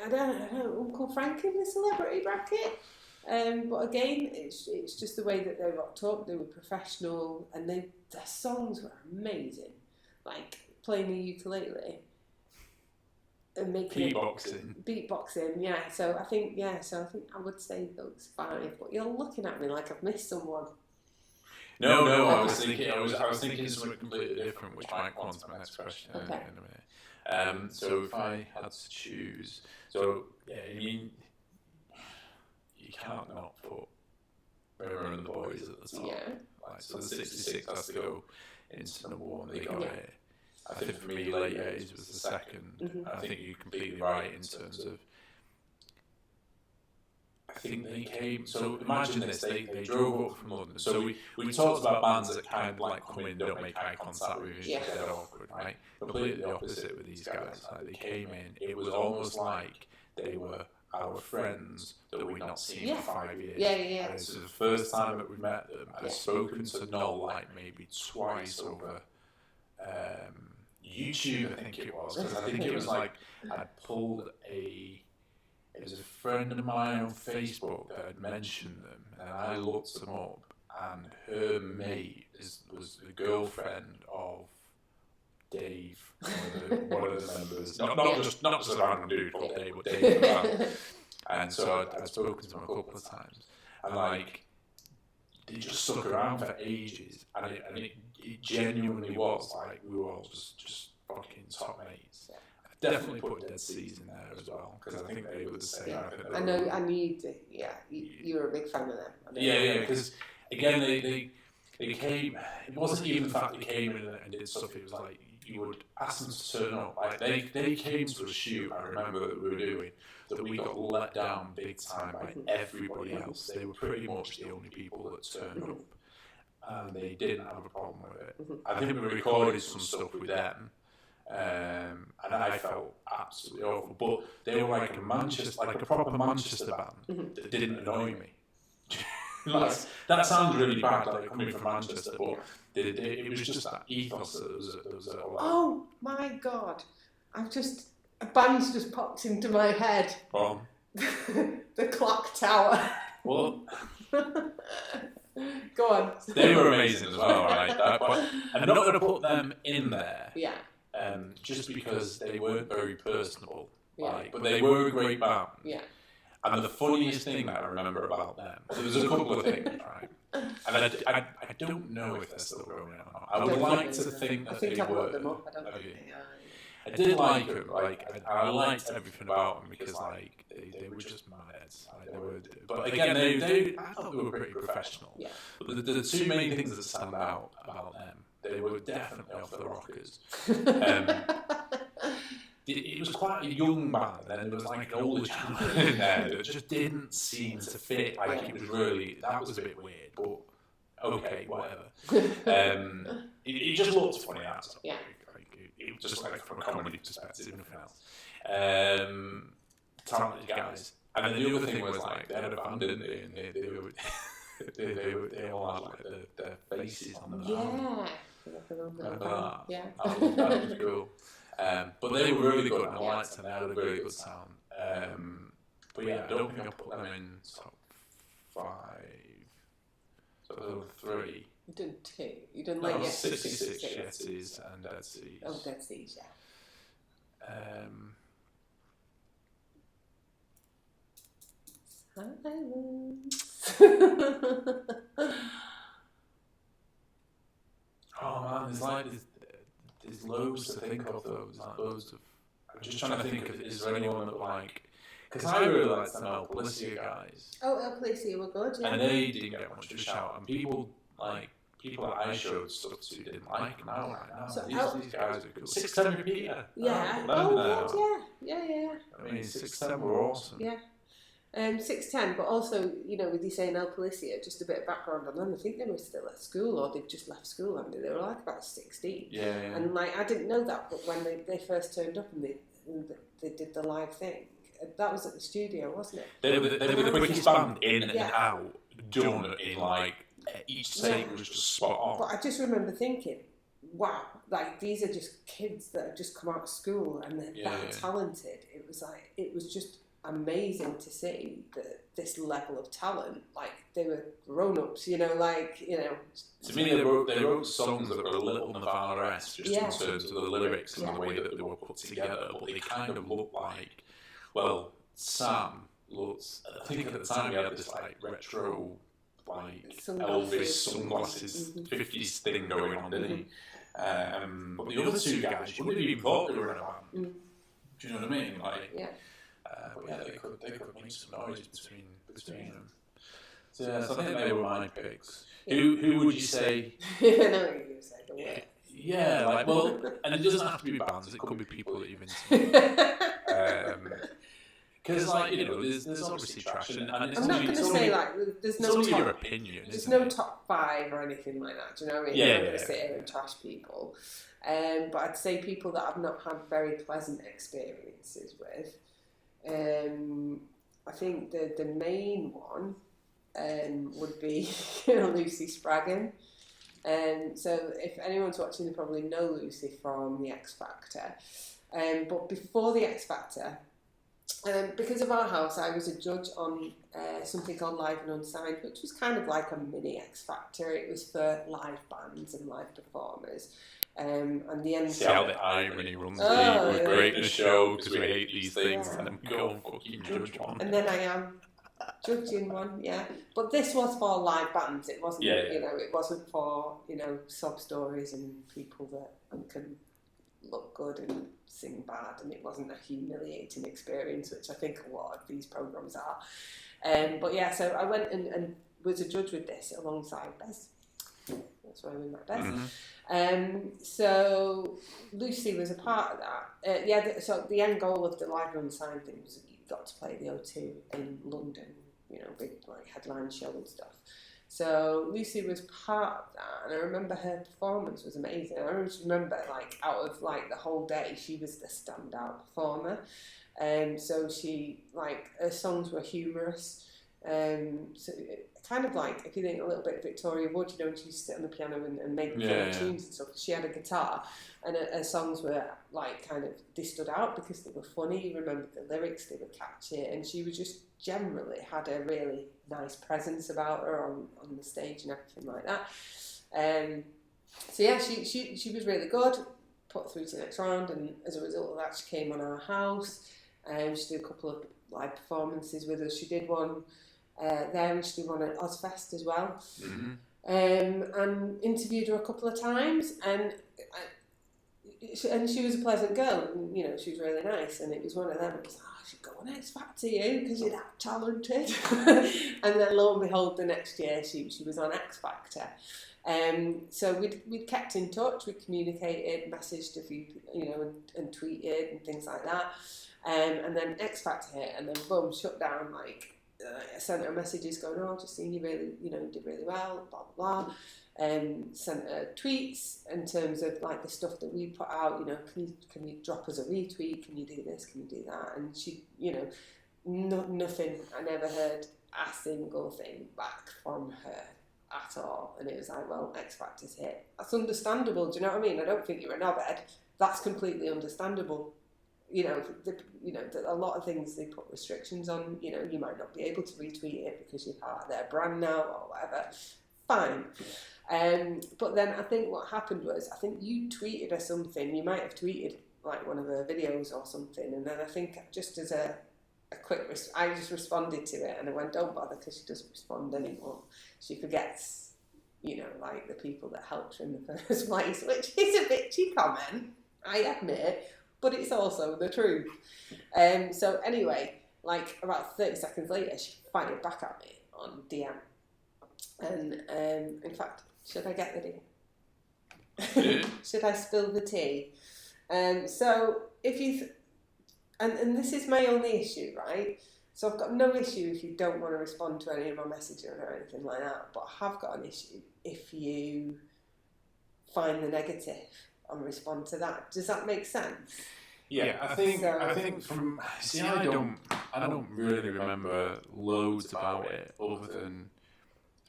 I don't know, Uncle Frank in the celebrity bracket. But again, it's just the way that they rocked up. They were professional, and their songs were amazing. Like playing the ukulele and making beatboxing. Yeah. So I think I would say those 5. But you're looking at me like I've missed someone. No. I was thinking something completely different, which might come on to my next question in a minute. So if I had to choose, so yeah, I mean, you can't not put Rimmer and the Boys at the top. Yeah. Like, so the 66 has to go into number 1. They got it. I think for me, Late 80s was the second. Mm-hmm. I think you're completely right in terms of. I think they came. So imagine this: they drove up from London. So we talked about bands that kind of like come in, don't make eye contact with you, they're awkward, right? Completely the opposite with these guys. Like they came in, it was almost like they were our friends that we'd not seen for 5 years. Yeah. And this is the first time that we met them. I've spoken to Noel like maybe twice over YouTube, I think it was. Because I think it was like I'd pulled it was a friend of mine on Facebook that had mentioned them, and I looked them up, and her mate was the girlfriend of Dave, one of the members. Not just a random dude called Dave, but Dave the band. And so I'd spoken to him a couple of times, and like they just stuck around for ages, and it genuinely was like we were all just fucking top mates. Definitely put Dead Seas in there as well, because I think they were the same. Yeah. I know, and you were a big fan of them. Yeah, because again, they came, it wasn't even the fact they came in and did stuff, it was like, you would ask them to turn up. Like, they came to a shoot, I remember, that we were doing, that we got let down big time by everybody else. They were pretty much the only people that turned up, and they didn't have a problem with it. I think we recorded some stuff with them, and I felt absolutely awful. But they were like a proper Manchester band that didn't annoy me. That sounds really bad, like coming from Manchester, but it was just that ethos that was oh my God! A band's just popped into my head. The Clock Tower. Well, go on. They were amazing as well, right? But I'm not going to put them in there. Yeah. Just because they weren't very personable. Yeah. But they were a great band. Yeah. And the funniest thing that I remember about them, there was a couple of things, right? And I don't know if they're still going on or not. I would like to think that they I've were. looked them up. I don't think they are. I did like them, I liked everything about them because, like, they were just madheads. But again, I thought they were pretty professional. Yeah. But the two main things that stand out about them, they were definitely off the rockers. It was quite a young band, and there was like an older gentleman in there that just didn't seem to fit. Like, it was really, that was a bit weird, but okay, whatever. It just looked funny, that's all. Yeah. It was just like from a comedy perspective, nothing else. Talented guys. And then the other thing was, like, they had a band, didn't they? And they all had like their faces on the band. Remember that? Yeah. That was cool. But they were really good, and I liked them. They had a really good sound. But yeah, I don't think I'll put them in top 5. So there were 3. You done 2. You done like 66 Yetis and Dead Seas. Oh, Dead Seas, yeah. Oh man, there's loads to think of though. There's like loads of. I'm just trying to think of, is there anyone that like? Because I really liked them El Policia guys. Oh, El Policia were good, yeah. And they didn't get much of a shout, and people that I showed stuff to didn't like them outright. So these guys are cool. 6'10" Repeater. Yeah. Yeah. I mean, 6'10" were awesome. Yeah. 6'10", but also, you know, with you saying El Policia, just a bit of background on them. I think they were still at school, or they've just left school, haven't they? They were like about 16. Yeah. And like, I didn't know that, but when they first turned up and they did the live thing, that was at the studio, wasn't it? They were the quickest band in and out, done in like each take was just spot on. But I just remember thinking, wow, like these are just kids that have just come out of school and they're that talented. It was like, it was just amazing to see that this level of talent, like they were grown-ups, you know, like, you know. To me, they wrote songs that were a little Nirvana-esque, just in terms of the lyrics and the way that they were put together, but they kind of looked like, well, Sam looks, I think at the time he had this like retro, like Elvis sunglasses, 50s thing going on, didn't he? But the other two guys, you wouldn't have even thought they were in a band. Do you know what I mean? Like, but yeah, they could make some noise between them. So I think they were my picks. Who would you say? I know what you're going to say, don't you? Yeah, like, well, and it doesn't have to be bands, it could be people that you've interviewed. Because, like, you know, there's obviously trash, and it's I'm not going to say, like, there's no only top, your opinion, there's no top 5 or anything like that, do you know what I mean? Yeah, I'm not going to sit here and trash people. But I'd say people that I've not had very pleasant experiences with. I think the main one would be Lucy Spraggan. So if anyone's watching, they probably know Lucy from The X Factor. But before The X Factor, because of our house, I was a judge on something called Live and Unsigned, which was kind of like a mini X Factor. It was for live bands and live performers. And the end. See how the irony runs deep. We're great in the show because we hate these things, and then we go and fucking judge one. And then I am judging one, yeah. But this was for live bands. It wasn't, you know, it wasn't for, you know, sob stories and people that can look good and sing bad, and it wasn't a humiliating experience, which I think a lot of these programmes are. But yeah, so I went and was a judge with this alongside Bez. That's where we met Bez. So Lucy was a part of that. So the end goal of the Live and Unsigned thing was that you got to play the O2 in London, you know, big like headline show and stuff. So Lucy was part of that, and I remember her performance was amazing. I just remember, like, out of like the whole day, she was the standout performer. So she, like, her songs were humorous. So kind of like, if you think a little bit of Victoria Wood, you know, she used to sit on the piano and make tunes and stuff. She had a guitar, and her songs were like kind of, they stood out because they were funny. You remember the lyrics, they were catchy, and she was just generally had a really nice presence about her on the stage and everything like that. So yeah, she was really good. Put through to the next round, and as a result of that, she came on our house. She did a couple of live performances with us. She did one there, and she did one at Ozfest as well. And interviewed her a couple of times, and she was a pleasant girl, and, you know, she was really nice, and it was one of them. It was like, I should go on X Factor, you, because you're that talented. And then lo and behold, the next year she was on X Factor. So we'd kept in touch, we communicated, messaged a few, you know, and tweeted and things like that. And then X Factor hit, and then boom, shut down. Like, I sent her messages going, oh, just seeing you really, you know, you did really well, blah blah blah. Sent her tweets in terms of like the stuff that we put out. You know, can you drop us a retweet? Can you do this? Can you do that? And she, you know, nothing. I never heard a single thing back from her at all. And it was like, well, X Factor's hit. That's understandable. Do you know what I mean? I don't think you're a knobhead. That's completely understandable. You know, a lot of things they put restrictions on. You know, you might not be able to retweet it because you're part of their brand now or whatever. Fine. But then I think what happened was, I think you tweeted her something. You might have tweeted like one of her videos or something, and then I think just as a quick, I just responded to it, and I went, don't bother, because she doesn't respond anymore. She forgets, you know, like the people that helped her in the first place, which is a bitchy comment, I admit, but it's also the truth. So anyway, like about 30 seconds later, she fired back at me on DM. And in fact, should I get the tea? Should I spill the tea? So if you, and this is my only issue, right? So I've got no issue if you don't want to respond to any of my messages or anything like that, but I have got an issue if you find the negative and respond to that. Does that make sense? Yeah, I think from I don't really remember loads about it other than.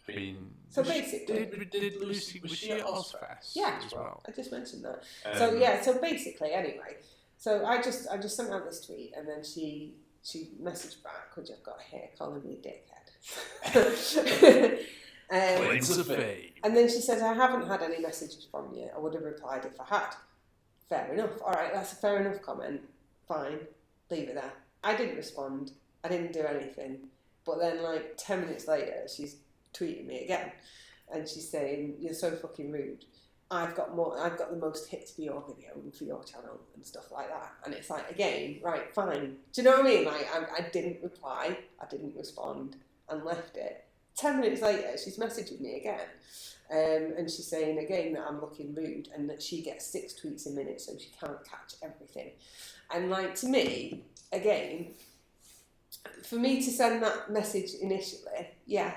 I mean, so basically, did Lucy, was she at Ozfest as well? I just mentioned that. So basically, anyway, so I just sent out this tweet, and then she she messaged back, which I've got here, calling me a dickhead. Claims of fame. And then she said, I haven't had any messages from you. I would have replied if I had. Fair enough. All right, that's a fair enough comment. Fine. Leave it there. I didn't respond. I didn't do anything. But then, like, 10 minutes later, she's tweeting me again. And she's saying, you're so fucking rude. I've got the most hits for your video and for your channel and stuff like that. And it's like, again, right, fine. Do you know what I mean? Like, I didn't reply. I didn't respond and left it. 10 minutes later, she's messaging me again. And she's saying again that I'm looking rude and that she gets 6 tweets a minute so she can't catch everything. And like, to me, again, for me to send that message initially, yeah,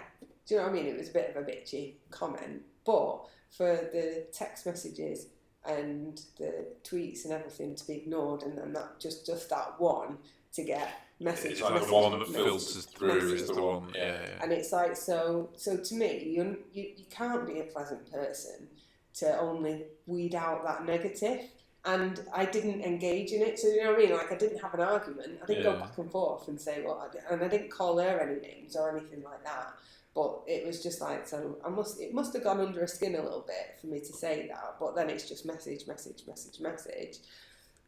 do you know what I mean? It was a bit of a bitchy comment. But for the text messages and the tweets and everything to be ignored, and then that just that one to get message. It's like the one that filters through is the one. Yeah. And it's like, so to me, you can't be a pleasant person to only weed out that negative. And I didn't engage in it, so you know what I mean? Like, I didn't have an argument. I didn't go back and forth and say and I didn't call her any names or anything like that. But it was just like, so it must have gone under her skin a little bit for me to say that. But then it's just message.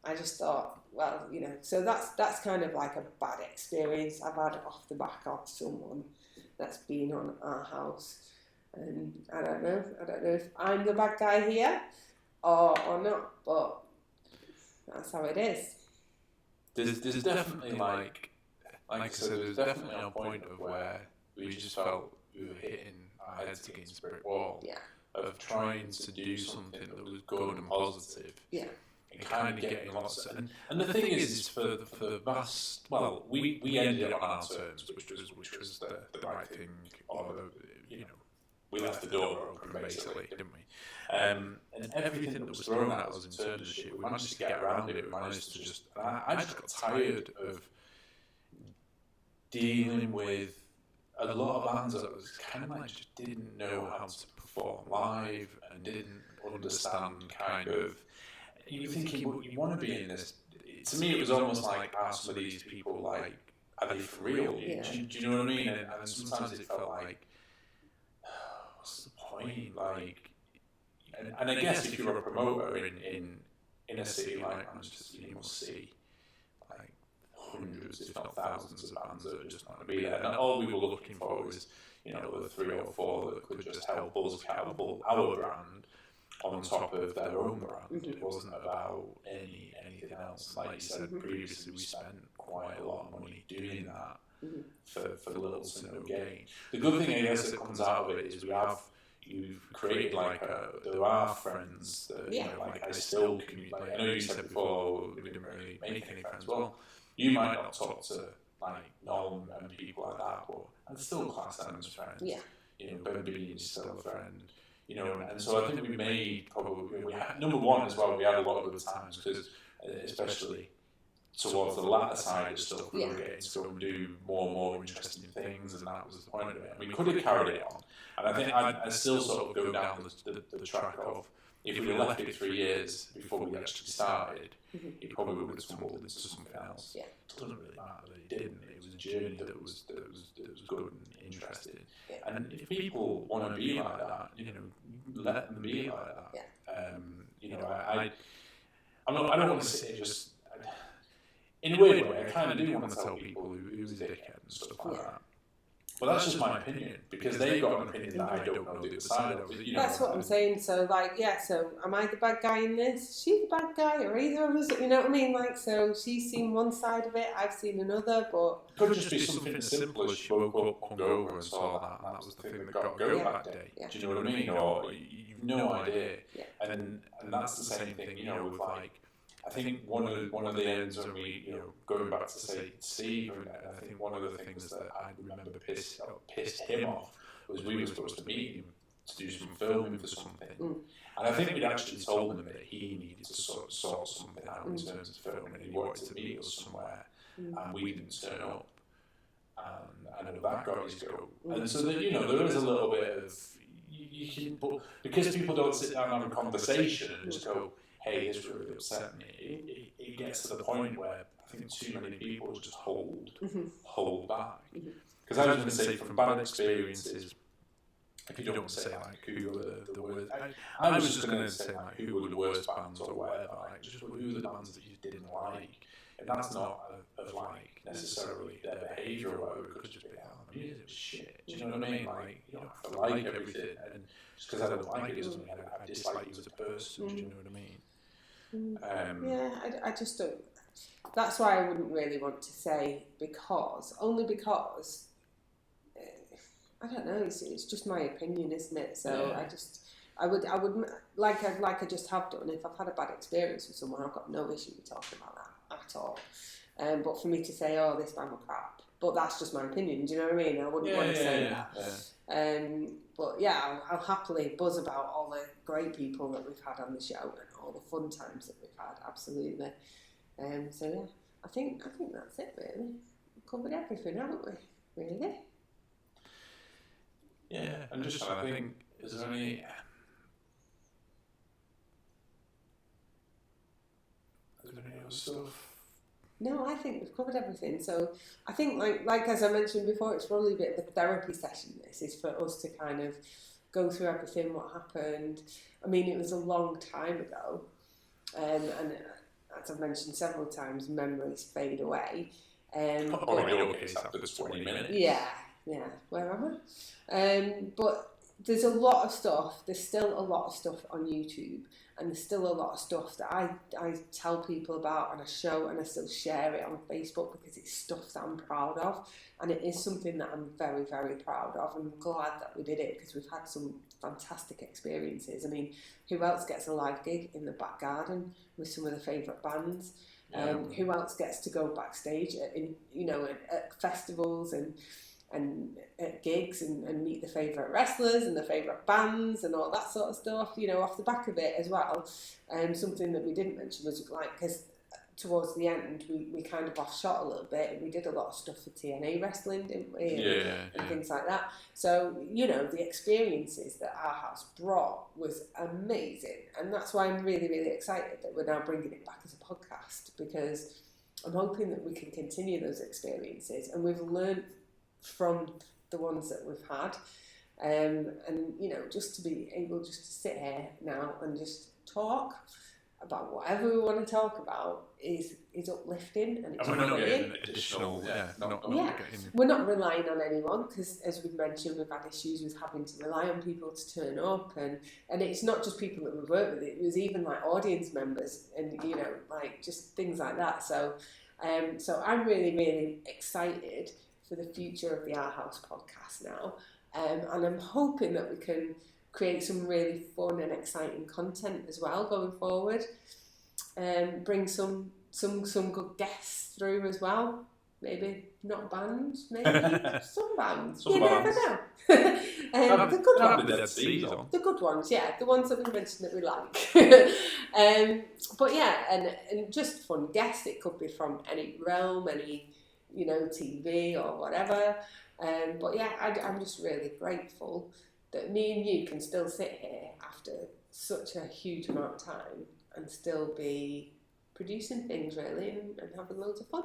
I just thought, well, you know, so that's kind of like a bad experience I've had off the back of someone that's been on our house. And I don't know if I'm the bad guy here or not, but that's how it is. There's definitely like I said, there's definitely a point of where we just felt we were hitting our heads against a brick wall of trying to do something that was good and positive. Yeah. And kind of getting lots of, and the thing is for the vast, well, we ended up on our terms, which was the right thing, or you know, we left the door open basically, didn't we? And everything that was thrown at us in terms of shit, we managed to get around it. We managed to just, I just got tired of dealing with a lot of bands that was kind of like just didn't know how to perform live and didn't understand kind of. You think you want to be in this. To me, it was almost like, are some of these people like, are they for real? Yeah. Do you know what I mean? And sometimes it felt like, what's the point? Like, and I guess if you're a promoter in a city like Manchester, you must see like hundreds, if not thousands, of bands that are just not going to be there. And all we were looking for was, you know, the 3 or 4 that could just help us catapult our brand on top of their own brand. It wasn't about anything else. Like you said previously, we spent quite a lot of money doing that for little to no gain. The good thing, I guess, that comes out of it is you've created like there are friends that, you know, like I still communicate. Like, I know you said before we didn't really make any friends. Well, you might not talk to like Noel and people like that, but I'd still class them as friends. Yeah. You know, Ben Bean is still a friend. You know, and so I think we made probably, number one as well, we had a lot of good times because especially towards the latter side of stuff, we were getting to go and do more and more interesting things, and that was the point of it. And we could have carried it on. And I think I still sort of go down the track of, if we'd have left it 3 years before we actually started, it probably would have tumbled into something else. Yeah. It doesn't really matter that it didn't. It was a journey that was good and interesting. And if people want to be like that, you know, let them be like that. Yeah. You know, I don't want to sit here just. In a weird way, I kind of do want to tell people who's a dickhead and stuff like that. But that's just my opinion, because they've got an opinion that I don't know the other side of. You know, that's what I'm saying. So, like, yeah, so am I the bad guy in this? Is she the bad guy, or either of us? You know what I mean? Like, so she's seen one side of it, I've seen another, but... It could just be something as simple as she woke up, hungover and saw that, and that was the thing that got go that day. Yeah. Do you know what I mean? Or you've no idea. Yeah. And that's the same thing, you know, with like... I think one of the ends when we, you know, going back to say Steve, and I think one of the things that I remember pissed him off was we were supposed to meet him to do some filming for something, and I think we'd actually told him that he needed to sort something out in terms of filming, and he wanted to meet us somewhere, and we didn't turn up, and I know that got his goat, and so that, you know, there is a little bit of you can, but because people don't sit down and have a conversation and just go, hey, this really upset me. It gets to the point where think too many people just hold back. Mhm. Because I was going to say, from bad experiences, if you don't want to say like who were the worst, I was just going to say like who were the worst bands or whatever, like just who were the bands that you didn't like, and that's not of like necessarily their behaviour or whatever. It could just be the music was shit. Do you know what I mean? Like you don't have to like everything, and just because I don't like it doesn't mean I dislike you as a person. Do you know what I mean? Yeah, I just don't. That's why I wouldn't really want to say only because. I don't know. It's just my opinion, isn't it? So yeah. I would like I just have done. If I've had a bad experience with someone, I've got no issue with talking about that at all. But for me to say, "Oh, this band were crap," but that's just my opinion. Do you know what I mean? I wouldn't want to say that. Yeah. But yeah, I'll happily buzz about all the great people that we've had on the show and all the fun times that we've had. Absolutely. So yeah, I think that's it really. We've covered everything, haven't we? Really. Yeah, and just I think, is there any other stuff? No, I think we've covered everything. So I think, like as I mentioned before, it's probably a bit of a therapy session. This is for us to kind of go through everything, what happened. I mean, it was a long time ago, and as I've mentioned several times, memories fade away. In your case, after the 20 minutes. Yeah, where am I? But there's a lot of stuff. There's still a lot of stuff on YouTube, and there's still a lot of stuff that I tell people about and I show, and I still share it on Facebook because it's stuff that I'm proud of, and it is something that I'm very, very proud of. I'm glad that we did it because we've had some fantastic experiences. I mean, who else gets a live gig in the back garden with some of the favourite bands? Who else gets to go backstage at festivals and at gigs and meet the favourite wrestlers and the favourite bands and all that sort of stuff, off the back of it as well. Something that we didn't mention was because towards the end we kind of offshot a little bit and we did a lot of stuff for TNA wrestling, didn't we? And things like that. So, the experiences that our house brought was amazing, and that's why I'm really, really excited that we're now bringing it back as a podcast, because I'm hoping that we can continue those experiences, and we've learned from the ones that we've had, and just to be able just to sit here now and just talk about whatever we want to talk about is uplifting, and it's we're not getting additional. We're not relying on anyone, because as we've mentioned, we've had issues with having to rely on people to turn up, and it's not just people that we've worked with. It was even like audience members, and just things like that. So I'm really, really excited for the future of the Our House podcast now, and I'm hoping that we can create some really fun and exciting content as well going forward, and bring some good guests through as well. Maybe not bands, maybe some bands. You never know. The good ones. The good ones, yeah, the ones that we mentioned that we like. But yeah, and just fun guests. It could be from any realm, any TV or whatever. But yeah, I'm just really grateful that me and you can still sit here after such a huge amount of time and still be producing things really and having loads of fun.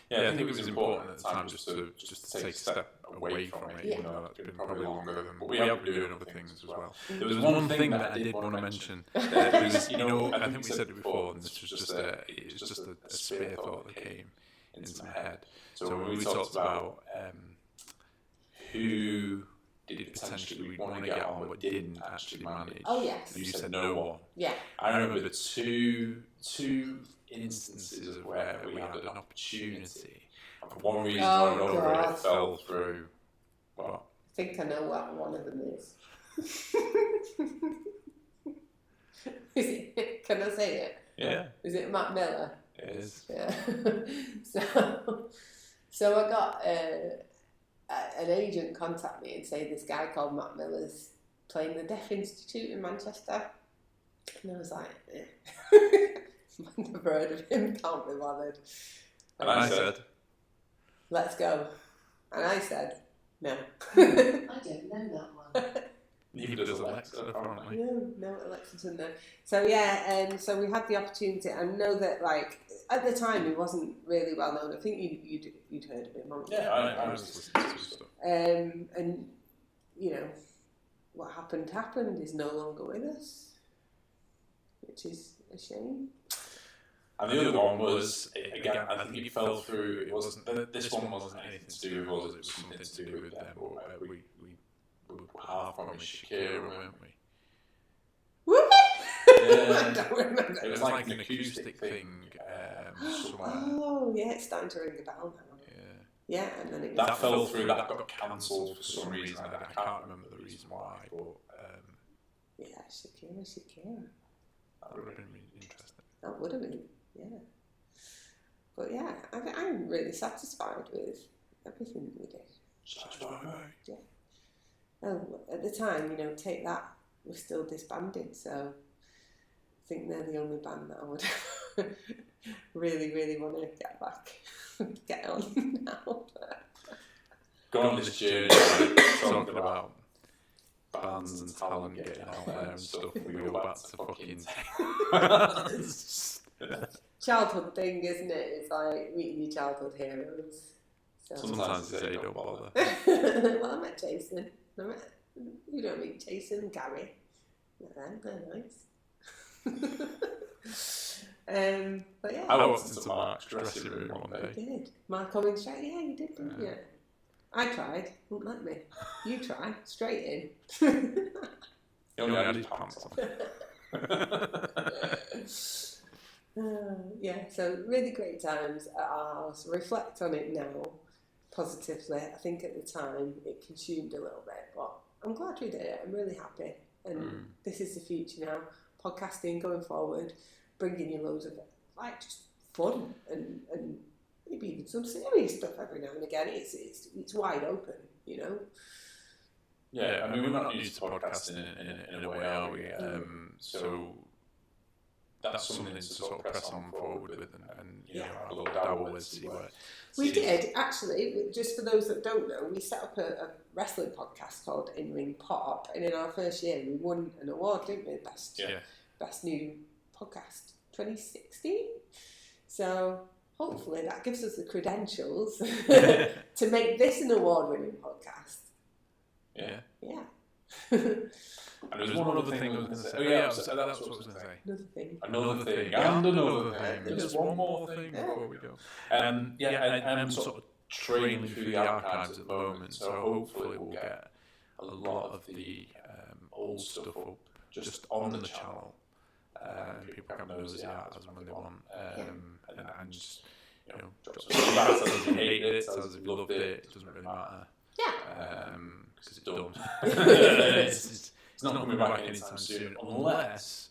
Yeah, I think it was important at the time just to take a step away from it, even though that's been probably longer than. But we have been doing other things as well. There was one thing that I did want to mention. It was, I think we said it before, and this was just a spare thought that came into my head. So when we talked about who did potentially we want to get on but didn't actually manage. Oh yes. You said no one. Yeah. I remember the two instances of where we had an opportunity, and for one reason or another it fell through. What? I think I know what one of them is. Is it? Can I say it? Yeah. Is it Matt Miller? It is. Yeah. So I got an agent contact me and say this guy called Matt Miller's playing the Deaf Institute in Manchester, and I was like, never heard of him, can't be bothered. And I said, let's go. And I said, no. I don't know that one. Neither does Alexa, apparently. No, Alexa doesn't know. So yeah, so we had the opportunity. I know that like at the time he wasn't really well known. I think you'd heard of him, hadn't you? Yeah, I was listening to his stuff. And you know what happened. He's no longer with us, which is a shame. And the other one was, again, I think it fell through. It wasn't. This one wasn't anything to do with us. It was something to do with them. But we were half promised Shakira, weren't we? Were we? I don't remember. It was like an acoustic thing somewhere. Oh yeah, it's starting to ring a bell now. Yeah, and then that fell through. That got cancelled for some reason. I can't remember the reason why, but yeah, Shakira. That would have been really interesting. That would have been, yeah. But yeah, I'm really satisfied with everything we did. Yeah. Oh, at the time, you know, Take That was still disbanded, so I think they're the only band that I would really, really want to get on now. Go on this journey, talking about bands and talent getting out there and stuff. We go back to fucking childhood thing, isn't it? It's like meeting your childhood heroes. So. Sometimes they say don't bother. Well, I met Jason. You don't meet Jason, Gary. They're nice. But yeah. I walked into Mark's dressing room one day. You did. Mark coming straight. Yeah, you did, didn't you? I tried. Wouldn't let me. You try. Straight in. He only had his pants on. Yeah, so really great times at our house. Reflect on it now positively. I think at the time it consumed a little bit, but I'm glad we did it. I'm really happy. And this is the future now. Podcasting going forward, bringing you loads of like just fun and maybe even some serious stuff every now and again. It's wide open, you know. Yeah, I mean, we're not used to podcasting in a way, are we? So that's something to sort of press on forward with and you know, have a little dabble with, see where. We did, actually, just for those that don't know, we set up a wrestling podcast called In Ring Pop, and in our first year we won an award, didn't we? Best New Podcast 2016. So hopefully that gives us the credentials to make this an award-winning podcast. Yeah. And there was one other thing I was going to say. Oh yeah, that's what I was going to say. Another thing. And another thing. There's one more thing before we go. I'm sort of training through the archives at the moment, so hopefully we'll get a lot of the old stuff up just on the channel. People can nosy at as when they want, and just drop some feedback. Says if you hated it, says if you loved it. It doesn't really matter. Because it's done. It's not coming back anytime soon, unless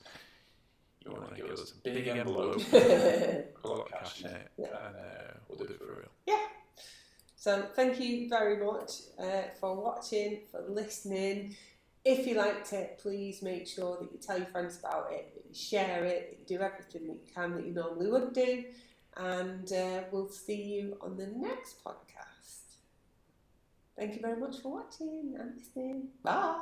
you want to give us a big envelope, a lot of cash in it, and we'll do it for real. Yeah. So thank you very much for watching, for listening. If you liked it, please make sure that you tell your friends about it, that you share it, that you do everything that you can that you normally would do, and we'll see you on the next podcast. Thank you very much for watching and listening. Bye.